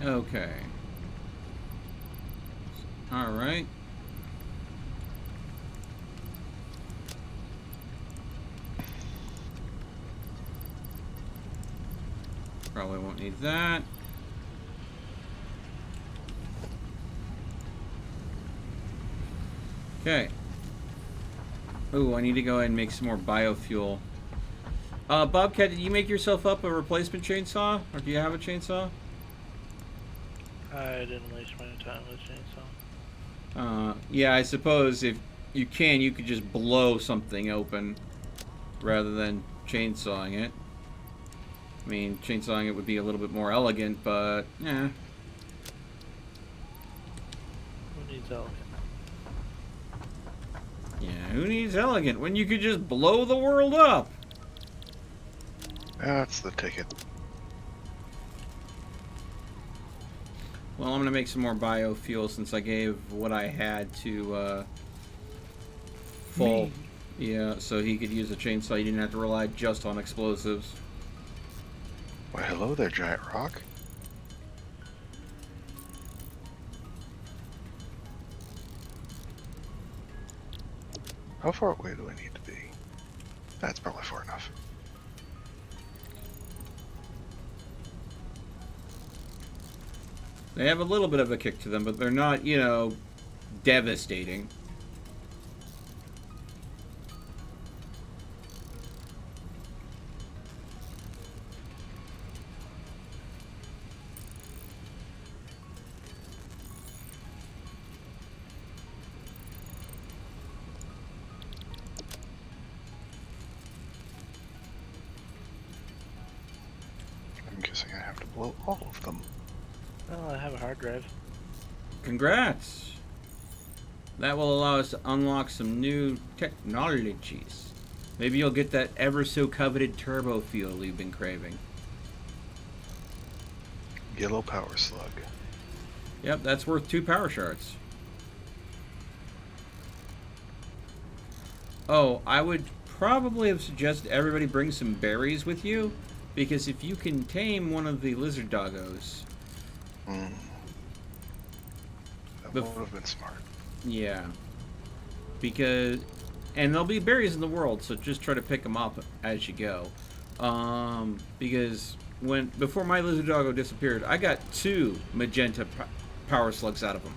Okay. Alright. Probably won't need that. Okay. Ooh, I need to go ahead and make some more biofuel. Bobcat, did you make yourself up a replacement chainsaw? Or do you have a chainsaw? I didn't waste my time with chainsaw. Yeah, I suppose if you can, you could just blow something open rather than chainsawing it. I mean, chainsawing it would be a little bit more elegant, but, yeah. Who needs elegant? Yeah, who needs elegant when you could just blow the world up? That's the ticket. Well, I'm gonna make some more biofuel since I gave what I had to, full. Me. Yeah, so he could use a chainsaw. He didn't have to rely just on explosives. Why, hello there, giant rock. How far away do I need to be? That's probably far enough. They have a little bit of a kick to them, but they're not, you know, devastating. I'm guessing I have to blow all of them. Well, I have a hard drive. Congrats! That will allow us to unlock some new technologies. Maybe you'll get that ever so coveted turbo fuel we've been craving. Yellow power slug. Yep, that's worth 2 power shards. Oh, I would probably have suggested everybody bring some berries with you, because if you can tame one of the lizard doggos... That would have been smart. Yeah. Because... And there'll be berries in the world, so just try to pick them up as you go. Because before my lizard doggo disappeared, I got 2 magenta power slugs out of them.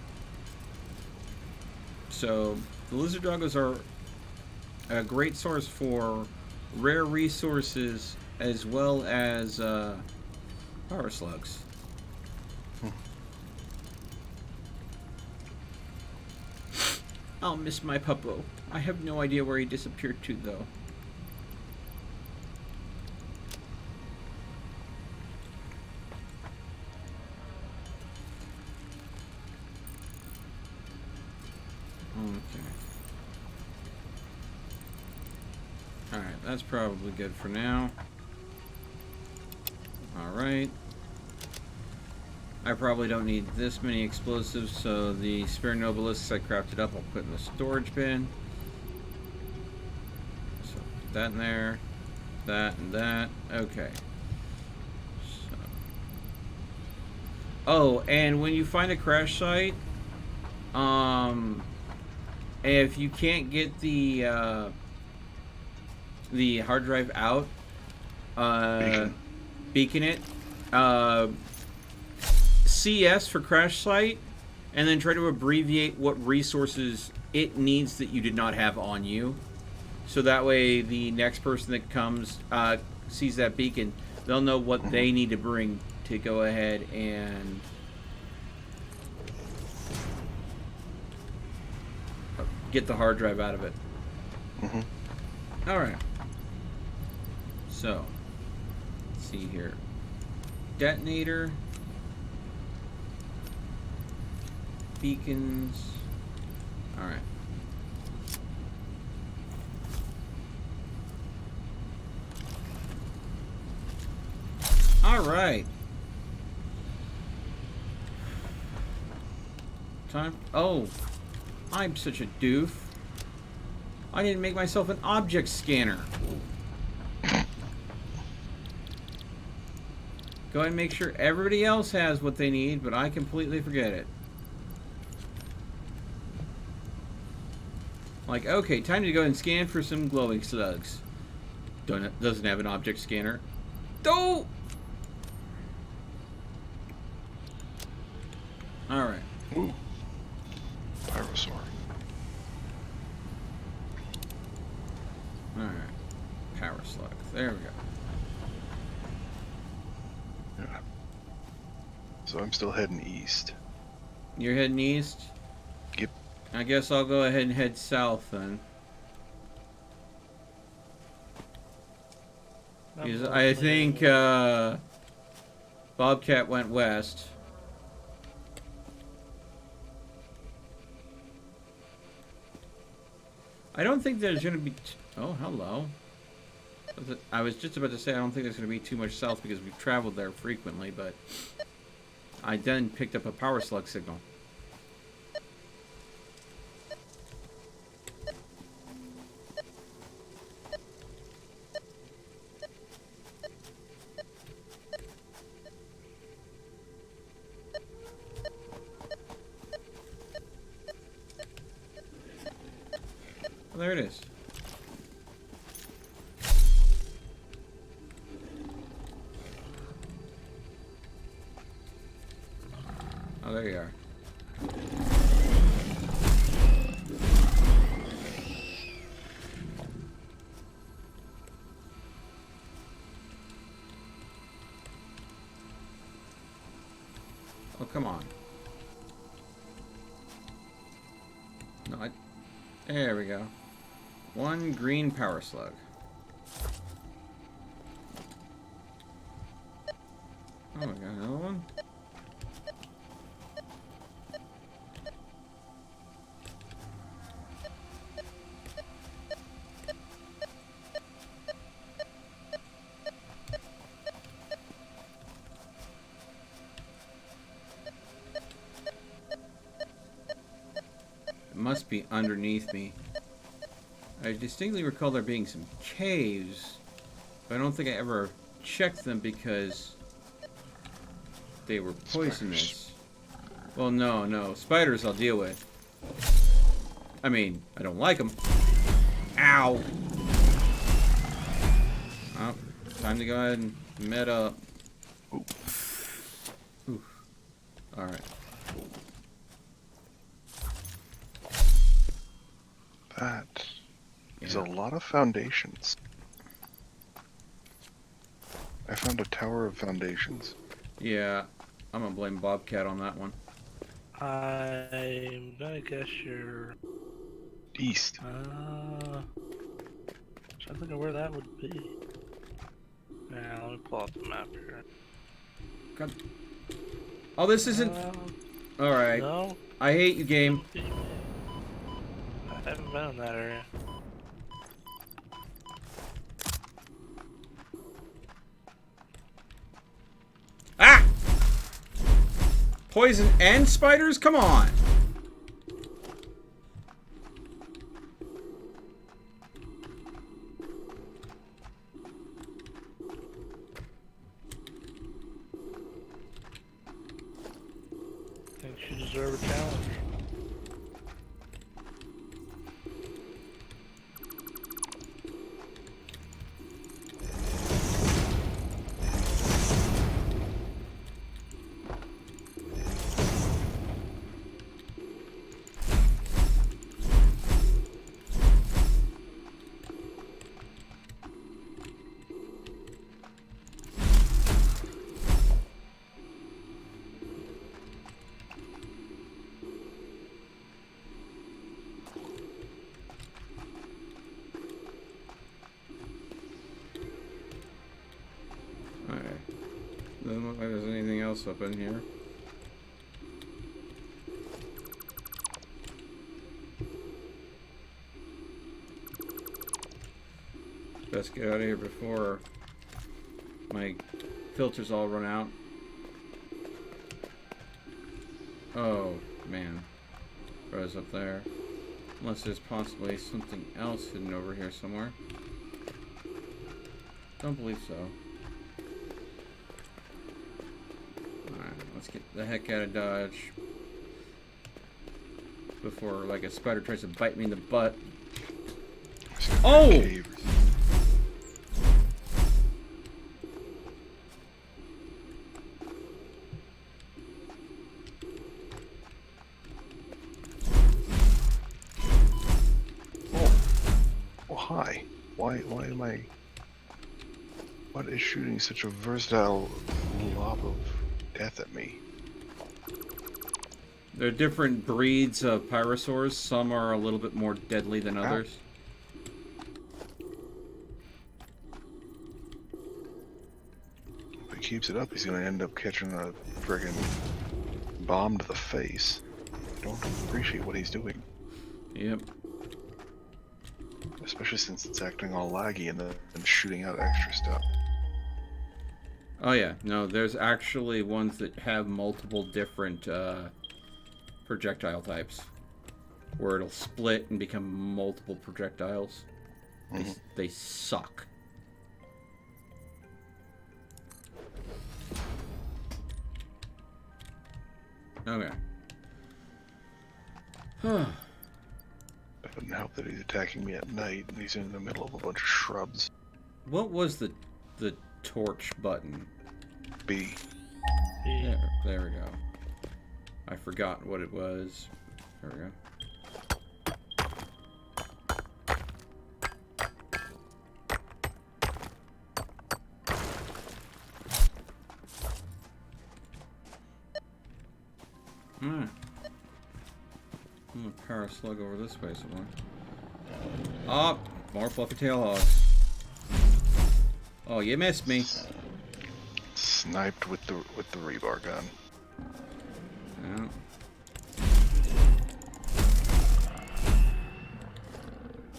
So the lizard doggos are a great source for rare resources as well as power slugs. I'll miss my puppo. I have no idea where he disappeared to, though. Okay. Alright, that's probably good for now. Alright. I probably don't need this many explosives, so the spare nobelisks I crafted up I'll put in the storage bin. So put that in there, that and that. Okay. So. Oh, and when you find a crash site, if you can't get the hard drive out, beacon it. CS for crash site, and then try to abbreviate what resources it needs that you did not have on you. So that way the next person that comes sees that beacon, they'll know what they need to bring to go ahead and get the hard drive out of it. All right. So, let's see here. Detonator. Beacons. All right. All right. Time. Oh, I'm such a doof. I didn't make myself an object scanner. Go ahead and make sure everybody else has what they need, but I completely forget it. Like, okay, time to go and scan for some glowing slugs. Doesn't have an object scanner. Don't! Alright. Ooh. Pyrosaur. Alright. Power slug. There we go. Yeah. So I'm still heading east. You're heading east? Yep. I guess I'll go ahead and head south then. Because I think Bobcat went west. I don't think there's going to be... Oh, hello. I was just about to say I don't think there's going to be too much south because we've traveled there frequently, but I then picked up a power slug signal. Well, there it is. Oh, there you are. Oh, come on. No, there we go. One green power slug. Oh, we got another one. It must be underneath me. I distinctly recall there being some caves, but I don't think I ever checked them because they were poisonous. Spiders. Well, no. Spiders I'll deal with. I mean, I don't like them. Ow! Oh, time to go ahead and med up. Ooh. Alright. That is a lot of foundations. I found a tower of foundations. Yeah, I'm gonna blame Bobcat on that one. I'm gonna guess you're East. trying to think of where that would be. Yeah, let me pull out the map here. God. Oh, this isn't... Alright. No? I hate you, game. I haven't been in that area. Ah! Poison and spiders? Come on! Think you deserve a challenge. Doesn't look like there's anything else up in here. Best get out of here before my filters all run out. Oh, man. Rose up there. Unless there's possibly something else hidden over here somewhere. Don't believe so. Alright, let's get the heck out of Dodge. Before, like, a spider tries to bite me in the butt. Oh! Hi. Why am I... What is shooting such a versatile lob of death at me? There are different breeds of pyrosaurs. Some are a little bit more deadly than others. If he keeps it up, he's gonna end up catching a friggin' bomb to the face. I don't appreciate what he's doing. Yep. Especially since it's acting all laggy and then shooting out extra stuff. Oh yeah, no, there's actually ones that have multiple different projectile types. Where it'll split and become multiple projectiles. They suck. Okay. It wouldn't help that he's attacking me at night and he's in the middle of a bunch of shrubs. What was the torch button? B. There we go. I forgot what it was. There we go. Alright. I'm gonna power slug over this way somewhere. Oh, more fluffy tail hogs. Oh, you missed me. Sniped with the rebar gun. Yeah.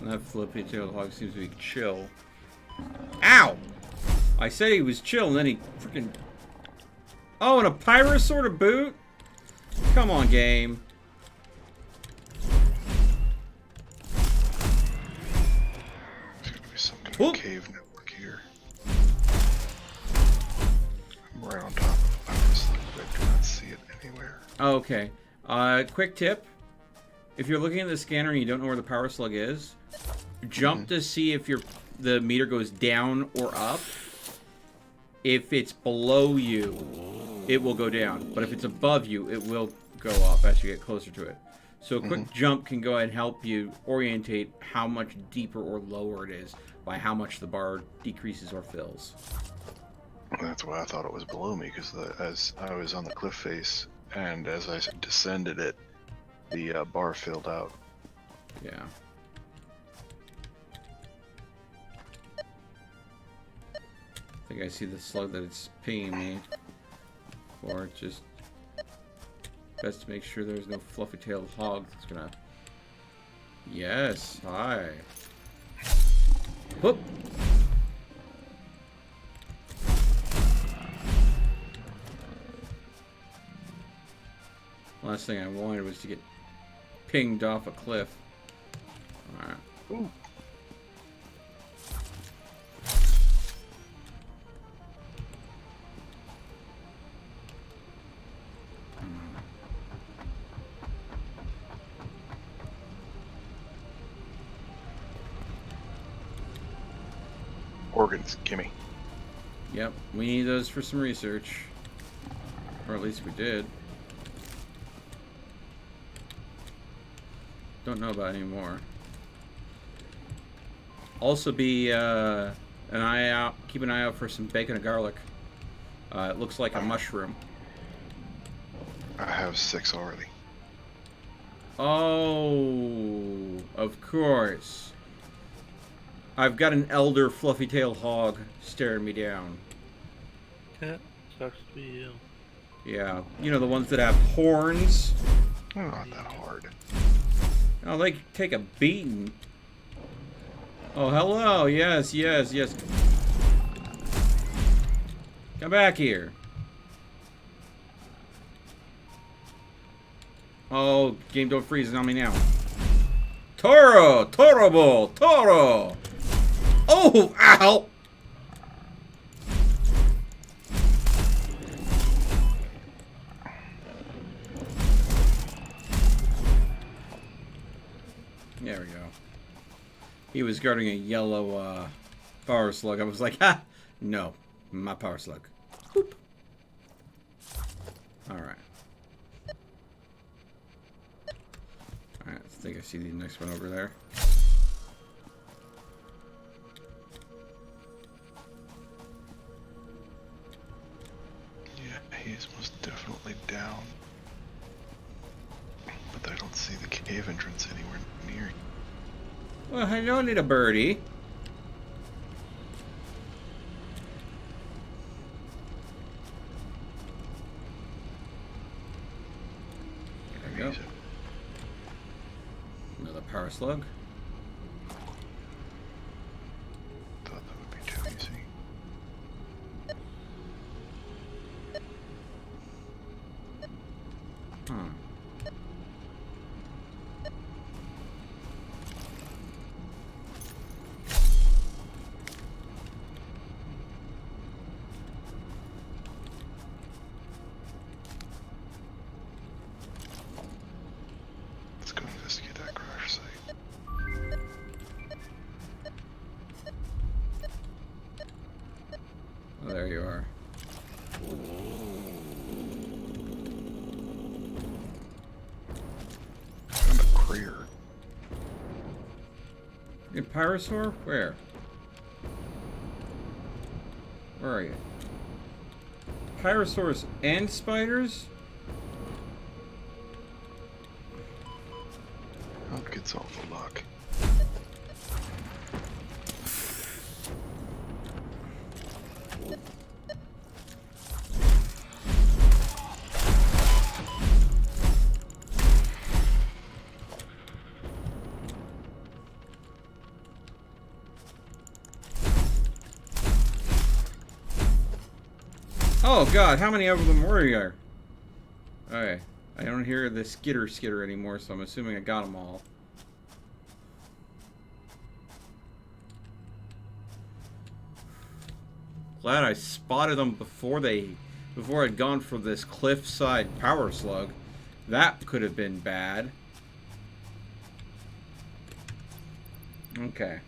That fluffy tail hog seems to be chill. Ow! I said he was chill, and then he freaking. Oh, and a pyrosaur to boot? Come on, game. There's gonna be some kind of cave network here. I'm right on top of a pyroslug, but I do not see it anywhere. Oh, okay. Quick tip. If you're looking at the scanner and you don't know where the power slug is, jump to see if the meter goes down or up. If it's below you, it will go down. But if it's above you, it will go up as you get closer to it. So a quick jump can go ahead and help you orientate how much deeper or lower it is by how much the bar decreases or fills. That's why I thought it was below me, because as I was on the cliff face and as I descended it, the bar filled out. Yeah. I think I see the slug that it's pinging me for. Just best to make sure there's no fluffy-tailed hog that's gonna. Yes, hi. Whoop. Last thing I wanted was to get pinged off a cliff. Alright. Ooh. Organs, gimme. Yep, we need those for some research. Or at least we did. Don't know about anymore. Also be an eye out, keep an eye out for some bacon and garlic. It looks like a mushroom. I have 6 already. Oh, of course. I've got an elder fluffy tail hog staring me down. Yeah, Sucks to be you. Yeah, you know, the ones that have horns. They're not that hard. Oh, they take a beating. Oh, hello. Yes, yes, yes. Come back here. Oh, game don't freeze on me now. Toro! Toro! Toro! Oh, ow! There we go. He was guarding a yellow power slug. I was like, ha! No, my power slug. Boop. Alright. Alright, I think I see the next one over there. Yeah, he's most definitely down. But I don't see the cave entrance anywhere near. Well, I don't need a birdie. There we go. He's Another power slug. thought that would be too easy. Huh. Let's go investigate that crash site. Oh, there you are. Found a crater. In Pyrosaur? Where? Where are you? Pyrosaurs and spiders? Hope gets all the luck. Oh god, how many of them were there? Okay, I don't hear the skitter anymore, so I'm assuming I got them all. Glad I spotted them before I'd gone for this cliffside power slug. That could have been bad. Okay.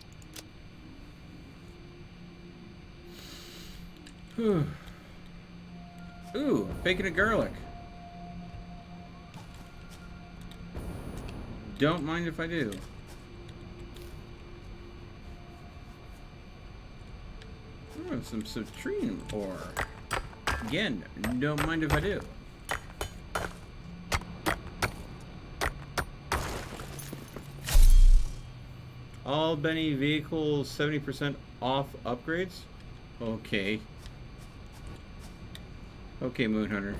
Whew. Ooh, bacon and garlic. Don't mind if I do. Oh, some citrine ore. Again, don't mind if I do. All Benny vehicles 70% off upgrades? Okay. Okay, Moonhunter.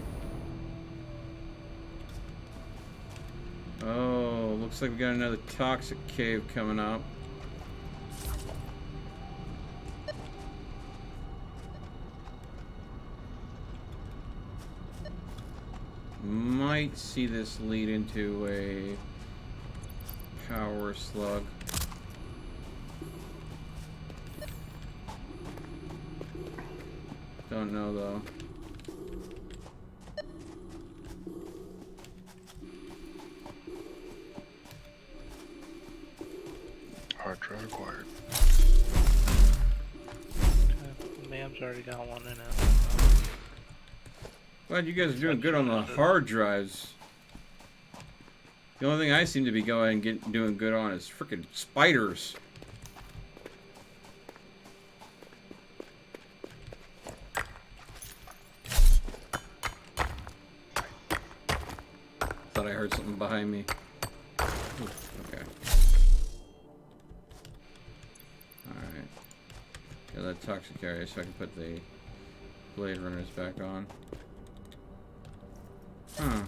Oh, looks like we got another toxic cave coming up. Might see this lead into a power slug. Don't know though. Hard drive acquired. Mam's already got one in it. Glad you guys are doing good on the hard drives. The only thing I seem to be doing good on is frickin' spiders. Thought I heard something behind me. Oof, okay. Alright. Got that toxic area so I can put the Blade Runner's back on. Huh.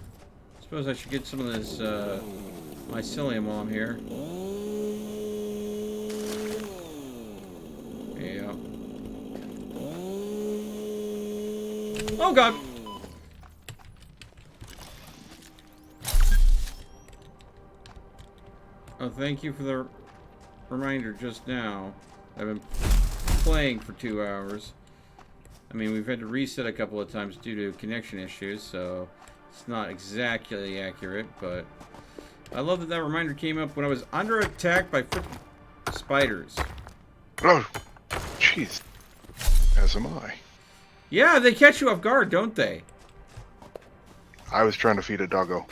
Suppose I should get some of this mycelium while I'm here. Yeah. Oh god! Oh, thank you for the reminder just now. I've been playing for 2 hours. I mean, we've had to reset a couple of times due to connection issues, so it's not exactly accurate, but I love that that reminder came up when I was under attack by spiders. Oh, jeez. As am I. Yeah, they catch you off guard, don't they? I was trying to feed a doggo.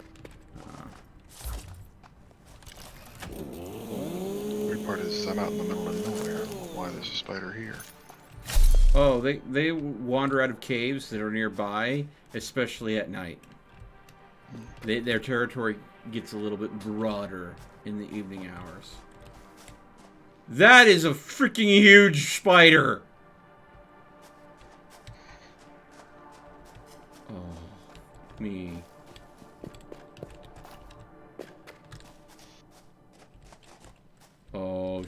Weird part is I'm out in the middle of nowhere. Why there's a spider here? Oh, they wander out of caves that are nearby, especially at night. Their territory gets a little bit broader in the evening hours. That is a freaking huge spider! Oh, me. Oh,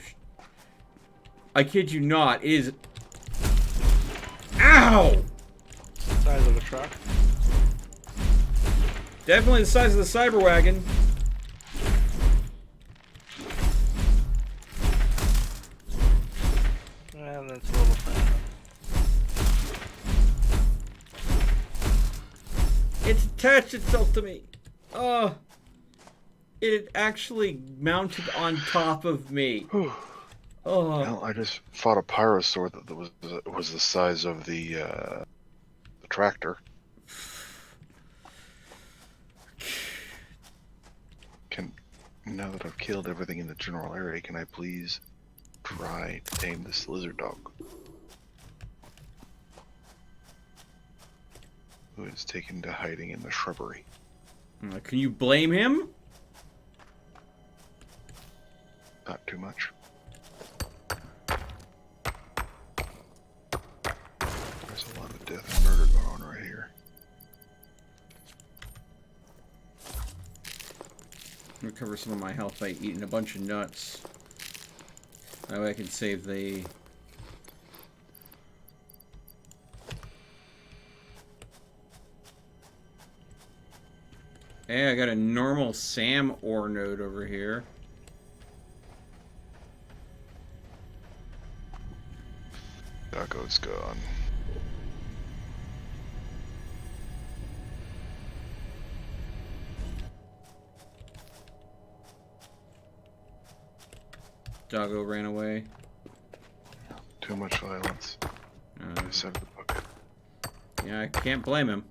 I kid you not, it is... Ow! Size of a truck. Definitely the size of the cyber wagon. And that's a little fan. It's attached itself to me. Oh. It actually mounted on top of me. Oh. Well, I just fought a pyrosaur that was the size of the tractor. Now that I've killed everything in the general area, can I please try to tame this lizard dog? Who is taken to hiding in the shrubbery? Can you blame him? Not too much. There's a lot of death and murder going on right here. Recover some of my health by eating a bunch of nuts. That way I can save the... Hey, I got a normal SAM ore node over here. Doggo's gone. Doggo ran away. Too much violence. I said the book. Yeah, I can't blame him.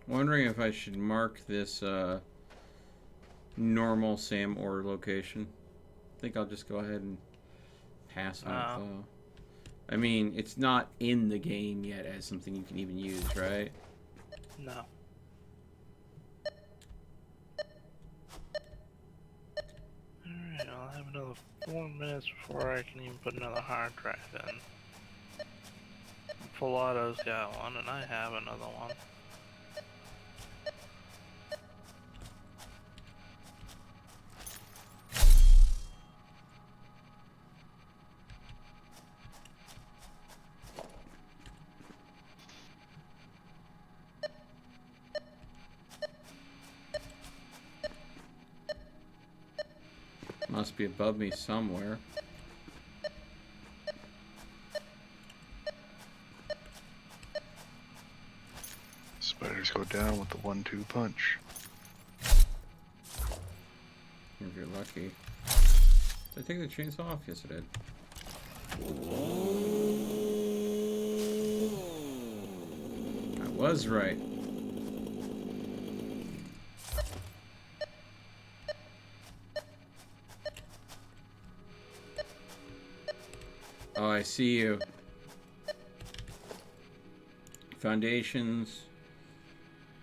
Wondering if I should mark this normal SAM ore location. I think I'll just go ahead and pass on it though. I mean, it's not in the game yet as something you can even use, right? No. Alright, I'll have another 4 minutes before I can even put another hard drive in. Full Auto's got one, and I have another one. Must be above me somewhere. Spiders go down with the 1-2 punch. If you're lucky. Did I take the chainsaw off? Yes, I did. I was right. Oh, I see you.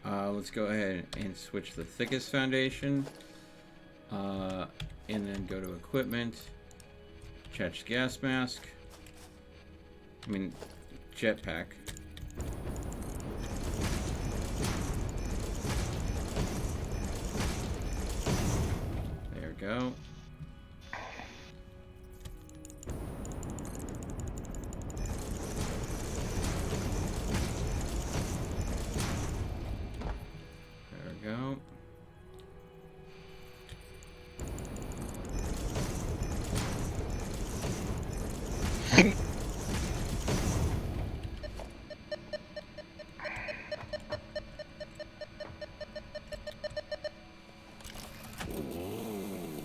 Let's go ahead and switch the thickest foundation. And then go to equipment. Catch gas mask. I mean, jetpack. There we go. There we go.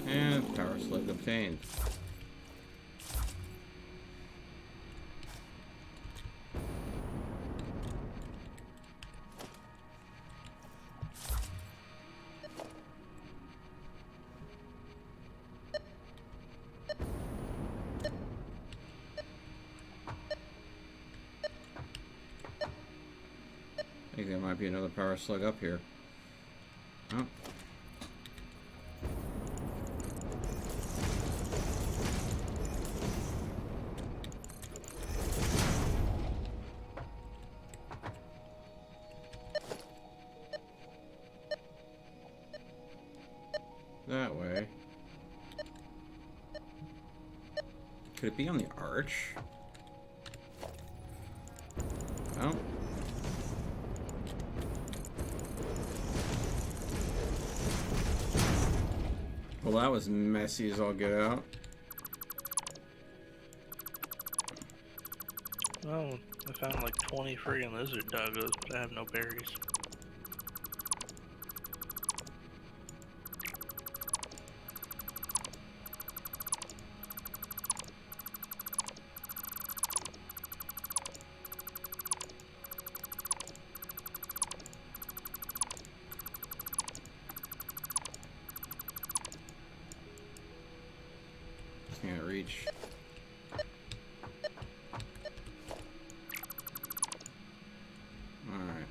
And power slug obtained. I think there might be another power slug up here. Oh. That way. Could it be on the arch? Oh. Well, that was messy as all get out. Oh, I found like 20 friggin' lizard doggos, but I have no berries. Can't reach. Alright.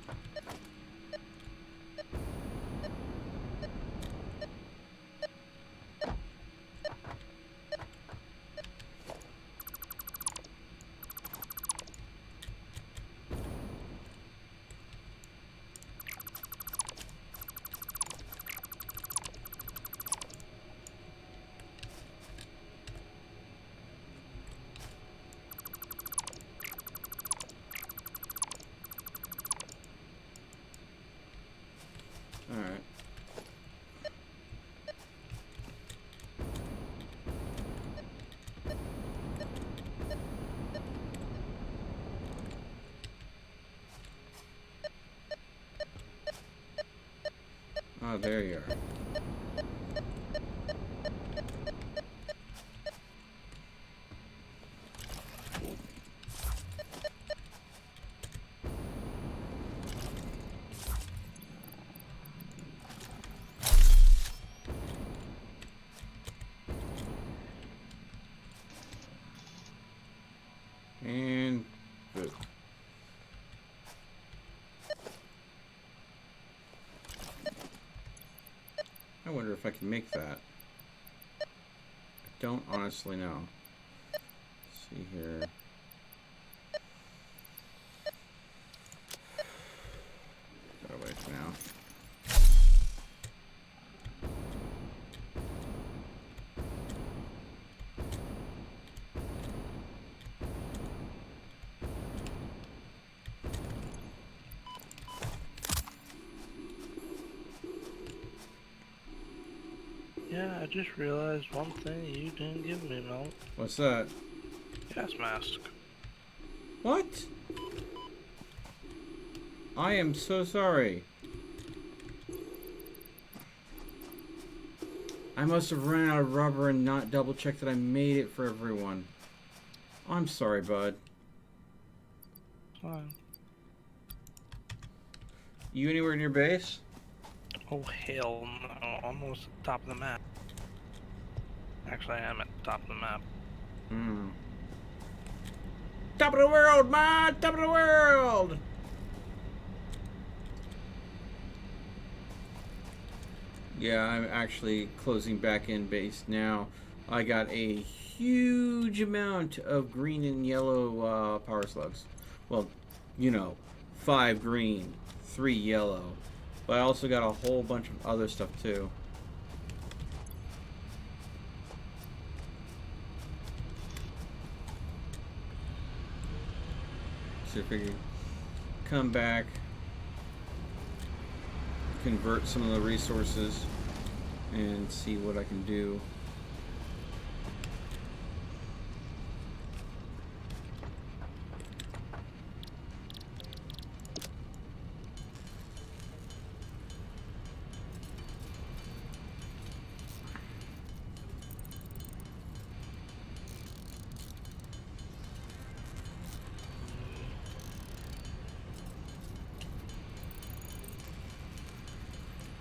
Alright. Oh, there you are. And boop. I wonder if I can make that. I don't honestly know. Let's see here. Go away for now. Yeah, I just realized one thing you didn't give me, Mel. What's that? Gas mask. What? I am so sorry. I must have run out of rubber and not double checked that I made it for everyone. I'm sorry, bud. Fine. You anywhere near base? Oh, hell no. Almost at the top of the map. Actually, I am at the top of the map. Hmm. Top of the world, man! Top of the world! Yeah, I'm actually closing back in base now. I got a huge amount of green and yellow power slugs. Well, you know, 5 green, 3 yellow. But I also got a whole bunch of other stuff too. So if I can come back, convert some of the resources, and see what I can do.